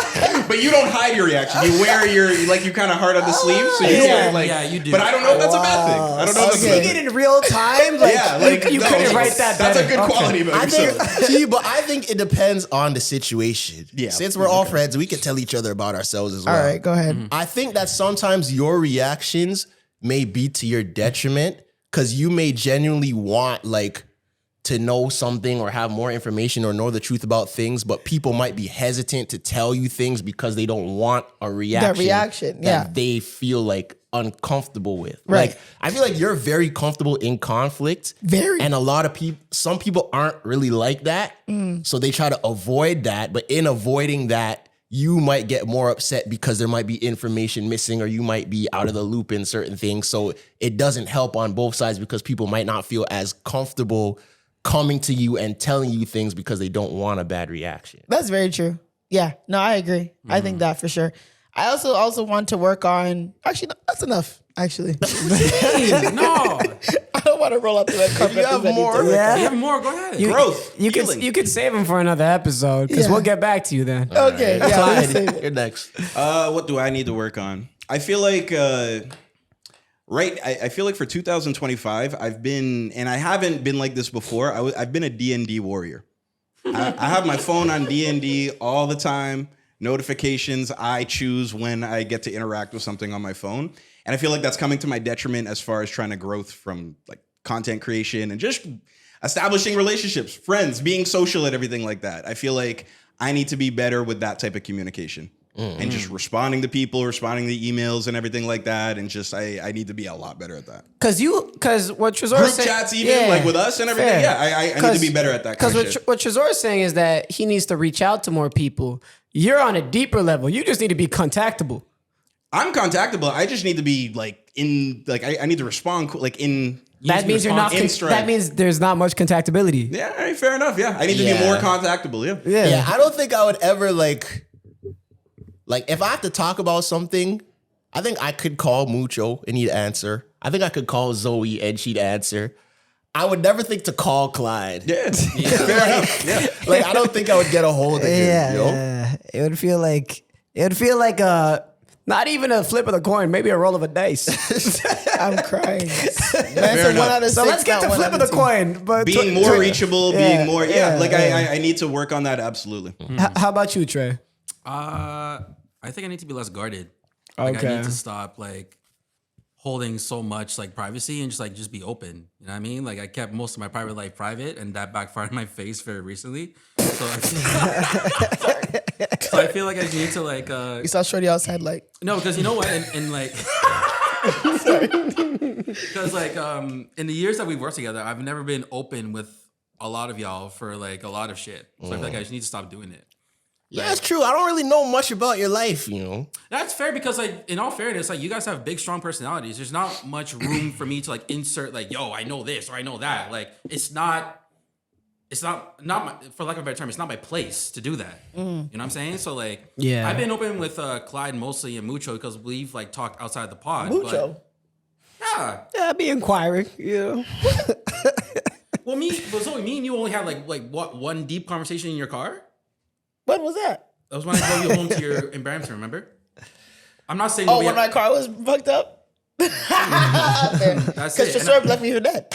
But you don't hide your reaction. You wear you kind of heart on the sleeve. So you can't you do. But I don't know if that's a bad thing. I don't know if that's a bad Speaking thing. in real time, like, Yeah, like you couldn't write that That's better. a good quality about I yourself. think, but I think it depends on the situation. Yeah. Since we're all friends, we can tell each other about ourselves as well. All right, go ahead. I think that sometimes your reactions may be to your detriment because you may genuinely want like to know something or have more information or know the truth about things, but people might be hesitant to tell you things because they don't want a reaction. reaction, that they feel like uncomfortable with. Right. Like, I feel like you're very comfortable in conflict. Very. And a lot of people, some people aren't really like that. So they try to avoid that. But in avoiding that, you might get more upset because there might be information missing or you might be out of the loop in certain things. So it doesn't help on both sides because people might not feel as comfortable coming to you and telling you things because they don't want a bad reaction. That's very true. Yeah, no, I agree. I think that for sure. I also want to work on. Actually, no, that's enough. Actually, No, I don't want to roll out the red carpet. You have more? Yeah. you have more. Go ahead. Growth. You could save him for another episode because Yeah. we'll get back to you then. Okay, yeah. let's save it. You're next. What do I need to work on? I feel like I feel like for 2025, I've been, and I haven't been like this before. I've been a D&D warrior. I have my phone on D&D all the time. Notifications. I choose when I get to interact with something on my phone, and I feel like that's coming to my detriment as far as trying to growth from like content creation and just establishing relationships, friends, being social and everything like that. I feel like I need to be better with that type of communication. And just responding to people, responding to emails and everything like that. And just, I need to be a lot better at that. Because what Trezor Group said, chats even, like with us and everything. fair. Yeah, I need to be better at that kind of Because shit. what Trezor is saying is that he needs to reach out to more people. You're on a deeper level. You just need to be contactable. I'm contactable. I just need to be like I need to respond like in. That means you're not. in stride. That means there's not much contactability. Yeah, all right, fair enough. Yeah, I need to be more contactable. Yeah. Yeah, I don't think I would ever like if I have to talk about something, I think I could call Mucho and he'd answer. I think I could call Zoe and she'd answer. I would never think to call Clyde. Yeah. Fair enough. Yeah. Like, I don't think I would get a hold of him. Yeah. It would feel like not even a flip of the coin, maybe a roll of a dice. I'm crying. Man, Fair enough. So let's get the flip of the coin. But Being more reachable, being more, like yeah. I need to work on that. Absolutely. How about you, Trey? I think I need to be less guarded. Like I Okay. need to stop like holding so much like privacy and just be open. You know what I mean? Like I kept most of my private life private, and that backfired in my face very recently. So I feel like I need to like You saw Shorty outside, like, no, because you know what, and like because like in the years that we've worked together, I've never been open with a lot of y'all for like a lot of shit. So I feel like I just need to stop doing it. Yeah, that's true. I don't really know much about your life, you know. That's fair because, like, in all fairness, like, you guys have big, strong personalities. There's not much room for me to like insert, like, yo, I know this or I know that. Like, it's not my, for lack of a better term, it's not my place to do that. You know what I'm saying? So, like, Yeah. I've been open with Clyde mostly and Mucho because we've like talked outside the pod. Mucho. But, Yeah, be inquiring. Yeah. well, Zoe, me and you only had like what, one deep conversation in your car? When was that? That was when I drove you home to your in Brampton, remember? I'm not saying Oh, when my car was fucked up? That's Because it. Trezor left me for dead.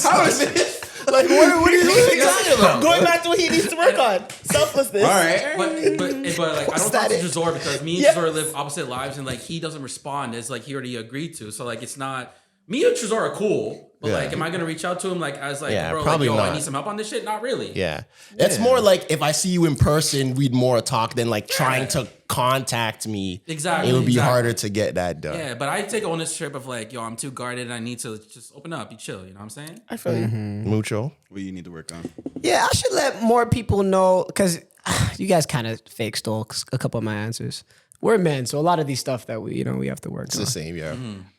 How is it? Like, what are you talking about? Going back to what he needs to work on. Selflessness. All right. But like I don't talk to Trezor because me and Yes. Trezor live opposite lives, and like he doesn't respond as like he already agreed to. So like it's not me and Trezor are cool, but like am I gonna reach out to him like as like Yeah, bro, probably like yo, I not. need some help on this shit? Not really. Yeah. It's more like if I see you in person, we'd more talk than like trying to contact me. Exactly. It would be exactly. harder to get that done. Yeah, but I take ownership of like, yo, I'm too guarded and I need to just open up, be chill, you know what I'm saying? I feel you. Mucho. What do you need to work on? Yeah, I should let more people know because you guys kind of fake stole a couple of my answers. We're men, so a lot of these stuff that we have to work It's on. the same, yeah.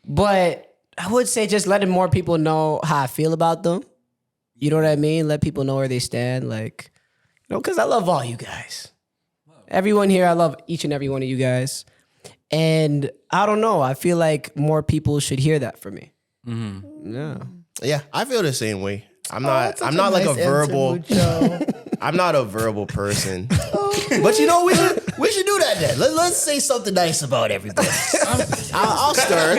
But I would say just letting more people know how I feel about them. You know what I mean? Let people know where they stand. Like, you know, because I love all you guys. Everyone here, I love each and every one of you guys. And I don't know. I feel like more people should hear that from me. Yeah. Yeah, I feel the same way. I'm That's not such like nice a verbal answer, Mucho. I'm not a verbal person. But you know, we should do that then. Let's say something nice about everybody. I'll start.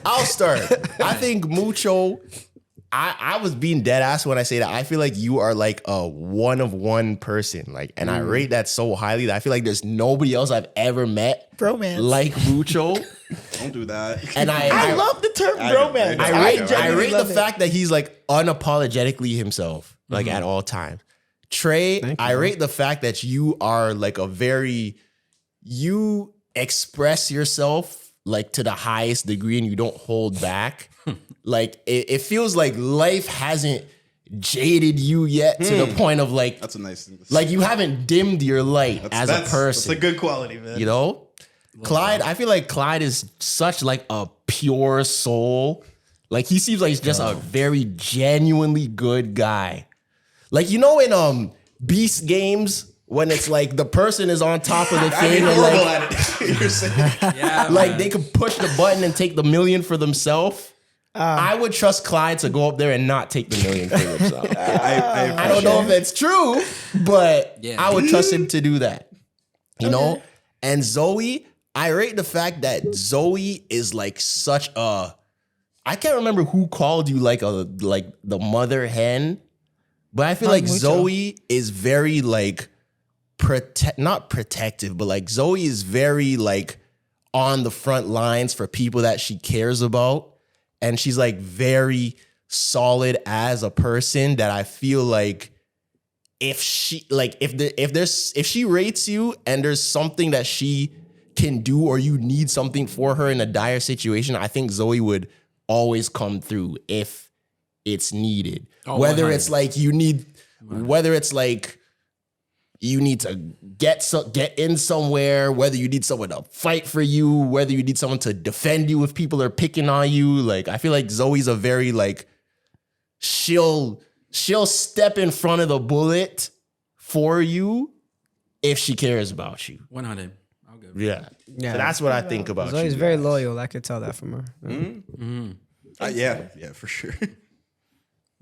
I'll start. I think Mucho, I was being dead ass when I say that. I feel like you are like a one of one person. Like, and I rate that so highly that I feel like there's nobody else I've ever met Bromance. like Mucho. Don't do that. And I love the term bromance. I genuinely rate the love it. fact that he's like unapologetically himself, like at all times. Trey, I rate the fact that you are like a very you express yourself like to the highest degree and you don't hold back. Like it feels like life hasn't jaded you yet to the point of like That's a nice thing. like you haven't dimmed your light as a person. That's a good quality, man. You know? Clyde, I feel like Clyde is such like a pure soul. Like he seems like he's just a very genuinely good guy. Like you know in Beast games when it's like the person is on top of the thing and horrible like, at it. You're saying. Yeah, like man. they could push the button and take the million for themselves. I would trust Clyde to go up there and not take the million for himself. I don't know if that's true, but Yeah. I would trust him to do that. You know? And Zoe, I rate the fact that Zoe is like such a I can't remember who called you like the mother hen, but I feel like mucho. Zoe is very like not protective, but like Zoe is very like on the front lines for people that she cares about. And she's like very solid as a person that I feel like if she rates you and there's something that she can do or you need something for her in a dire situation, I think Zoe would always come through if it's needed. Oh, Whether 100. it's like you need to get in somewhere, whether you need someone to fight for you, whether you need someone to defend you if people are picking on you. Like I feel like Zoe's a very like she'll step in front of the bullet for you if she cares about you. 100. I'll go. Yeah. Yeah. So that's what I think about Zoe's you very guys. loyal. I could tell that from her. Yeah, for sure.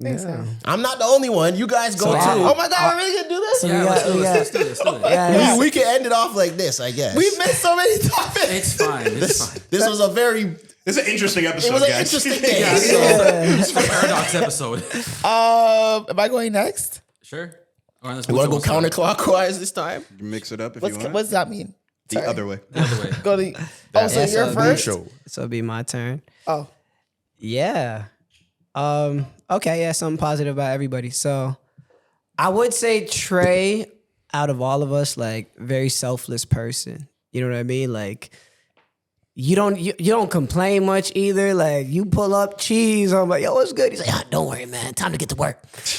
I'm not the only one. You guys go too. Oh my God, we're really gonna do this? Yeah, let's do this. Let's do this. Let's do this. Yeah, We can end it off like this, I guess. We missed so many topics. It's fine. It's fine. This was a very It's an interesting episode, it was an guys. interesting day. Yeah, So- it's a paradox episode. Am I going next? Sure. All right, let's You move want to go on. counterclockwise this time? Mix it up if you want. What's that mean? The other way. The other way. Go to. Oh, so you're first. Show. So it'll be my turn. Oh, Yeah. Okay, yeah, something positive about everybody. So I would say Trey, out of all of us, like very selfless person. You know what I mean? Like you don't complain much either. Like you pull up cheese, I'm like, yo, what's good? He's like, oh, don't worry, man. Time to get to work. that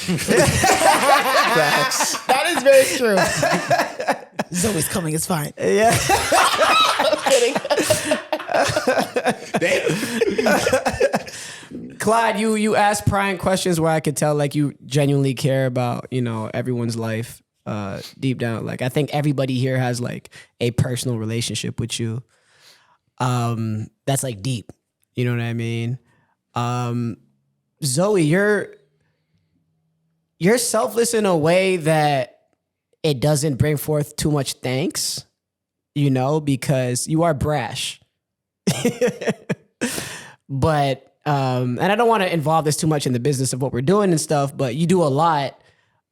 is very true. Zoe's coming. It's fine. Yeah. Clyde, you ask prying questions where I could tell like you genuinely care about, you know, everyone's life deep down. Like I think everybody here has like a personal relationship with you. That's like deep. You know what I mean? Zoe, you're selfless in a way that it doesn't bring forth too much thanks, you know, because you are brash. But and I don't want to involve this too much in the business of what we're doing and stuff, but you do a lot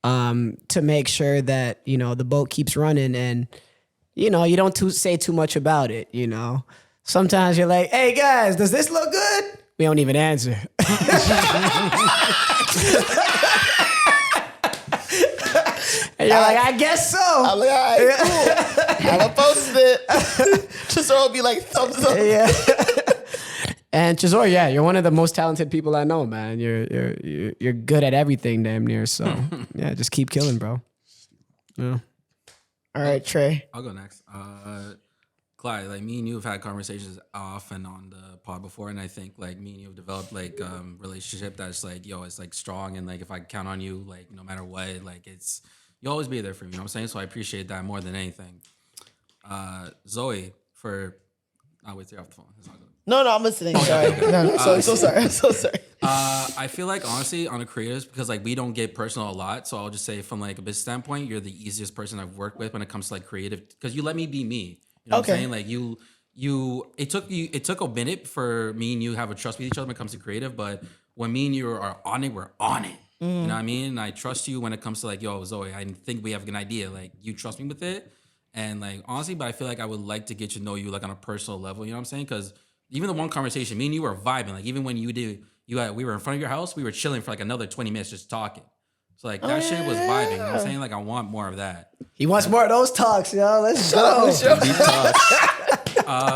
to make sure that, you know, the boat keeps running and, you know, you don't say too much about it, you know. Sometimes you're like, hey guys, does this look good? We don't even answer. And you're like, I guess so. I'm like, all right, cool. I'm gonna post it. Just so it'll be like thumbs up. Yeah. And Chisor, yeah, you're one of the most talented people I know, man. You're good at everything, damn near. So yeah, just keep killing, bro. Yeah. All right, Trey. I'll go next. Clyde, like me and you have had conversations off and on the pod before, and I think like me and you have developed like relationship that's like, yo, it's like strong, and like if I count on you, like no matter what, like it's you always be there for me. You know what I'm saying? So I appreciate that more than anything. Zoe, I'll wait till you're off the phone. It's all good. No, I'm listening. Sorry. No, so sorry. I'm so sorry. I feel like honestly on the creators, because like we don't get personal a lot, so I'll just say from like a business standpoint, you're the easiest person I've worked with when it comes to like creative, because you let me be me. You know what I'm saying? Like it took a minute for me and you have a trust with each other when it comes to creative, but when me and you are on it, we're on it. You know what I mean? And I trust you when it comes to like, yo, Zoe, I think we have an idea. Like you trust me with it. And like honestly, but I feel like I would like to get to know you like on a personal level, you know what I'm saying? Because even the one conversation, me and you were vibing. Like even when we were in front of your house, we were chilling for like another 20 minutes just talking. So like that shit was vibing. You know what I'm saying? Like I want more of that. He wants more of those talks, yo. Let's go.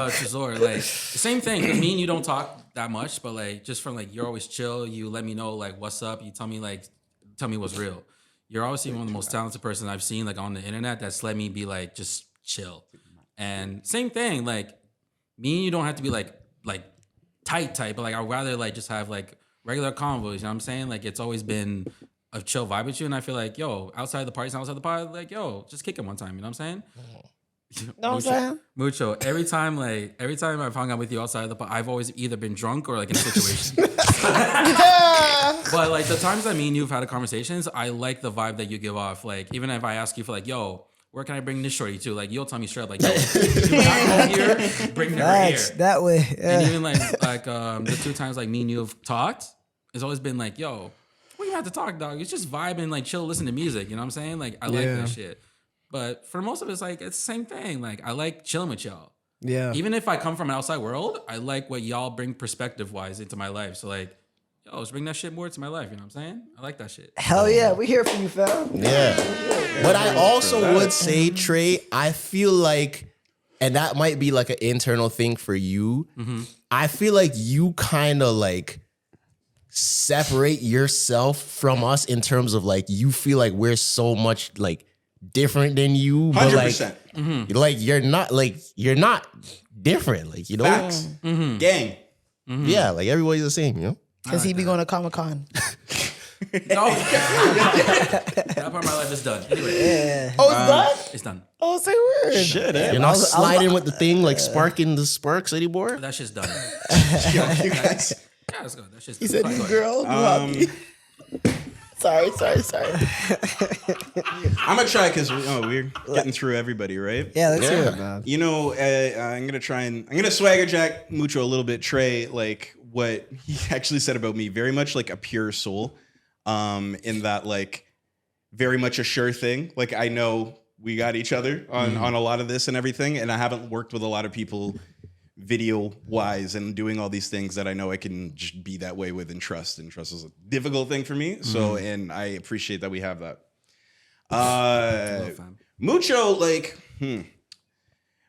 Trezor, like same thing. 'Cause me and you don't talk that much, but like just from like you're always chill. You let me know like what's up. You tell me what's real. You're obviously one of the most talented person I've seen like on the internet that's let me be like just chill. And same thing, like me and you don't have to be like tight, but like I'd rather like just have like regular convos. You know what I'm saying? Like it's always been a chill vibe with you, and I feel like yo, outside the party, outside the pod, like yo, just kick it one time. You know what I'm saying? Know what I'm saying? Mucho. Every time I've hung out with you outside of the pod, I've always either been drunk or like in a situation. But like the times that me and you've had conversations, I like the vibe that you give off. Like even if I ask you for like, yo, where can I bring this shorty to? Like you'll tell me straight up like, yo, do not go here, bring her here. That way. Yeah. And even like the 2 times like me and you have talked, it's always been like, yo, we don't have to talk, dog. It's just vibing, like chill, listen to music. You know what I'm saying? Like I like that shit. But for most of it's like it's the same thing. Like I like chilling with y'all. Yeah. Even if I come from an outside world, I like what y'all bring perspective wise into my life. So like, yo, let's bring that shit more to my life. You know what I'm saying? I like that shit. Hell yeah, we here for you, fam. Yeah. But I also would say, Trey, I feel like, and that might be like an internal thing for you. Mm-hmm. I feel like you kind of like separate yourself from us in terms of like you feel like we're so much like different than you, but like, 100%. like you're not different, like you know. Facts. Gang. Yeah, like everybody's the same, you know. Because he be going to Comic-Con. No, that part of my life is done. Anyway, Oh, it's done? it's done. Oh, say word. Shit, You're not sliding with the thing, like sparking the sparks anymore. That shit's done. You guys. Yeah, let's go. That shit's He done. said, "You girl, you happy?" Sorry. I'm gonna try because we're getting through everybody, right? Yeah, let's hear it, man. You know, I'm gonna swagger jack Mucho a little bit. Trey, like what he actually said about me, very much like a pure soul, in that like very much a sure thing. Like I know we got each other on a lot of this and everything, and I haven't worked with a lot of people video wise and doing all these things that I know I can just be that way with and trust is a difficult thing for me. So, and I appreciate that we have that. Mucho, like,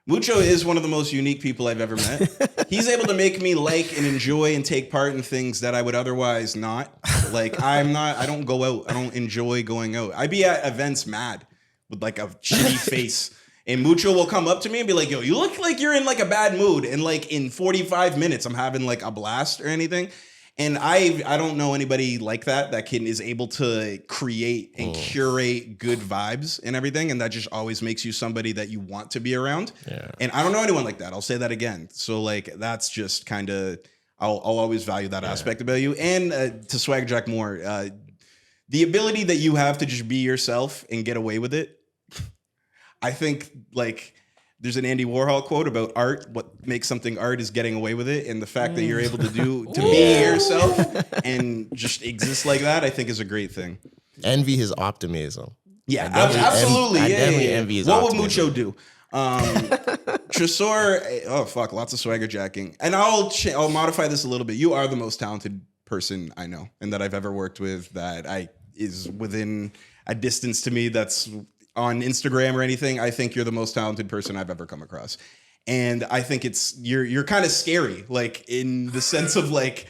Mucho is one of the most unique people I've ever met. He's able to make me like and enjoy and take part in things that I would otherwise not. Like, I don't go out. I don't enjoy going out. I be at events mad with like a shitty face. And Mucho will come up to me and be like, yo, you look like you're in like a bad mood. And like in 45 minutes, I'm having like a blast or anything. And I don't know anybody like that is able to create and curate good vibes and everything. And that just always makes you somebody that you want to be around. Yeah. And I don't know anyone like that. I'll say that again. So like, that's just kind of, I'll always value that aspect about you. And to swag jack more, the ability that you have to just be yourself and get away with it. I think like there's an Andy Warhol quote about art. What makes something art is getting away with it. And the fact that you're able to be yourself and just exist like that, I think is a great thing. Envy his optimism. Yeah, absolutely. I definitely envy his What optimism. would Mucho do? Tresor, oh fuck, lots of swagger jacking. And I'll modify this a little bit. You are the most talented person I know and that I've ever worked with that is within a distance to me that's on Instagram or anything. I think you're the most talented person I've ever come across. And I think you're kind of scary, like in the sense of like,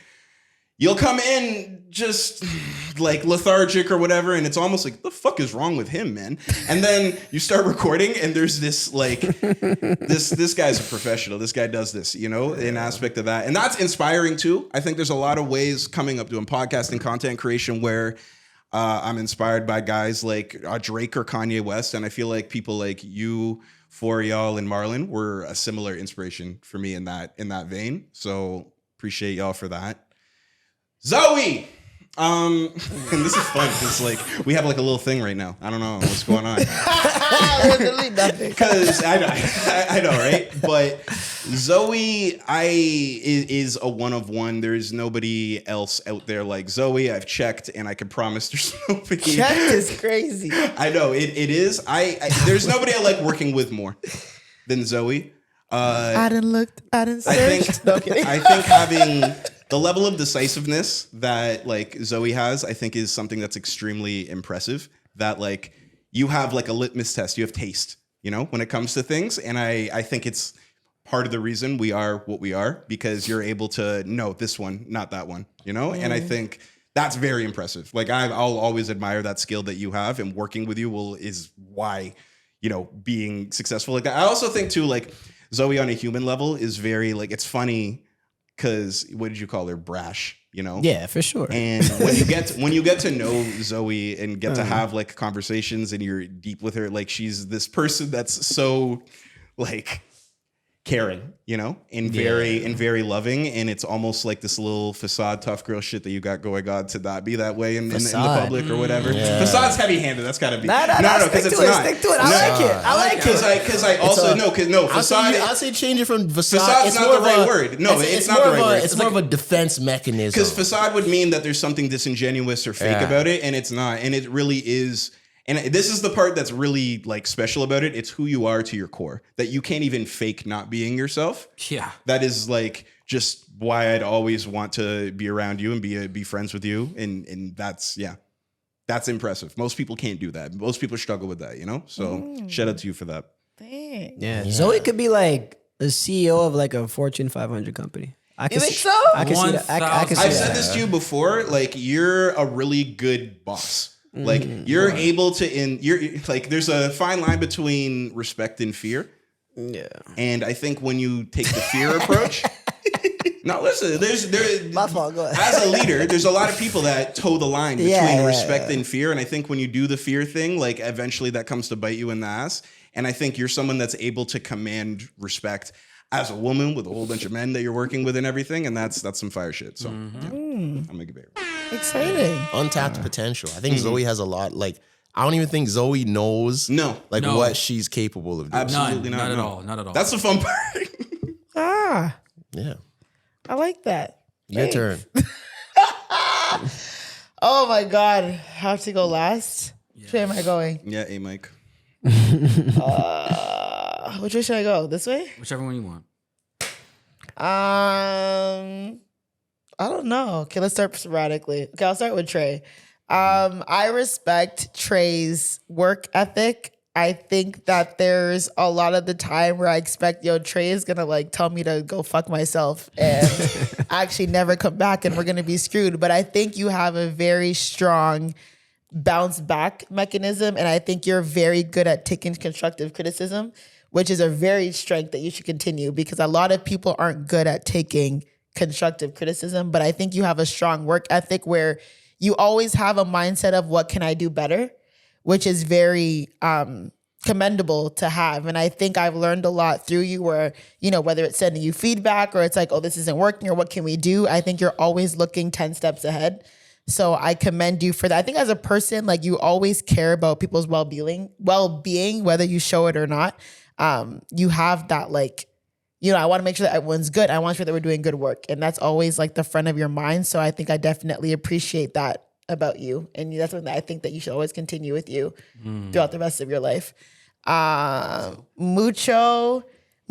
you'll come in just like lethargic or whatever. And it's almost like, the fuck is wrong with him, man? And then you start recording and there's this like, this guy's a professional. This guy does this, you know, an aspect of that. And that's inspiring too. I think there's a lot of ways coming up doing podcasting, content creation where I'm inspired by guys like Drake or Kanye West. And I feel like people like you, Y'all, and Marlon were a similar inspiration for me in that vein. So appreciate y'all for that. Zoe! And this is fun because like we have like a little thing right now. I don't know what's going on. Literally nothing. Because I know, right? But Zoe, is a one of one. There's nobody else out there like Zoe. I've checked, and I can promise there's nobody. Check is crazy. I know it is. There's nobody I like working with more than Zoe. I done looked. I done searched. I think the level of decisiveness that like Zoe has, I think is something that's extremely impressive. That like you have like a litmus test, you have taste, you know, when it comes to things. And I think it's part of the reason we are what we are, because you're able to know this one, not that one, you know? And I think that's very impressive. Like I'll always admire that skill that you have, and working with you is why, you know, being successful like that. I also think too, like Zoe on a human level is very like, it's funny because what did you call her? Brash, you know? Yeah, for sure. And when you get to know Zoe and get to have like conversations and you're deep with her, like she's this person that's so like caring, you know, and very loving, and it's almost like this little facade tough girl shit that you got going on to not be that way in the public or whatever. Facade's heavy-handed. That's got to be No, because it's not. Stick to it. I like it. Because I also facade. I'll say change it from facade. Facade's it's not more the right word. No, it's not the right word. It's more of a defense mechanism. Because facade would mean that there's something disingenuous or fake about it, and it's not. And it really is. And this is the part that's really like special about it. It's who you are to your core, that you can't even fake not being yourself. Yeah. That is like just why I'd always want to be around you and be friends with you. And that's impressive. Most people can't do that. Most people struggle with that, you know? So shout out to you for that. Thanks. Yeah. Zoe could be like the CEO of like a Fortune 500 company. You think so? I can see that. I can see I've that. said this to you before. Like, you're a really good boss. Like you're able to you're like, there's a fine line between respect and fear. Yeah. And I think when you take the fear approach, no, listen, My fault, go ahead. as a leader, there's a lot of people that toe the line between respect and fear. And I think when you do the fear thing, like eventually that comes to bite you in the ass. And I think you're someone that's able to command respect as a woman with a whole bunch of men that you're working with and everything. And that's some fire shit. So I'm gonna give it. Exciting. Untapped potential. I think Zoe has a lot. Like, I don't even think Zoe knows what she's capable of doing. Absolutely not. Not at all. That's the fun part. Yeah. I like that. Your turn. Oh my God. Have to go last? Which way am I going? Yeah, hey Mike. Which way should I go? This way? Whichever one you want. I don't know. Okay, let's start sporadically. Okay, I'll start with Trey. I respect Trey's work ethic. I think that there's a lot of the time where I expect, Trey is gonna like tell me to go fuck myself and actually never come back and we're gonna be screwed. But I think you have a very strong bounce back mechanism, and I think you're very good at taking constructive criticism, which is a very strength that you should continue, because a lot of people aren't good at taking constructive criticism. But I think you have a strong work ethic where you always have a mindset of what can I do better, which is very commendable to have. And I think I've learned a lot through you where, whether it's sending you feedback or it's like, oh, this isn't working or what can we do? I think you're always looking 10 steps ahead. So I commend you for that. I think as a person, like, you always care about people's well-being, whether you show it or not. You have that, like, I want to make sure that everyone's good. I want to make sure that we're doing good work. And that's always like the front of your mind. So I think I definitely appreciate that about you. And that's something that I think that you should always continue with you throughout the rest of your life.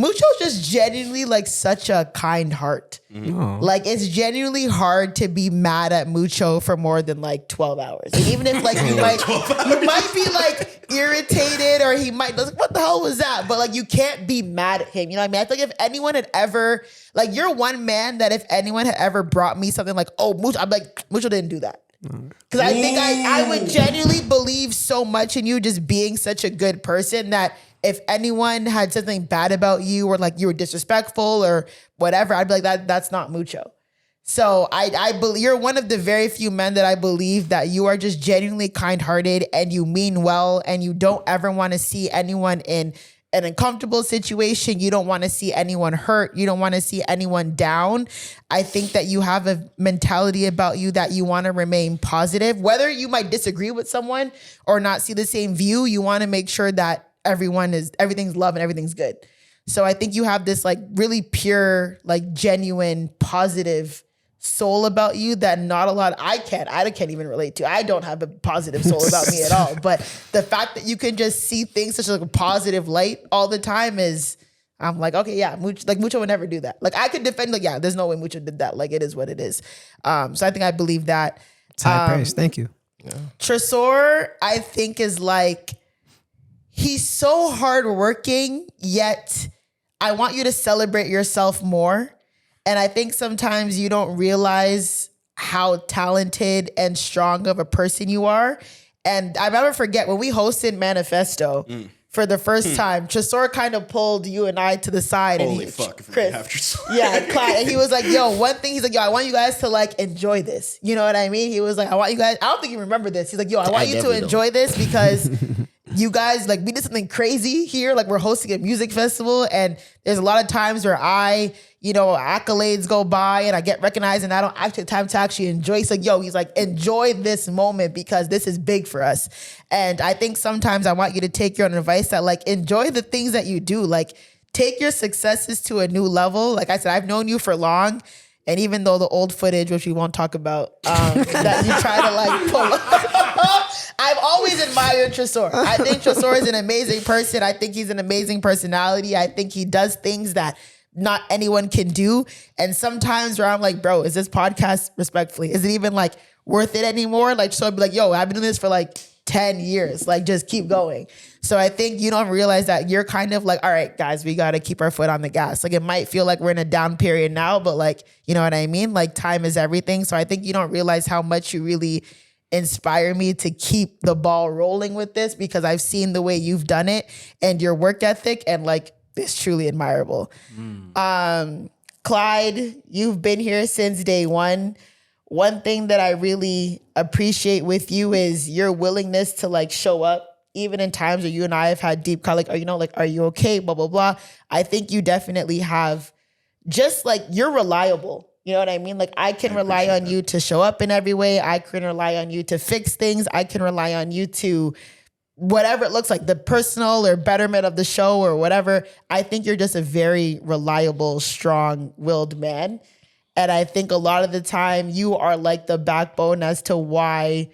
Mucho's just genuinely like such a kind heart. Like, it's genuinely hard to be mad at Mucho for more than like 12 hours. And even if like you might be like irritated, or he might like, what the hell was that? But like, you can't be mad at him. You know what I mean? I feel like if anyone had ever, like, you're one man that if anyone had ever brought me something like, oh, Mucho, I'm like, Mucho didn't do that. Because I think I would genuinely believe so much in you just being such a good person that if anyone had something bad about you, or like you were disrespectful or whatever, I'd be like, that's not Mucho. So I believe you're one of the very few men that I believe that you are just genuinely kind-hearted and you mean well, and you don't ever want to see anyone in an uncomfortable situation. You don't want to see anyone hurt. You don't want to see anyone down. I think that you have a mentality about you that you want to remain positive. Whether you might disagree with someone or not see the same view, you want to make sure that everything's love and everything's good. So I think you have this like really pure, like genuine, positive soul about you that not a lot, I can't even relate to. I don't have a positive soul about me at all. But the fact that you can just see things such like a positive light all the time is, I'm like, okay, yeah, Mucho would never do that. Like I could defend, like, yeah, there's no way Mucho did that. Like it is what it is. So I think I believe that. It's high praise. Thank you. Tresor, I think, is like, he's so hardworking, yet I want you to celebrate yourself more. And I think sometimes you don't realize how talented and strong of a person you are. And I'll never forget when we hosted Manifesto for the first time, Tresor kind of pulled you and I to the side. Holy and fuck, if we Chris, have Tresor. yeah, Clyde, and he was like, yo, one thing, he's like, yo, I want you guys to like enjoy this. You know what I mean? He was like, I want you guys, I don't think you remember this. He's like, yo, I want you to enjoy this because you guys, like, we did something crazy here. Like, we're hosting a music festival, and there's a lot of times where accolades go by and I get recognized and I don't actually have time to actually enjoy. So, he's like, enjoy this moment because this is big for us. And I think sometimes I want you to take your own advice that, like, enjoy the things that you do. Like, take your successes to a new level. Like I said, I've known you for long. And even though the old footage, which we won't talk about, that you try to like pull up, I've always admired Tresor. I think Tresor is an amazing person. I think he's an amazing personality. I think he does things that not anyone can do. And sometimes where I'm like, bro, is this podcast, respectfully, is it even like worth it anymore? Like, so I'd be like, yo, I've been doing this for like 10 years. Like, just keep going. So I think you don't realize that you're kind of like, all right, guys, we got to keep our foot on the gas. Like, it might feel like we're in a down period now, but like, you know what I mean? Like, time is everything. So I think you don't realize how much you really inspire me to keep the ball rolling with this, because I've seen the way you've done it and your work ethic, and like, it's truly admirable. Clyde, you've been here since day one. One thing that I really appreciate with you is your willingness to like show up, even in times where you and I have had deep, like, are you okay? Blah, blah, blah. I think you definitely have, just like, you're reliable. You know what I mean? Like, I can rely on you to show up in every way. I can rely on you to fix things. I can rely on you to whatever it looks like, the personal or betterment of the show or whatever. I think you're just a very reliable, strong-willed man. And I think a lot of the time you are like the backbone as to why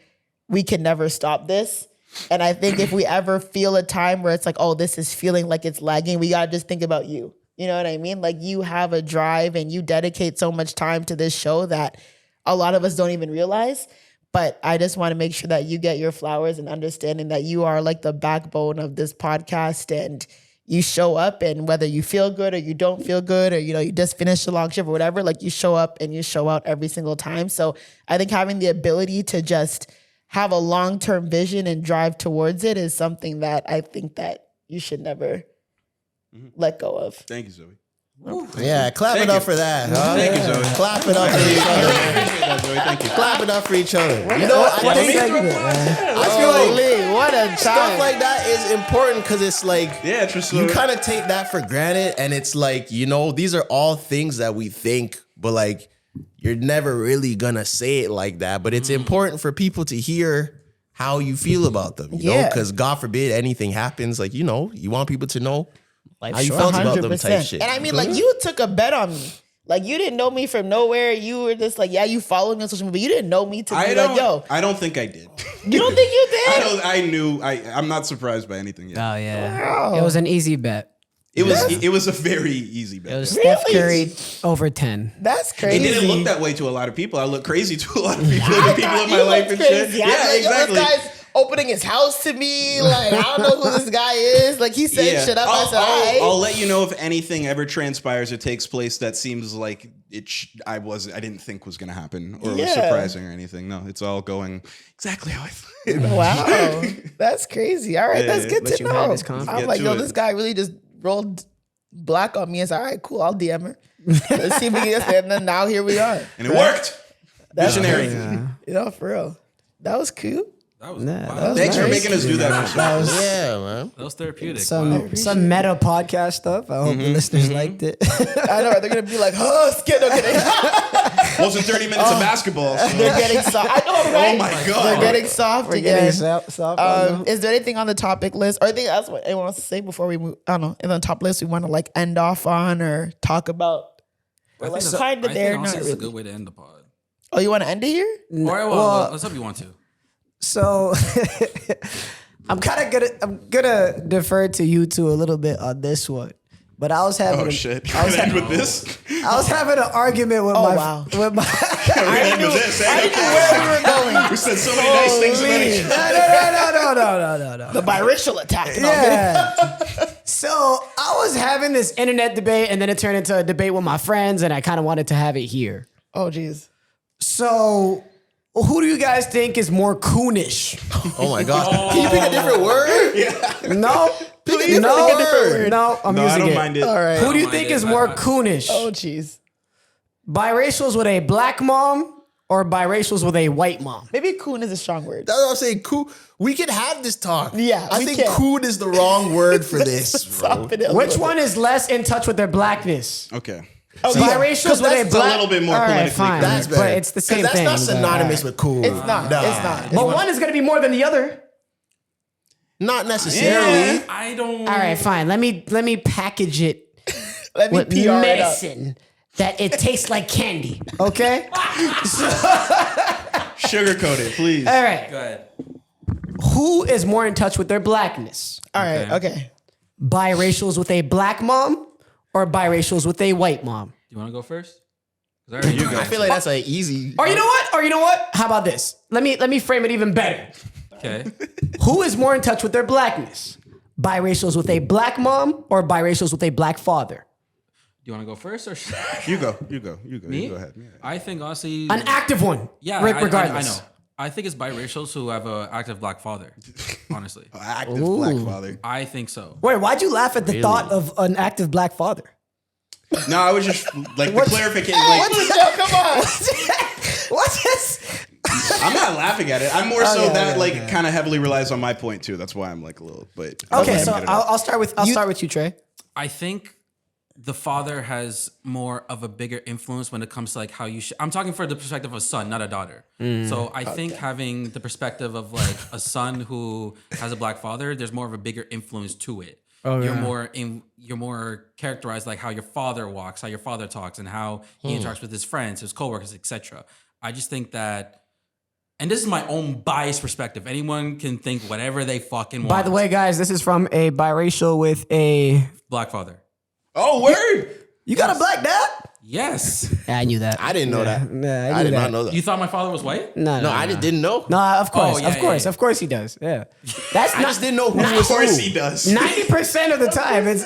we can never stop this. And I think if we ever feel a time where it's like, oh, this is feeling like it's lagging, we got to just think about you. You know what I mean? Like, you have a drive and you dedicate so much time to this show that a lot of us don't even realize. But I just want to make sure that you get your flowers and understanding that you are like the backbone of this podcast, and you show up, and whether you feel good or you don't feel good, or, you just finished a long shift or whatever, like, you show up and you show out every single time. So I think having the ability to just have a long-term vision and drive towards it is something that I think that you should never let go of. Thank you, Zoe. Yeah, clap it up for that. Huh? Thank you, Zoe. Clap it up for each other. Appreciate that, Zoe. Thank you. Clap it up for each other. You know, I feel like What a stuff time. like that is important, because it's like, Yeah, Tresor. you kind of take that for granted, and it's like, these are all things that we think, but like, you're never really gonna say it like that. But it's important for people to hear how you feel about them, you know, because God forbid anything happens, like, you want people to know how you felt about them type shit. And I mean, like, you took a bet on me. Like, you didn't know me from nowhere. You were just like, yeah, you followed me on social media, but you didn't know me to be like, yo. I don't think I did. You don't think you did? I knew. I'm not surprised by anything yet. Oh yeah, it was an easy bet. It was a very easy bet. It was Really? Steph Curry over 10. That's It crazy. didn't look that way to a lot of people. I look crazy to a lot of people. The people in my life and shit. Crazy. Yeah, I'm like, yo, exactly. this guy's opening his house to me. Like, I don't know who this guy is. Like, he said shit up. I said, all right. I'll let you know if anything ever transpires or takes place that seems like I didn't think was going to happen or was surprising or anything. No, it's all going exactly how I thought. Wow. That's crazy. All right, that's good But to you had know. this confidence. I'm like, Get yo, to it. this guy really just rolled black on me and said, all right, cool, I'll DM her. Let's see if we can get this. And then now here we are. And it worked. That's Visionary. For real. That was cute. That was, Nah, wow. Thanks for nice. making us do that. For That was Yeah, man. That was therapeutic. some Wow. meta podcast stuff. I hope the listeners liked it. I know. They're going to be like, oh, skid. No, kidding. Wasn't 30 minutes of basketball. So. They're getting soft. I know, right? Oh my God. They're getting soft We're again. getting soft on them. Is there anything on the topic list or anything else anyone wants to say before we move? I don't know. In the top list we want to like end off on or talk about? We're like kind of there, not Honestly, it's a really. good way to end the pod. Oh, you want to end it here? All right, well, let's hope you want to. So I'm gonna defer to you two a little bit on this one, But I was having Oh shit! I was, End with this. I was having an argument with wow. with my We're end with this. I knew where we were going. We said so many nice things about each other. no. The biracial attack. No, Yeah. So I was having this internet debate, and then it turned into a debate with my friends, and I kind of wanted to have it here. oh, geez. So, who do you guys think is more coonish? Oh my God. Can you pick a different word? No, Please no, pick a different word. no. I'm No, I using don't it. mind it. All right. Who do you I don't think mind is it. more coonish? Oh, geez. Biracials with a black mom or biracials with a white mom? Maybe coon is a strong word. That's what I'm saying. Cool. We can have this talk. Yeah, I we think can. coon is the wrong word for this, bro. Soften it a Which little one bit. is less in touch with their blackness? Okay. Biracials with a that's a black. little bit more All right, politically fine, correct. That's better. but it's the same 'Cause thing. That's not but, synonymous all right. with cool. It's not. Nah. It's not. But one is going to be more than the other. Not necessarily. I don't. All right, fine. Let me package it Let me with PR it up. medicine that it tastes like candy. Okay. Sugarcoat it, please. All right. Go ahead. Who is more in touch with their blackness? All right. Okay. Biracials with a black mom or biracials with a white mom? Do you want to go first? 'Cause I already know. I feel like that's an easy. Or you know what? Or you know what? How about this? Let me frame it even better. Okay. Who is more in touch with their blackness? Biracials with a black mom or biracials with a black father? Do you want to go first or should You go. You go. You go. me? You go ahead. Yeah. I think honestly, An active one. yeah, Regardless. I know. I think it's biracials who have an active black father. Honestly, Active black father. I think so. Wait, why'd you laugh at the thought of an active black father? No, I was just like the clarification. Like, Come on. What's this? I'm not laughing at it. I'm more so yeah, that yeah, like kind of heavily relies on my point too. That's why I'm like a little. But Okay, I'll so get it I'll out. start with you, Trey. I think the father has more of a bigger influence when it comes to like how you I'm talking for the perspective of a son, not a daughter. So I think having the perspective of like a son who has a black father, there's more of a bigger influence to it. You're more characterized like how your father walks, how your father talks, and how he interacts with his friends, his coworkers, etc. I just think that, and this is my own biased perspective. Anyone can think whatever they fucking want. By the way, guys, this is from a biracial with a. black father. Oh, word! You got a black dad? Yes. Yeah, I knew that. I didn't know that. Yeah, I did not know that. You thought my father was white? No, I just didn't know. No, of course, Oh, yeah, of course, yeah. of course he does. Yeah, that's I just didn't know who Of was course who. he does. 90% of the time. It's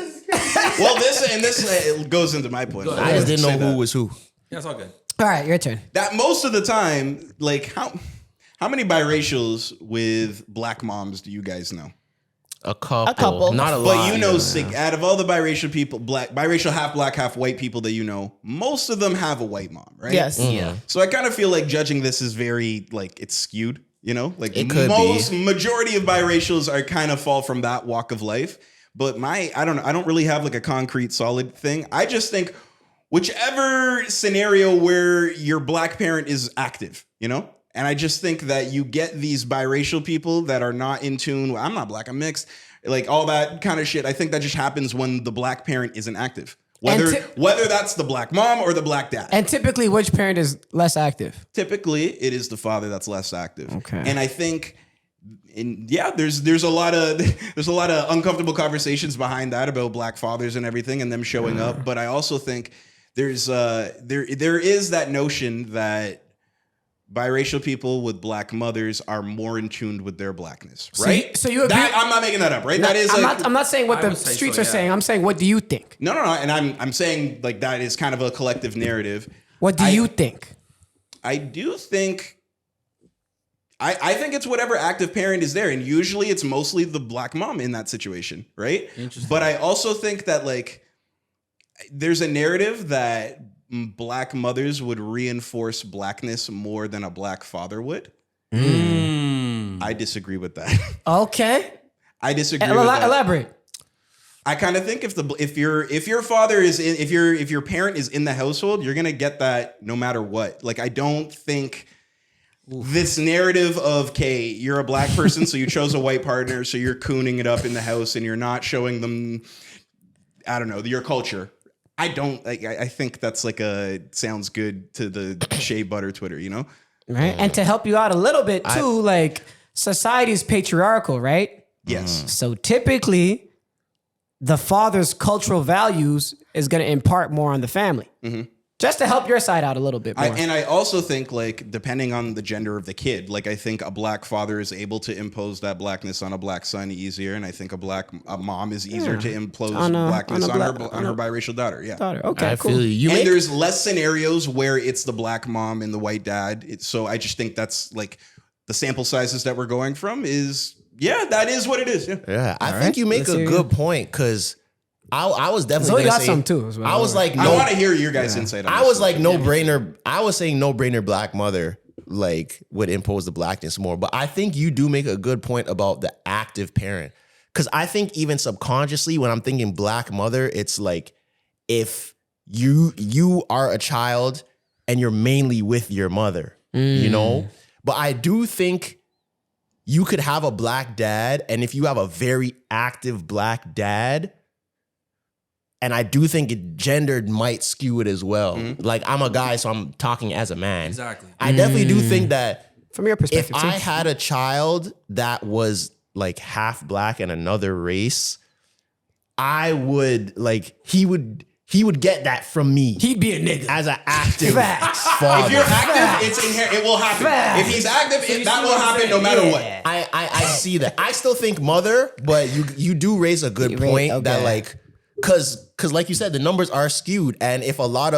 Well, this it goes into my point. I just didn't know Say who that. was who. Yeah, it's all good. all right. Your turn. That most of the time, like how many biracials with black moms do you guys know? A couple. couple. Not a lot. But you know, out of all the biracial people, biracial, half black, half white people that you know, most of them have a white mom, right? Yes. Yeah. So I kind of feel like judging this is very like it's skewed, you know? Like It could majority of biracials are kind of fall from that walk of life. But I don't really have like a concrete solid thing. I just think whichever scenario where your black parent is active, you know? And I just think that you get these biracial people that are not in tune. I'm not black, I'm mixed. Like all that kind of shit. I think that just happens when the black parent isn't active. Whether that's the black mom or the black dad. And typically, which parent is less active? Typically, it is the father that's less active. Okay. And I think there's a lot of uncomfortable conversations behind that about black fathers and everything and them showing up. But I also think there is that notion that biracial people with black mothers are more in tune with their blackness, right? So you agree? I'm not making that up, right? That is I'm not saying what I the would say streets so, are yeah. saying. I'm saying, what do you think? no, and I'm saying like that is kind of a collective narrative. What do you think? I do think I think it's whatever active parent is there, and usually it's mostly the black mom in that situation, right? Interesting. But I also think that like there's a narrative that black mothers would reinforce blackness more than a black father would. I disagree with that. Okay. I disagree with that. Elaborate. I kind of think if your father is in, if your parent is in the household, you're gonna get that no matter what. Like I don't think this narrative of you're a black person, so you chose a white partner, so you're cooning it up in the house and you're not showing them, I don't know, your culture. I think that's like sounds good to the Shea Butter Twitter, you know? Right. And to help you out a little bit too, like society is patriarchal, right? Yes. So typically, the father's cultural values is going to impart more on the family. Just to help your side out a little bit more. And I also think, like, depending on the gender of the kid, like, I think a black father is able to impose that blackness on a black son easier, and I think a mom is easier to impose blackness on her biracial daughter. Yeah. Okay, I cool. feel you. And there's less scenarios where it's the black mom and the white dad. So I just think that's like the sample sizes that we're going from is, that is what it is. Yeah, I think you make a good point because I was definitely Zoe got say, some too. As well. I was like, I want to hear your guys' insight on I this. was like, no brainer. I was saying no brainer. Black mother like would impose the blackness more, but I think you do make a good point about the active parent because I think even subconsciously when I'm thinking black mother, it's like if you are a child and you're mainly with your mother, you know. But I do think you could have a black dad, and if you have a very active black dad. And I do think it gendered might skew it as well. Like I'm a guy, so I'm talking as a man. Exactly. I definitely do think that From your perspective, if I had a child that was like half black and another race, I would like he would get that from me. he'd be a nigga. As an active Facts. father. If you're active, it's inherent. It will happen. Facts. If he's active, that will happen no matter what. I see that. I still think mother, but you do raise a good point that like Cause like you said, the numbers are skewed. And if not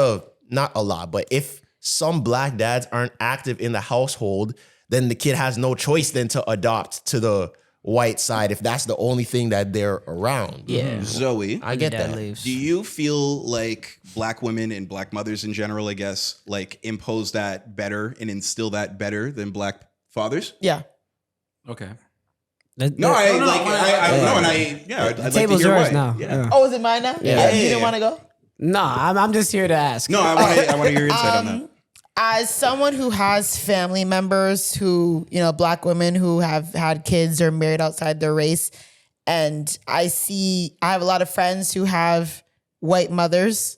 a lot, but if some black dads aren't active in the household, then the kid has no choice than to adopt to the white side if that's the only thing that they're around. Yeah. Zoe, I get Dad that. leaves. do you feel like black women and black mothers in general, I guess, like impose that better and instill that better than black fathers? Yeah. Okay. No, I'd like to Table's hear yours why. now. Yeah. Oh, is it mine now? Yeah. You didn't Yeah. want to go? No, I'm just here to ask. No, I want to hear your insight on that. As someone who has family members who, black women who have had kids or married outside their race, and I have a lot of friends who have white mothers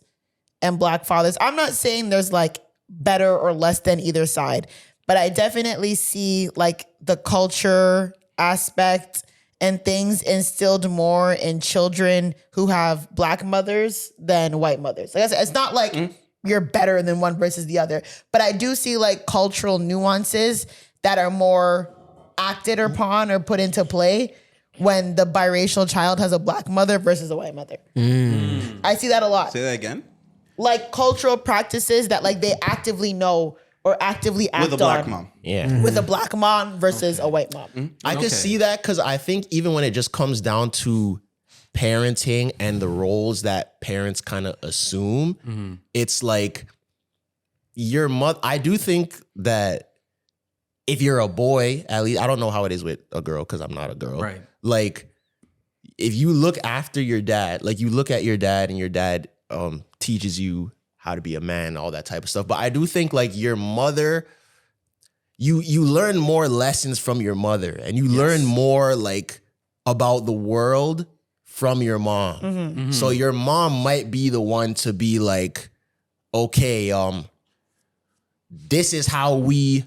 and black fathers. I'm not saying there's like better or less than either side, but I definitely see like the culture aspect and things instilled more in children who have black mothers than white mothers. Like I said, it's not like you're better than one versus the other, but I do see like cultural nuances that are more acted upon or put into play when the biracial child has a black mother versus a white mother. I see that a lot. Say that again. Like cultural practices that like they actively know or actively act With a black on mom. Yeah. with a black mom versus a white mom. I could see that because I think even when it just comes down to parenting and the roles that parents kind of assume, it's like your mother. I do think that if you're a boy, at least, I don't know how it is with a girl because I'm not a girl. Right. Like if you look after your dad, like you look at your dad and your dad teaches you how to be a man, all that type of stuff. But I do think like your mother, you learn more lessons from your mother and you learn more like about the world from your mom. So your mom might be the one to be like, okay, this is how we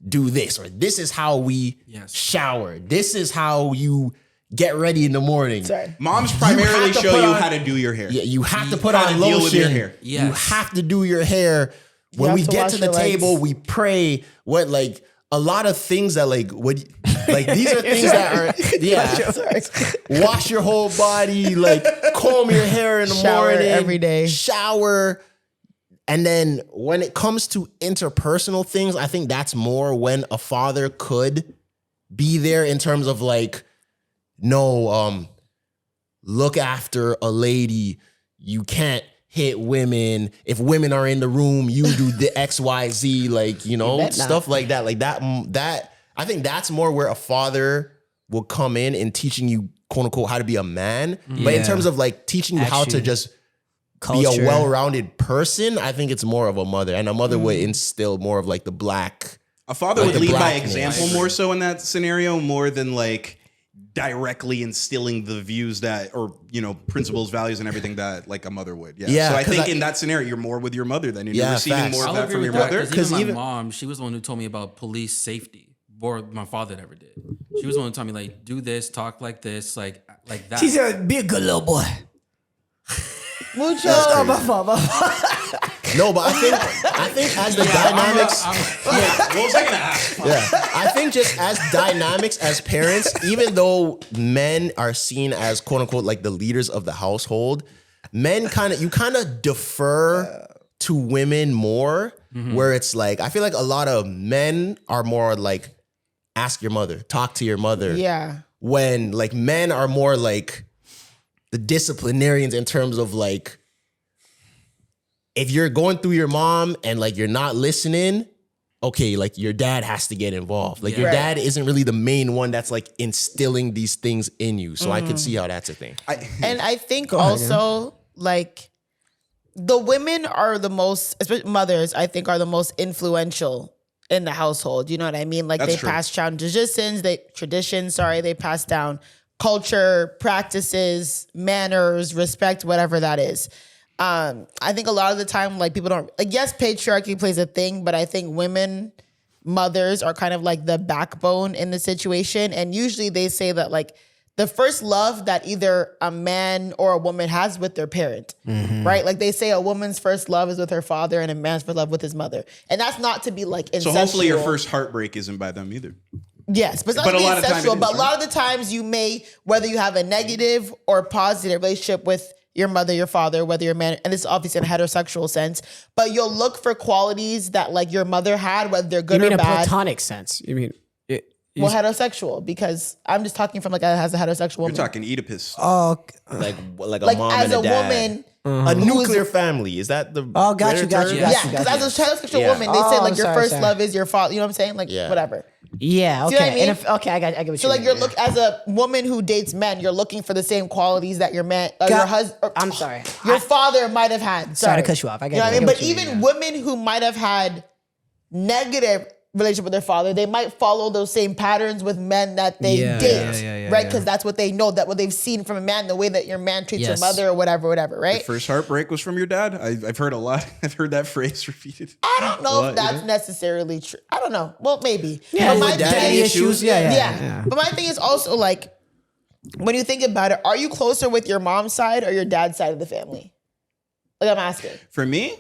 do this, or this is how we shower. This is how you get ready in the morning. Sorry. Moms primarily have to show put you on- how to do your hair. Yeah, you have to put How on to deal with your lotion. hair. You Yes. have to do your hair. When have we to get wash to the your legs. table, we pray. What like a lot of things that like would like these are things that are Sorry. wash your whole body, like comb your hair in the Shower morning every day. shower. And then when it comes to interpersonal things, I think that's more when a father could be there in terms of like, no, look after a lady. You can't hit women. If women are in the room, you do the XYZ, like, stuff like that. Like that, I think that's more where a father will come in teaching you, quote unquote, how to be a man. But in terms of like teaching you how to Actually, just culture. be a well-rounded person, I think it's more of a mother. And a mother would instill more of like the black. A father Like would the lead by blackness. example more so in that scenario, more than like directly instilling the views that, or principles, values, and everything that like a mother would. Yeah, So I 'cause think in that scenario, you're more with your mother than you're Yeah, receiving facts. more of I'll that agree from with your that mother. because even my even- mom, she was the one who told me about police safety. more my father ever did. She was the one who taught me like do this, talk like this, like that. She said, "Be a good little boy." Mucho. My fault. No, but I think as the dynamics, What was I gonna ask? I think just as dynamics as parents, even though men are seen as quote unquote like the leaders of the household, men kind of defer to women more. Where it's like I feel like a lot of men are more like ask your mother, talk to your mother. Yeah. When like men are more like the disciplinarians in terms of like if you're going through your mom and like you're not listening, okay, like your dad has to get involved. Like your dad isn't really the main one that's like instilling these things in you. So I can see how that's a thing. And I think also like the women are the most, especially mothers, I think are the most influential in the household. You know what I mean? Like That's they true. pass down traditions, they pass down culture, practices, manners, respect, whatever that is. I think a lot of the time, like people don't, like yes, patriarchy plays a thing, but I think mothers are kind of like the backbone in the situation. And usually they say that like the first love that either a man or a woman has with their parent, right? Like they say a woman's first love is with her father and a man's first love with his mother. And that's not to be like incestual. So hopefully your first heartbeat isn't by them either. Yes, but it's not But to a be lot of time it incestual. is, But a lot right? of the times you may, whether you have a negative or positive relationship with your mother, your father, whether you're a man, and this is obviously in a heterosexual sense, but you'll look for qualities that like your mother had, whether they're good You mean or a bad. platonic sense? You mean? Well, heterosexual, because I'm just talking from like as a heterosexual You're woman. talking Oedipus. Oh, Like a like mom as and a a dad. woman. A nuclear family. Is that the Oh, got you, better got term? you, Yeah, got you. because as a heterosexual Yeah. woman, they say Oh, like your sorry, first sorry. love is your father. You know what I'm saying? Like Yeah. whatever. yeah. Okay. See what I mean? Okay, I get what So you like mean. you're look as a woman who dates men, you're looking for the same qualities that your man, your husband. I'm sorry. Your father might have had. Sorry to cut you off. I get You know what I it. mean? I But get what you even mean, women who might have had negative relationship with their father, they might follow those same patterns with men that they Yeah, date, yeah, right? Because that's what they know, that what they've seen from a man, the way that your man treats your Yes. mother or whatever, right? First heartbreak was from your dad. I've heard a lot. I've heard that phrase repeated. I don't know What, if that's you know? necessarily true. I don't know. Well, maybe. Yeah, But my with daddy thing- issues. Yeah. But my thing is also like, when you think about it, are you closer with your mom's side or your dad's side of the family? Like I'm asking. For me,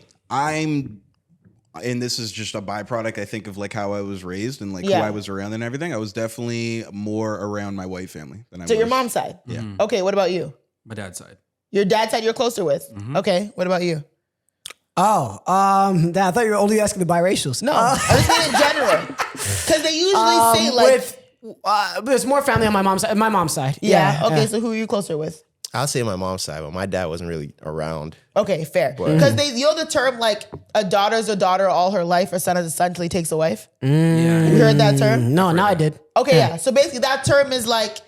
and this is just a byproduct, I think, of like how I was raised and like who Yeah. I was around and everything. I was definitely more around my white family than I was. So your mom's side. Yeah. Okay, what about you? My dad's side. Your dad's side you're closer with. Okay, what about you? Oh, I thought you were only asking the biracials. No, I was saying in general. Because they usually say like, there's more family on my mom's side. My mom's side. yeah, okay, so who are you closer with? I'll say my mom's side, but my dad wasn't really around. Okay, fair. Because you know the term like a daughter's a daughter all her life, a son is a son till he takes a wife? Yeah. You heard that term? No, I did. Okay, yeah. So basically that term is like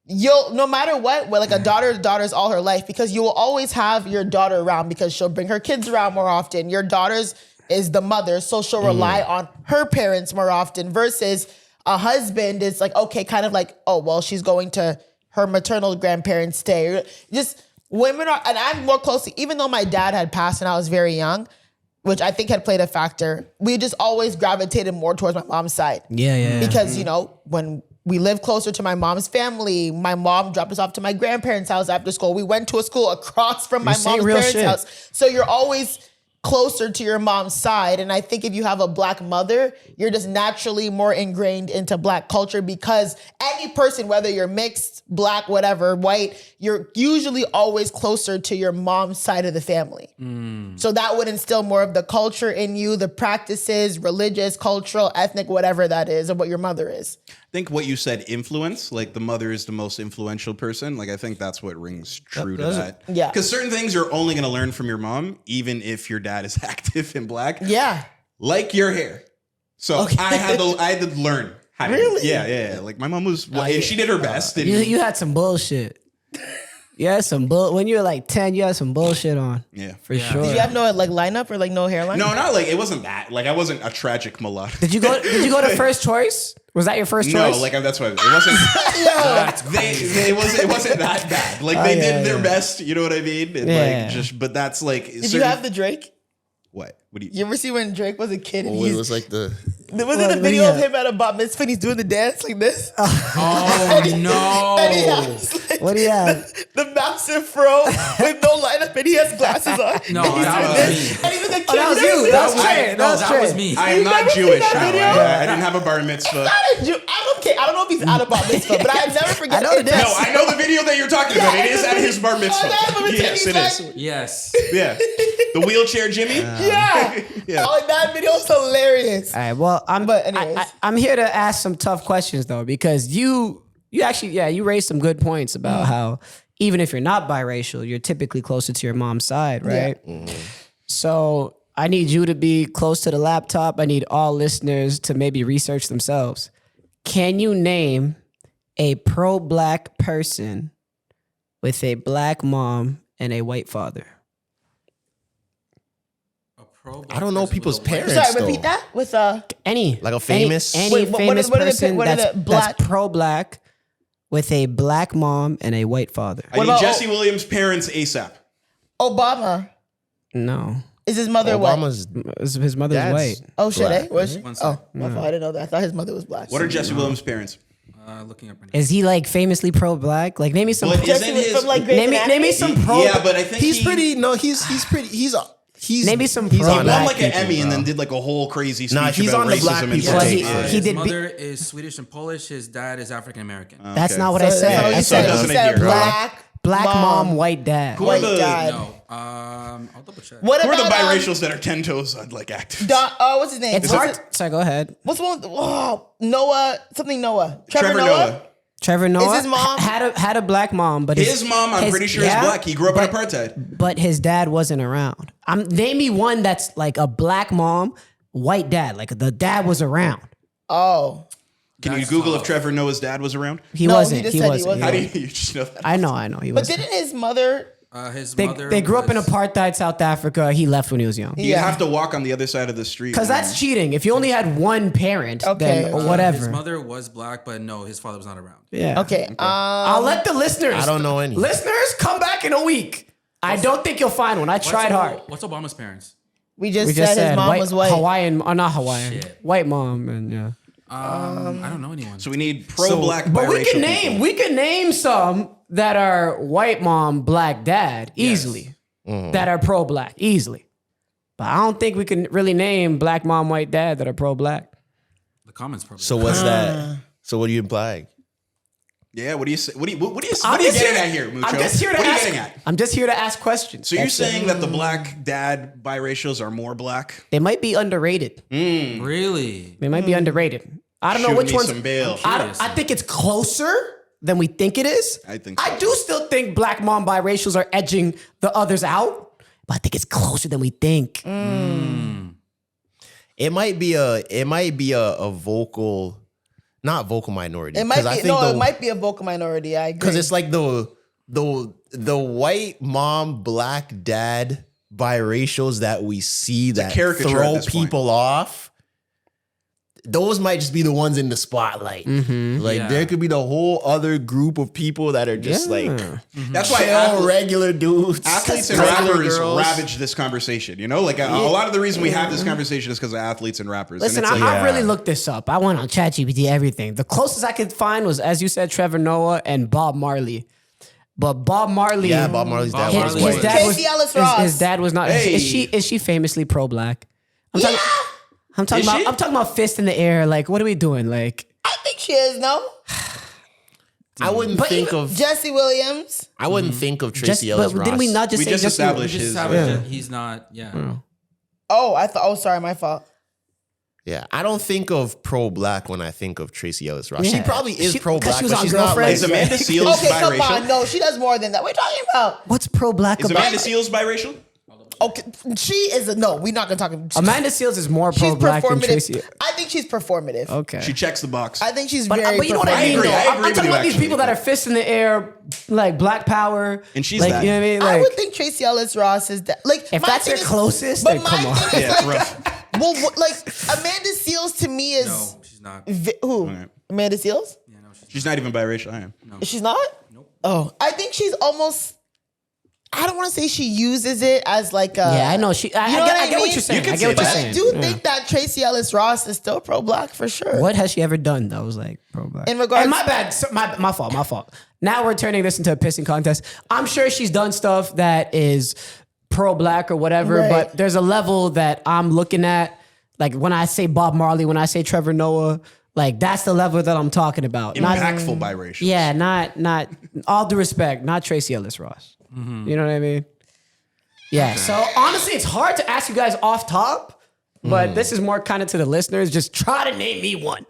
you'll no matter what, well, like a daughter's all her life because you will always have your daughter around because she'll bring her kids around more often. Your daughter's is the mother, so she'll rely on her parents more often versus a husband is like, okay, kind of like, oh, well, she's going to her maternal grandparents stay. Just women are, and I'm more closely, even though my dad had passed when I was very young, which I think had played a factor, we just always gravitated more towards my mom's side. Yeah. Because, you know, when we lived closer to my mom's family, my mom dropped us off to my grandparents' house after school. We went to a school across from my saying mom's real parents' shit. house. So you're always closer to your mom's side. And I think if you have a black mother, you're just naturally more ingrained into black culture because any person, whether you're mixed, black, whatever, white, you're usually always closer to your mom's side of the family. So that would instill more of the culture in you, the practices, religious, cultural, ethnic, whatever that is, of what your mother is. I think what you said, influence, like the mother is the most influential person. Like I think that's what rings true to that. Yeah. Because certain things you're only going to learn from your mom, even if your dad is active and black. Yeah. Like your hair. So I had to learn how to. Really? Yeah. Like my mom was, and she did her best. And You had some bullshit. You had some when you were like 10, you had some bullshit on. yeah. For sure. Did you have no like lineup or like no hairline? No, not like it wasn't that. Like I wasn't a tragic mulatto. Did you go to first choice? Was that your first No, choice? like that's why it wasn't. it wasn't that bad. Like they did their best. You know what I mean? And Yeah. like just, but that's like. Did you have the Drake? what? What do you? You ever see when Drake was a kid? And Oh, it was like the Was it the video of him at a bat mitzvah and he's doing the dance like this? Oh no! And he has like, What do you have? the massive fro with no lineup and he has glasses on. No, and he's that doing was this. me. And he's in the Oh, that was you. That was Trey. That was me. I am You've not never seen Jewish. that No, video? I didn't have a bar mitzvah. I don't know if he's at a bat mitzvah, but I never forget. I know the dance. No, I know the video that you're talking about. It is at his bar mitzvah. Yes, it is. Yes. Yeah. The wheelchair Jimmy? Yeah. Yeah. Oh, that video is hilarious. All right. Well, But anyways. I'm here to ask some tough questions though, because you actually, you raised some good points about how even if you're not biracial, you're typically closer to your mom's side, right? So I need you to be close to the laptop. I need all listeners to maybe research themselves. Can you name a pro-black person with a black mom and a white father? I don't know people's parents. Sorry, though. repeat that with Any Like a famous- any Wait, what famous are the person what are the black- that's pro-black with a black mom and a white father. I need about- Jesse Williams' parents ASAP. Obama. No, Is his mother white? Obama's his mother's dad's white. Oh, shit, black, eh? Was she? One Oh, sec. my fault. I didn't know that. I thought his mother was black. What are Jesse Williams' parents? Looking up right now. Is he like famously pro-black? Like name me some. Well, Jesse isn't was his- from like Grey's Name me some pro. Yeah, but I think he's he pretty. No, he's pretty. He's Maybe some he's pro- on won that like an people, Emmy and bro. then did like a whole crazy speech Nah, he's about on the racism black and people stuff. team. Yeah. He His did mother is Swedish and Polish. His dad is African American. That's Okay. not what I said. No, I you said doesn't said adhere. black mom, white dad. Who are white the- dad. No. I'll double check. What Who are about the biracials that are 10 toes on like actors? what's his name? It's hard. Sorry, go ahead. What's one? Noah. Something Noah. Trevor Noah. Trevor Noah his mom- had a black mom, but His mom, I'm pretty sure, is black. He grew up in but- apartheid. But his dad wasn't around. Name me one that's like a black mom, white dad. Like the dad was around. Oh. Can you That's Google if tough. Trevor Noah's dad was around? He No, wasn't. he just He said he wasn't. wasn't. How do you just know that? I know. He But wasn't. didn't his mother? His They, mother. they grew up in was- apartheid South Africa. He left when he was young. You Yeah. have to walk on the other side of the street. Because that's cheating. If you only had one parent, Okay. then whatever. His mother was black, but no, his father was not around. Yeah. Okay. I'll let the listeners. I don't know any. Listeners, come back in a week. I don't think you'll find one. I tried hard. What's Obama's parents? we just We said just his said mom was white. Hawaiian, or not Hawaiian, Shit. white mom, and yeah. I don't know anyone. So we need pro-black But we biracial can people. we can name some that are white mom, black dad easily. That are pro black easily. But I don't think we can really name black mom, white dad that are pro black. The comments probably. So what's that? So what are you implying? Yeah, what do you say? What are you I'm getting just at here, Mucho? I'm just here to what are you ask. getting at? I'm just here to ask questions. So you're That's it. saying that the black dad biracials are more black? They might be underrated. Really? They might be underrated. I don't know Shoot which me ones. some bail. I think it's closer than we think it is. I think so. I do still think black mom biracials are edging the others out, but I think it's closer than we think. It might be a vocal, not vocal minority. It might 'Cause I be think it might be a vocal minority. I agree. because it's like the white mom, black dad biracials that we see that caricature at throw this point. people off. Those might just be the ones in the spotlight. Like Yeah. there could be the whole other group of people that are just like That's why chill, regular dudes, athletes and regular rappers girls. ravage this conversation. You know, like a lot of the reason we have this conversation is because of athletes and rappers. Listen, and it's I like, really looked this up. I went on ChatGPT, everything. The closest I could find was, as you said, Trevor Noah and Bob Marley. But Bob Marley, Yeah, Bob Marley's dad Bob was Marley. white. his dad was Casey Ellis Ross. his dad was not. Hey. Is she famously pro black? Is she? I'm talking about fist in the air. Like, what are we doing? Like, I think she is. No. I wouldn't But think even of Jesse Williams. I wouldn't think of just, Tracy Ellis but Ross. didn't we not just We say just established We just his. established that he's not. Yeah. Oh, I thought. Oh, sorry, my fault. Yeah, I don't think of pro black when I think of Tracy Ellis Ross. She Yeah. probably is She- pro 'cause black, she was but on she's not like Girlfriends. Is Amanda Seals Okay, come biracial? on. No, she does more than that. What are you talking about? what's pro black Is about? Amanda Seals biracial? Okay, she is. No, we're not gonna talk. Amanda Seals is more She's pro black than Tracy. performative. I think she's performative. Okay. She checks the box. I think she's But very. you know what I I mean, agree. though. I agree I'm with talking you, about these actually. people that are fists in the air, like black power. And she's like, that. you know what I mean? I Like, would think Tracy Ellis Ross is that. Like, if my that's thing your is- closest, but then my come on. thing is Yeah, it's rough. Well, like Amanda Seals to me is No, she's not. who? Okay. Amanda Seals? Yeah, no, she's She's not even biracial. I am. She's not. Nope. Oh, I think she's almost. I don't want to say she uses it as like a. Yeah, I know. I get what mean? you're saying. You I can get what say you're that. saying. I do think that Tracy Ellis Ross is still pro-black for sure. What has she ever done that was like pro-black? In regards- And my bad. So, my fault. Now we're turning this into a pissing contest. I'm sure she's done stuff that is pro-black or whatever, Right. but there's a level that I'm looking at. Like when I say Bob Marley, when I say Trevor Noah, like that's the level that I'm talking about. Impactful biracials. Yeah, not all due respect, not Tracy Ellis Ross. You know what I mean? Yeah. So honestly, it's hard to ask you guys off top, but this is more kind of to the listeners. Just try to name me one.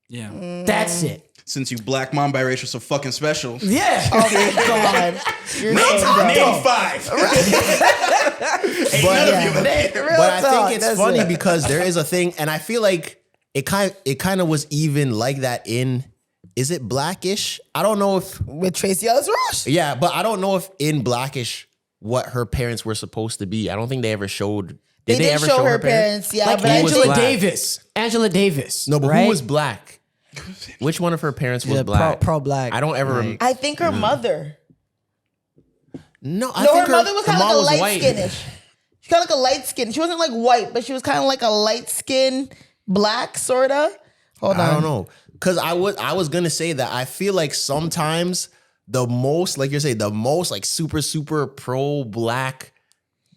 Yeah. That's it. Since you black mom biracial so fucking special. Yeah. Oh my God. You're so dumb. Name 5. Ain't none of you up here. But I talk, think it's that's funny it. because there is a thing, and I feel like it kind of was even like that in. Is it Blackish? I don't know if. With Tracy Ellis Ross. Yeah, but I don't know if in Blackish what her parents were supposed to be. I don't think they ever showed. They did ever show her parents, yeah, Like but I who was just, black? Angela Davis. No, but right? who was black? Which one of her parents was Yeah, black? pro-black. I don't ever remember. I think her mother. No, I No, think her mother was kind of mom like a was light skinish. She kind of like a light skin. She wasn't like white, but she was kind of like a light skin, black sorta. Hold on. I don't know. Cause I was gonna say that I feel like sometimes the most, like you're saying, the most like super pro-black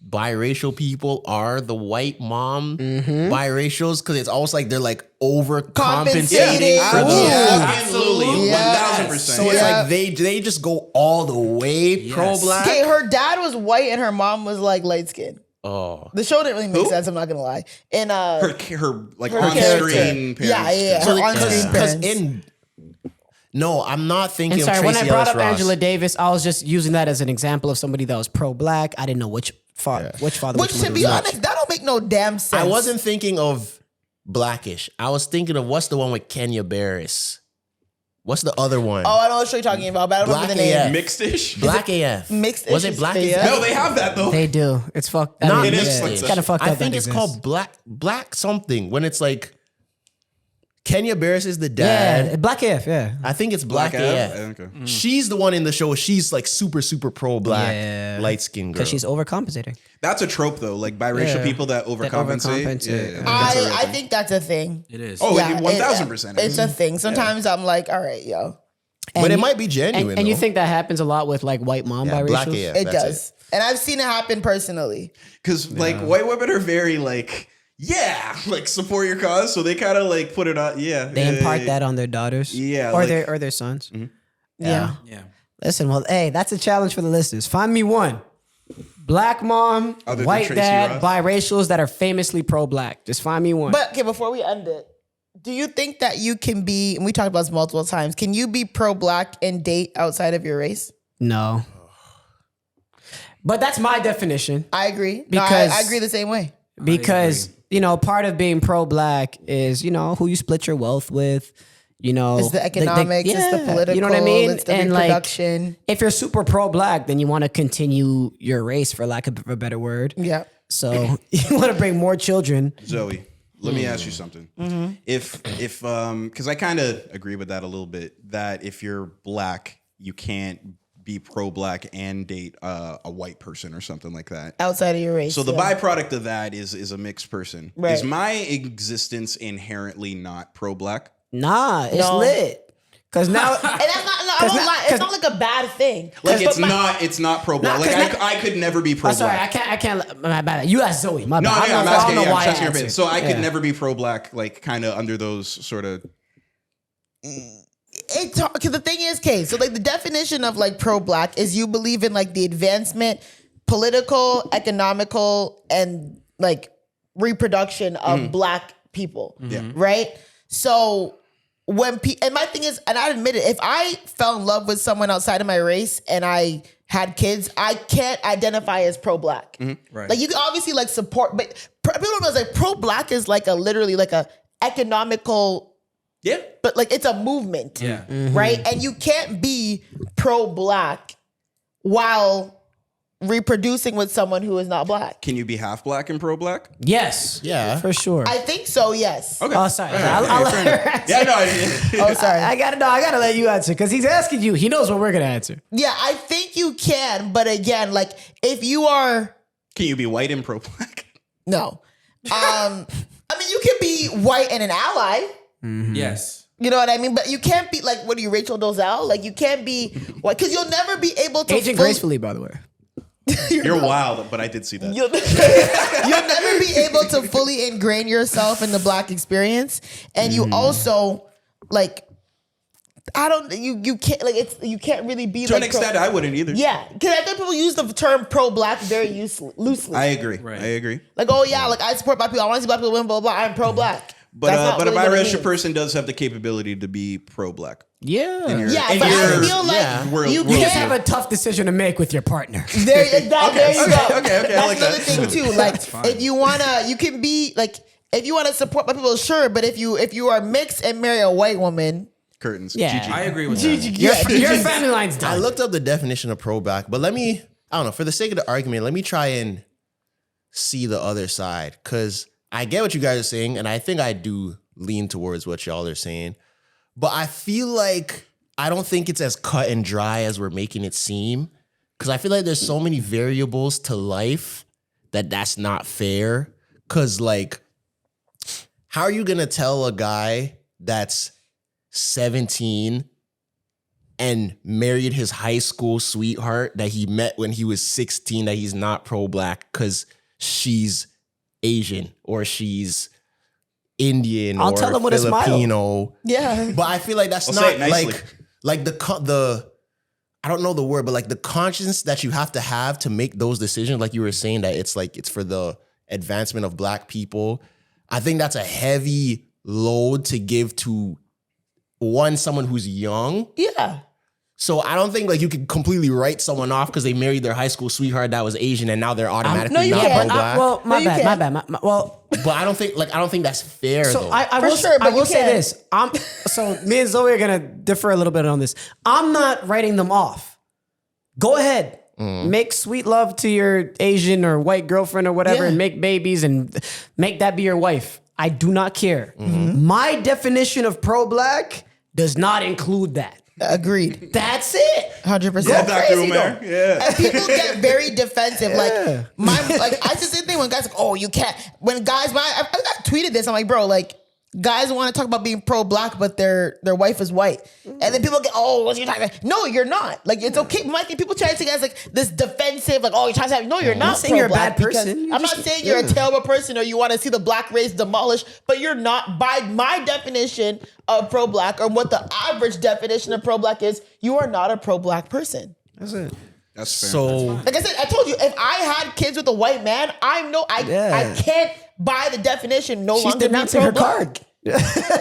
biracial people are the white mom biracials, because it's almost like they're like overcompensating Compensating. for the Absolutely. Yes. 1000%. So it's Yeah. like they just go all the way pro-black. Okay, her dad was white and her mom was like light skin. Oh, The show didn't really make sense. I'm not gonna lie. And Her like her on character. screen parents. Yeah. so Her on-screen because parents. no, I'm not thinking And sorry, of when Tracy I brought Ellis up Ross. Angela Davis, I was just using that as an example of somebody that was pro-black. I didn't know which father, Which, mother to be was honest, that don't make no damn sense. I wasn't thinking of Blackish. I was thinking of what's the one with Kenya Barris? What's the other one? Oh, I know what you're talking about, but I don't Black remember the name. AF. Mixed-ish? Black AF. Mixed Was issues it Black face. AF? No, they have that though. They do. It's fucked. Not It is mixed. like It's that. kind of fucked I up. think that it's exists. called Black something. When it's like Kenya Barris is the dad. Yeah, Black AF. Yeah. I think it's Black, AF. Okay. She's the one in the show. She's like super pro-black, Yeah. light-skinned girl. Because she's overcompensating. That's a trope though, like biracial Yeah. people that overcompensate. overcompensate. Yeah, that's a real I thing. think that's a thing. It is. Oh, Yeah, 1000%. It's a thing. Sometimes I'm like, all right, yo, but And it you- might be genuine. And you though. think that happens a lot with like white mom Yeah, Black biracials? AF. it That's does. And I've seen it happen personally. Because like white women are very like, yeah, like support your cause. So they kind of like put it on. Yeah. They impart that on their daughters. Yeah, Or like- their sons. Yeah. Yeah. Listen, well, hey, that's a challenge for the listeners. Find me one. Black mom, Other than white Tracy dad, Ross? biracials that are famously pro-black. Just find me one. But okay, before we end it, do you think that you can be, and we talked about this multiple times, can you be pro-black and date outside of your race? No. But that's my definition. I agree. Because- I agree the same way. Because, you know, part of being pro-black is, you know, who you split your wealth with, you know. It's the economics, it's the political, you know what I mean? it's the And reproduction. like, if you're super pro-black, then you want to continue your race, for lack of a better word. Yeah. So you want to bring more children. Zoe, let me ask you something. If because I kind of agree with that a little bit, that if you're black, you can't be pro-black and date a white person or something like that. Outside of your race. So the yeah. byproduct of that is a mixed person. Right. Is my existence inherently not pro-black? Nah, it's No. lit. Because now, And that's not, no, I won't lie, it's not like a bad thing. Like But it's not pro-black. Nah, Like 'cause I could never be I'm pro-black. sorry, I can't, my bad. You asked Zoe, my No, bad. yeah, I'm I don't asking. know Yeah, why I'm checking I your opinion. answered. So I could Yeah. never be pro-black, like kind of under those sort of. It's hard, because the thing is, Kay, so like the definition of like pro-black is you believe in like the advancement, political, economical, and like reproduction of black people, right? So when and my thing is, and I admit it, if I fell in love with someone outside of my race and I had kids, I can't identify as pro-black. Right. Like you can obviously like support, but people don't know like pro-black is like a literally like a economical. Yeah. But like it's a movement, Yeah. right? And you can't be pro-black while reproducing with someone who is not black. Can you be half black and pro black? Yes. Yeah. For sure. I think so. Yes. Okay. Oh, sorry. I'll let her answer. Yeah, no. Oh, sorry. I gotta let you answer because he's asking you. He knows what we're gonna answer. Yeah, I think you can, but again, like if you are Can you be white and pro black? no, I mean you can be white and an ally. Yes. You know what I mean? But you can't be like, what are you, Rachel Dolezal? Like you can't be white because you'll never be able to. Agent gracefully, by the way. You're wild, but I did see that. You'll never be able to fully ingrain yourself in the black experience, and you also like. You can't like it's you can't really be To like an extent, I wouldn't either. yeah, because I think people use the term pro black very loosely. I agree. Right. I agree. Like, oh yeah, like I support black people. I want to see black people win, blah, blah, blah. I'm pro black. But That's not a really what it biracial means. person does have the capability to be pro black. Yeah. Yeah, And but I you're- feel like World- you world You just can't have a tough decision to make with your partner. there you go. okay, I That's like another that. thing too. Like if you wanna, you can be like if you wanna support black people, sure. But if you are mixed and marry a white woman, Curtains. Yeah. GG. I agree with that. Your family line's I done. looked up the definition of pro black, but I don't know, for the sake of the argument, let me try and see the other side. Cause I get what you guys are saying, and I think I do lean towards what y'all are saying. But I feel like I don't think it's as cut and dry as we're making it seem. Cause I feel like there's so many variables to life that's not fair. Cause like, how are you gonna tell a guy that's 17 and married his high school sweetheart that he met when he was 16 that he's not pro-black because she's Asian or she's Indian I'll or tell him with a smile. Filipino? yeah, But I feel like that's I'll say not it nicely. like the I don't know the word, but like the conscience that you have to make those decisions, like you were saying, that it's like it's for the advancement of black people. I think that's a heavy load to give to someone who's young. yeah. So I don't think like you could completely write someone off because they married their high school sweetheart that was Asian and now they're automatically no, you not can't. pro-black. Well, my you bad, my can't. bad. Well, but I don't think that's fair so though. I For will, sure, but I will you say can't. this. So me and Zoe are gonna differ a little bit on this. I'm not writing them off. Go ahead. Make sweet love to your Asian or white girlfriend or whatever, Yeah. and make babies and make that be your wife. I do not care. My definition of pro-black does not include that. Agreed. That's it. 100%. Yeah, Dr. crazy, Umar. Yeah. And people get very defensive. Like I just the thing when guys like, oh, you can't. When guys, I tweeted this. I'm like, bro, like guys want to talk about being pro-black, but their wife is white, and then people get, oh, what you talking about? No, you're not. Like it's okay. My thing, people try to take it as like this defensive, like, oh, you're trying to have. No, you're not saying you're a pro-black bad because- person. I'm not saying you're a terrible person or you want to see the black race demolished, but you're not. By my definition of pro-black, or what the average definition of pro-black is, you are not a pro-black person. That's fair. so Like I said, I told you, if I had kids with a white man, I can't by the definition no She's longer be denouncing her pro-black. card.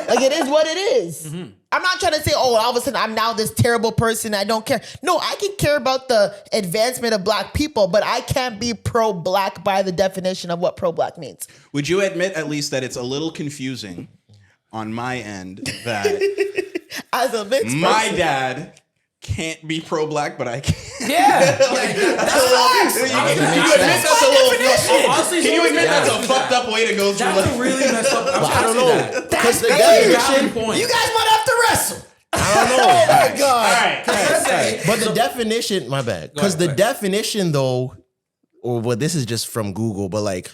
Like it is what it is. I'm not trying to say, oh, all of a sudden I'm now this terrible person. I don't care. No, I can care about the advancement of black people, but I can't be pro-black by the definition of what pro-black means. Would you admit at least that it's a little confusing on my end that As a mixed my person. dad can't be pro-black, but I can? Yeah. Can you admit that's a little? Honestly, Can you admit that's a yeah. fucked up way to go through That's a life? really messed up. I don't know. Because the Valid definition, point. You guys might have to wrestle. I don't know. Oh my God. All right. But the definition, my bad. Because the definition though, or well, this is just from Google, but like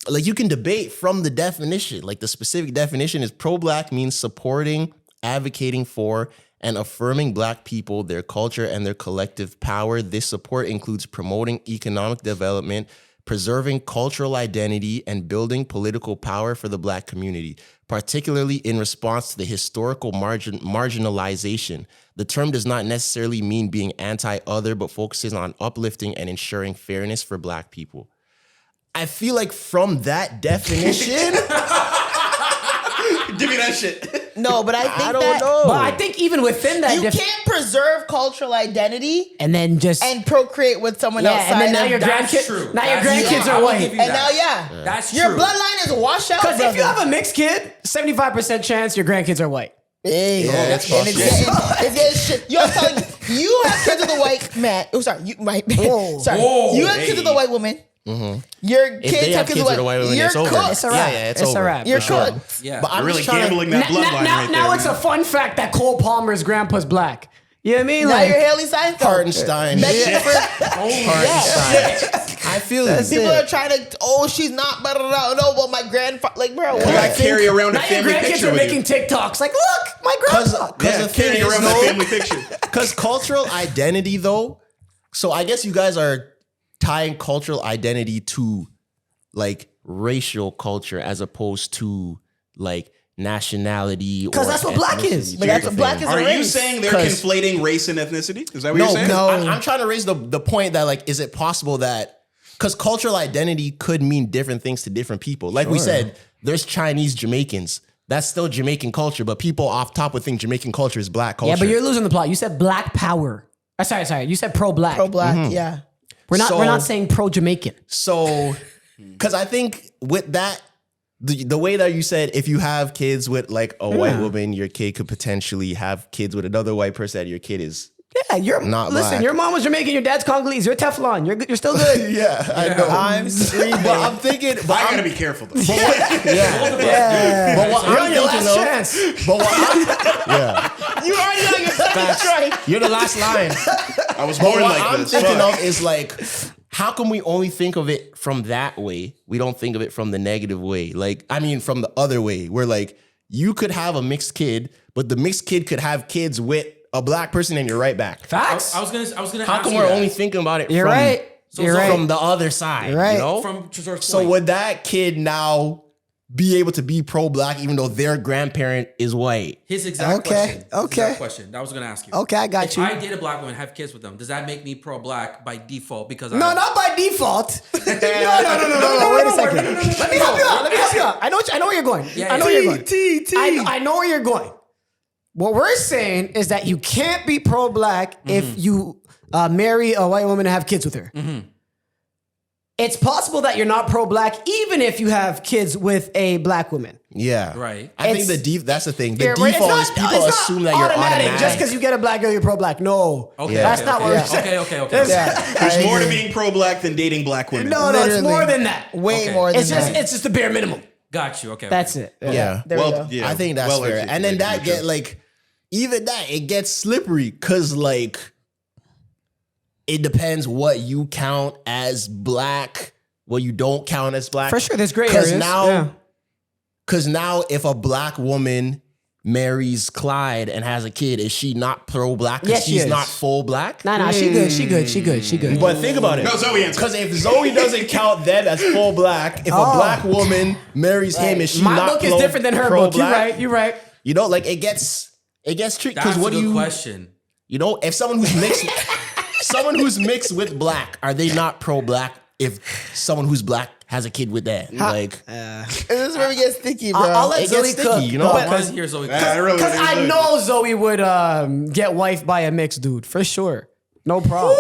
you can debate from the definition. Like the specific definition is pro-black means supporting, advocating for, and affirming black people, their culture, and their collective power. This support includes promoting economic development, preserving cultural identity, and building political power for the black community, particularly in response to the historical marginalization. The term does not necessarily mean being anti-other, but focuses on uplifting and ensuring fairness for black people. I feel like from that definition, Give me that shit. No, but I think I don't that know. But I think even within that, you can't preserve cultural identity and then just and procreate with someone yeah, outside. and then now of your that. That's grandkids, true. now your That's- grandkids yeah, I are will white. give you And that. now, That's your true. bloodline is washed out. Because if you brother. have a mixed kid, 75% chance your grandkids are white. There you go. Yeah, it's And it's getting shit. Yo, I'm telling you, You have kids with a white man. Oh, sorry. You might. Sorry. Whoa, You have kids with a white woman. Your If they kids have kids with a white woman, You're it's over. cooked. It's a wrap. Yeah, it's it's over. a wrap. You're for sure. cooked. Yeah. But I'm really just trying gambling that bloodline Now, right now there. it's a fun fact that Cole Palmer's grandpa's black. You know what I mean? Now Like, you're Haley Seinfeld. Hartenstein. I feel you. People are trying to. Oh, she's not. Blah, blah, blah. No, well, my grandfather. Like, bro. You What? gotta carry around a now your family grandkids picture are with making you. TikToks. Like, look, my grandpa. Yeah, the thing carry is, around that though, family picture. because cultural identity, though, so I guess you guys are tying cultural identity to like racial culture as opposed to like nationality. Because that's what black ethnicity is. But that's what black is. Are a you race. saying they're 'Cause- conflating race and ethnicity? Is that what No, you're saying? no. I'm trying to raise the point that like, is it possible that because cultural identity could mean different things to different people? Like we said, there's Chinese Jamaicans. That's still Jamaican culture, but people off top would think Jamaican culture is black culture. Yeah, but you're losing the plot. You said black power. Sorry. You said pro-black. Pro-black. Yeah. We're not So- saying pro-Jamaican. So, because I think with that, the way that you said, if you have kids with like a white woman, your kid could potentially have kids with another white person that your kid is. Yeah, you're Not listen. black. Your mom was Jamaican. Your dad's Congolese. You're Teflon. You're still good. Yeah, I know. I'm screaming. But I'm thinking, but I I'm, gotta be careful though. but what You're I'm on your thinking last of, chance. but what I'm, You already on your second strike. you're the last line. I was But born what like I'm this. thinking Fuck. of is like, how come we only think of it from that way? We don't think of it from the negative way. Like, I mean, from the other way, where like you could have a mixed kid, but the mixed kid could have kids with a black person, and you're right back. Facts. I was gonna How ask come you we're that. only thinking about it? You're from, right. You're right. From the other side, You're right. you know? from Tresor's So point? would that kid now be able to be pro-black even though their grandparent is white? His exact Okay, question. His okay. exact question. That I was gonna ask you. Okay, I got if you. I date a black woman, have kids with them, does that make me pro-black by default? Because No, not by default. No. Wait a second. Let me help you out. I know where you're going. Yeah, I know yeah. where you're going. I know where you're going. What we're saying is that you can't be pro-black if you marry a white woman and have kids with her. It's possible that you're not pro-black even if you have kids with a black woman. Yeah. Right. I think It's- that's the thing. The Yeah, right. default is people assume that you're automatic. Just because you get a black girl, you're pro-black. No. Okay. That's okay, not okay. what we're saying. Okay. There's more to being pro-black than dating black women. No, it's Literally. more than that. Way Okay. more than It's that. just the bare minimum. Got you. Okay. That's it. Yeah. There we go. yeah. I think that's well fair. And then that articulated, get like, even that, it gets slippery because like, it depends what you count as black, what you don't count as black. For sure, there's gray Because areas. now, Yeah. because now if a black woman marries Clyde and has a kid, is she not pro-black? Because Yes, she she's is. not full black? Nah, she good. But think about it. No, Zoe answered. Because if Zoe doesn't count them as full black, if a black woman marries him, is she My not book is different than her book. You're right. You know, like it gets tricky. That's Because what a do good you, question. you know, if someone who's mixed, someone who's mixed with black, are they not pro-black? If someone who's black has a kid with that, like This is where we get sticky, bro. I'll let it Zoe gets sticky, cook. you know. I want to hear Zoe. I really Because think I Zoe- know Zoe would get wifed by a mixed dude for sure. No problem.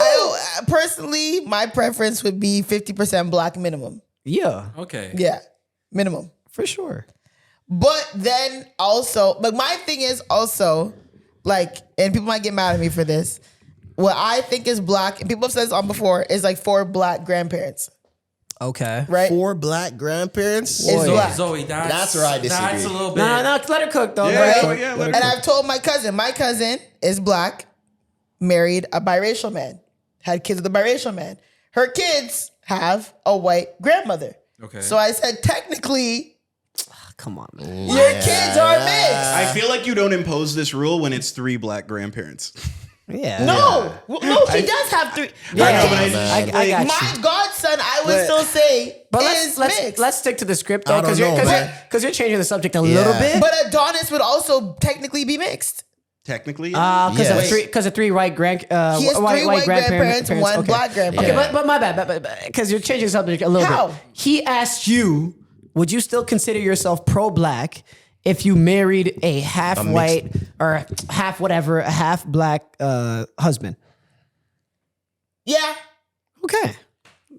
Personally, my preference would be 50% black minimum. Yeah, Okay. Yeah, minimum. for sure. But then also, but my thing is also, like, and people might get mad at me for this. What I think is black, and people have said this on before, is like 4 black grandparents, Okay. right? 4 black grandparents. Is black. Zoe, That's where I disagree. That's a little bit. No, let her cook though. Yeah, Let her oh, cook. yeah, Let let her her And cook. I've told my cousin is black, married a biracial man, had kids with a biracial man. Her kids have a white grandmother. Okay. So I said, technically, Come on, man. your kids are mixed. I feel like you don't impose this rule when it's 3 black grandparents. Yeah. No, no, she does have 3. Yeah, I know, but I got you. My godson, I would still say, But is mixed. let's stick to the script though, I don't because know, man. you're changing the subject a little bit. But Adonis would also technically be mixed. Technically, Because Yes. of three white He has 3 white grandparents, and 1 okay. black grandparent. Okay, but my bad, because you're changing the subject a little How? bit. He asked you, would you still consider yourself pro-black if you married a half white or half whatever, a half black husband? Yeah. Okay,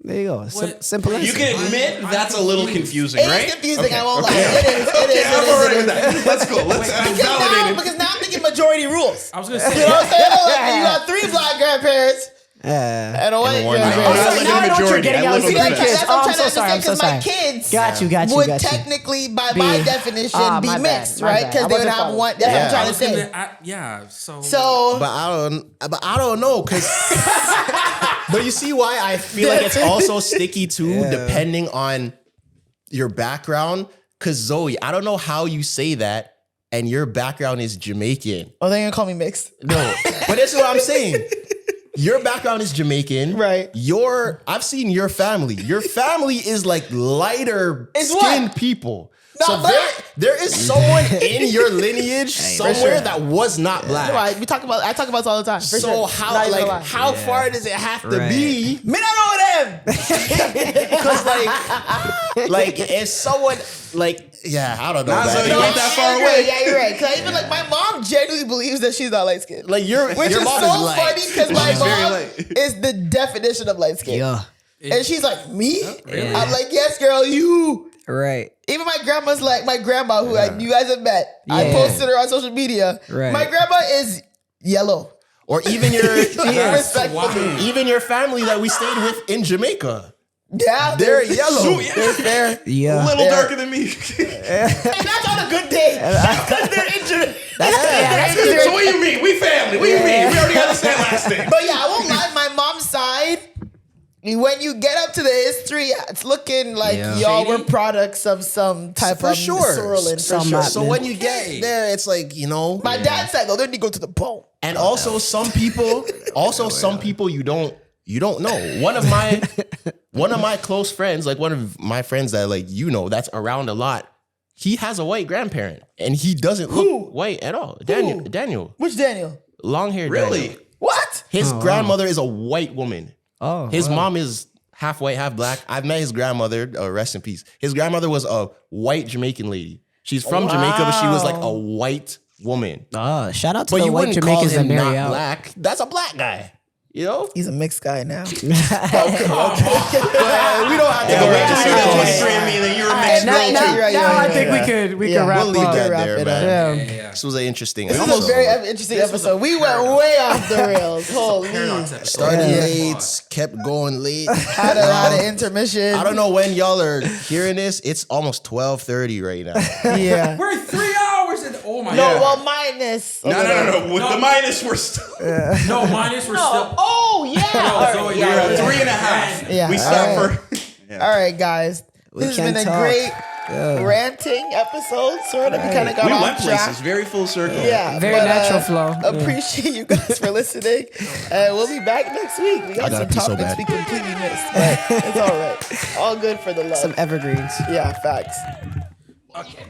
there you go. Simple answer. you can admit that's a little confusing, It is right? confusing, I won't lie. It is. I'm all right with that. Let's go. Let's validate it. Because now I'm thinking thinking majority rules. I was gonna say. You know what I'm saying? Like, you got 3 black grandparents and a white one grandparent. white. I So live now in I know what you're majority. getting I at live with in the the three kids. That's Oh, what I'm I'm so trying sorry. to I'm so understand because sorry. my kids Got you. would got you. technically, by my definition, my be bad, mixed, my right? bad. Because I they would wasn't have following. one. That's what I'm I trying to was say. gonna, yeah. So. So But I don't know, because but you see why I feel like it's also sticky too, depending on your background. Because Zoe, I don't know how you say that, and your background is Jamaican. oh, they're gonna call me mixed. No, but that's what I'm saying. Your background is Jamaican, Right. I've seen your family. Your family is like lighter It's skinned what? people. Not So black. there is someone in your lineage somewhere that was not black. Right? I talk about this all the time. For So sure. how Not even like gonna lie. how far does it have to Right. be? Me not know them. Because like if someone like I don't know. Nah, man. so you went that far You're right. away. Yeah, you're right. Because even like my mom genuinely believes that she's not light skinned. Like your Which your is mom so is light. funny because my She's very mom light. is the definition of light skin. Yeah. And she's like, me? Really? I'm like, yes, girl, you. Right. Even my grandma's like, my grandma, who you guys have met, I Yeah. posted her on social media. Right. My grandma is yellow. Or even your Respectfully. even your family that we stayed with in Jamaica. Yeah. They're yellow. They're fair. A Yeah. little darker than me. And that's on a good day. That's because they're injured. That's So what do you mean? We family. What do you mean? We already got the same last name. But yeah, I won't lie. My mom's side, when you get up to the history, it's looking like Yeah. y'all Shady? were products of some type For of sure. swirling, for Some sure. map- So when you get there, it's like, My dad said, though, they need to go to the bone. and also some people you don't know. One of my close friends, like one of my friends that like that's around a lot, he has a white grandparent and he doesn't look white at all. Daniel. Which Daniel? Long hair. Really? Daniel. What? His grandmother is a white woman. Oh. His mom is half white, half black. I've met his grandmother. Rest in peace. His grandmother was a white Jamaican lady. She's from Jamaica, but she was like a white woman. Shout out to But the you white wouldn't call Jamaicans that him marry not out. black. That's a black guy. You know? He's a mixed guy now. But we don't have to Yeah, go wait into till you get that. 23 and me, then you're a mixed now- girl now- too. right, Now yeah, I yeah, think yeah. we could wrap We'll leave up. that Wrap there, it man. up. Yeah. This was an interesting This episode. was a very interesting episode. We went way off the rails. Holy. Paradox episode. Started Yeah. late, kept going late. Had a intermission. I don't know when y'all are hearing this. It's almost 12:30 right now. Yeah. We're 3 hours and oh my No, god. well, minus. No. With the minus, we're still. No, minus we're still. Oh, yeah. All right. Zoe, Yeah, you're yeah. 3.5. Yeah, We all stopped right. for. All right, guys. This has can been a talk. great ranting episode. Sort of. We kind of got We off went track. places. Very full circle. Yeah. Very but, natural flow. Appreciate you guys for listening. We'll be back next week. We got gotta some pee so topics bad. we completely missed. But it's all right. All good for the love. Some evergreens. Yeah, facts. Okay.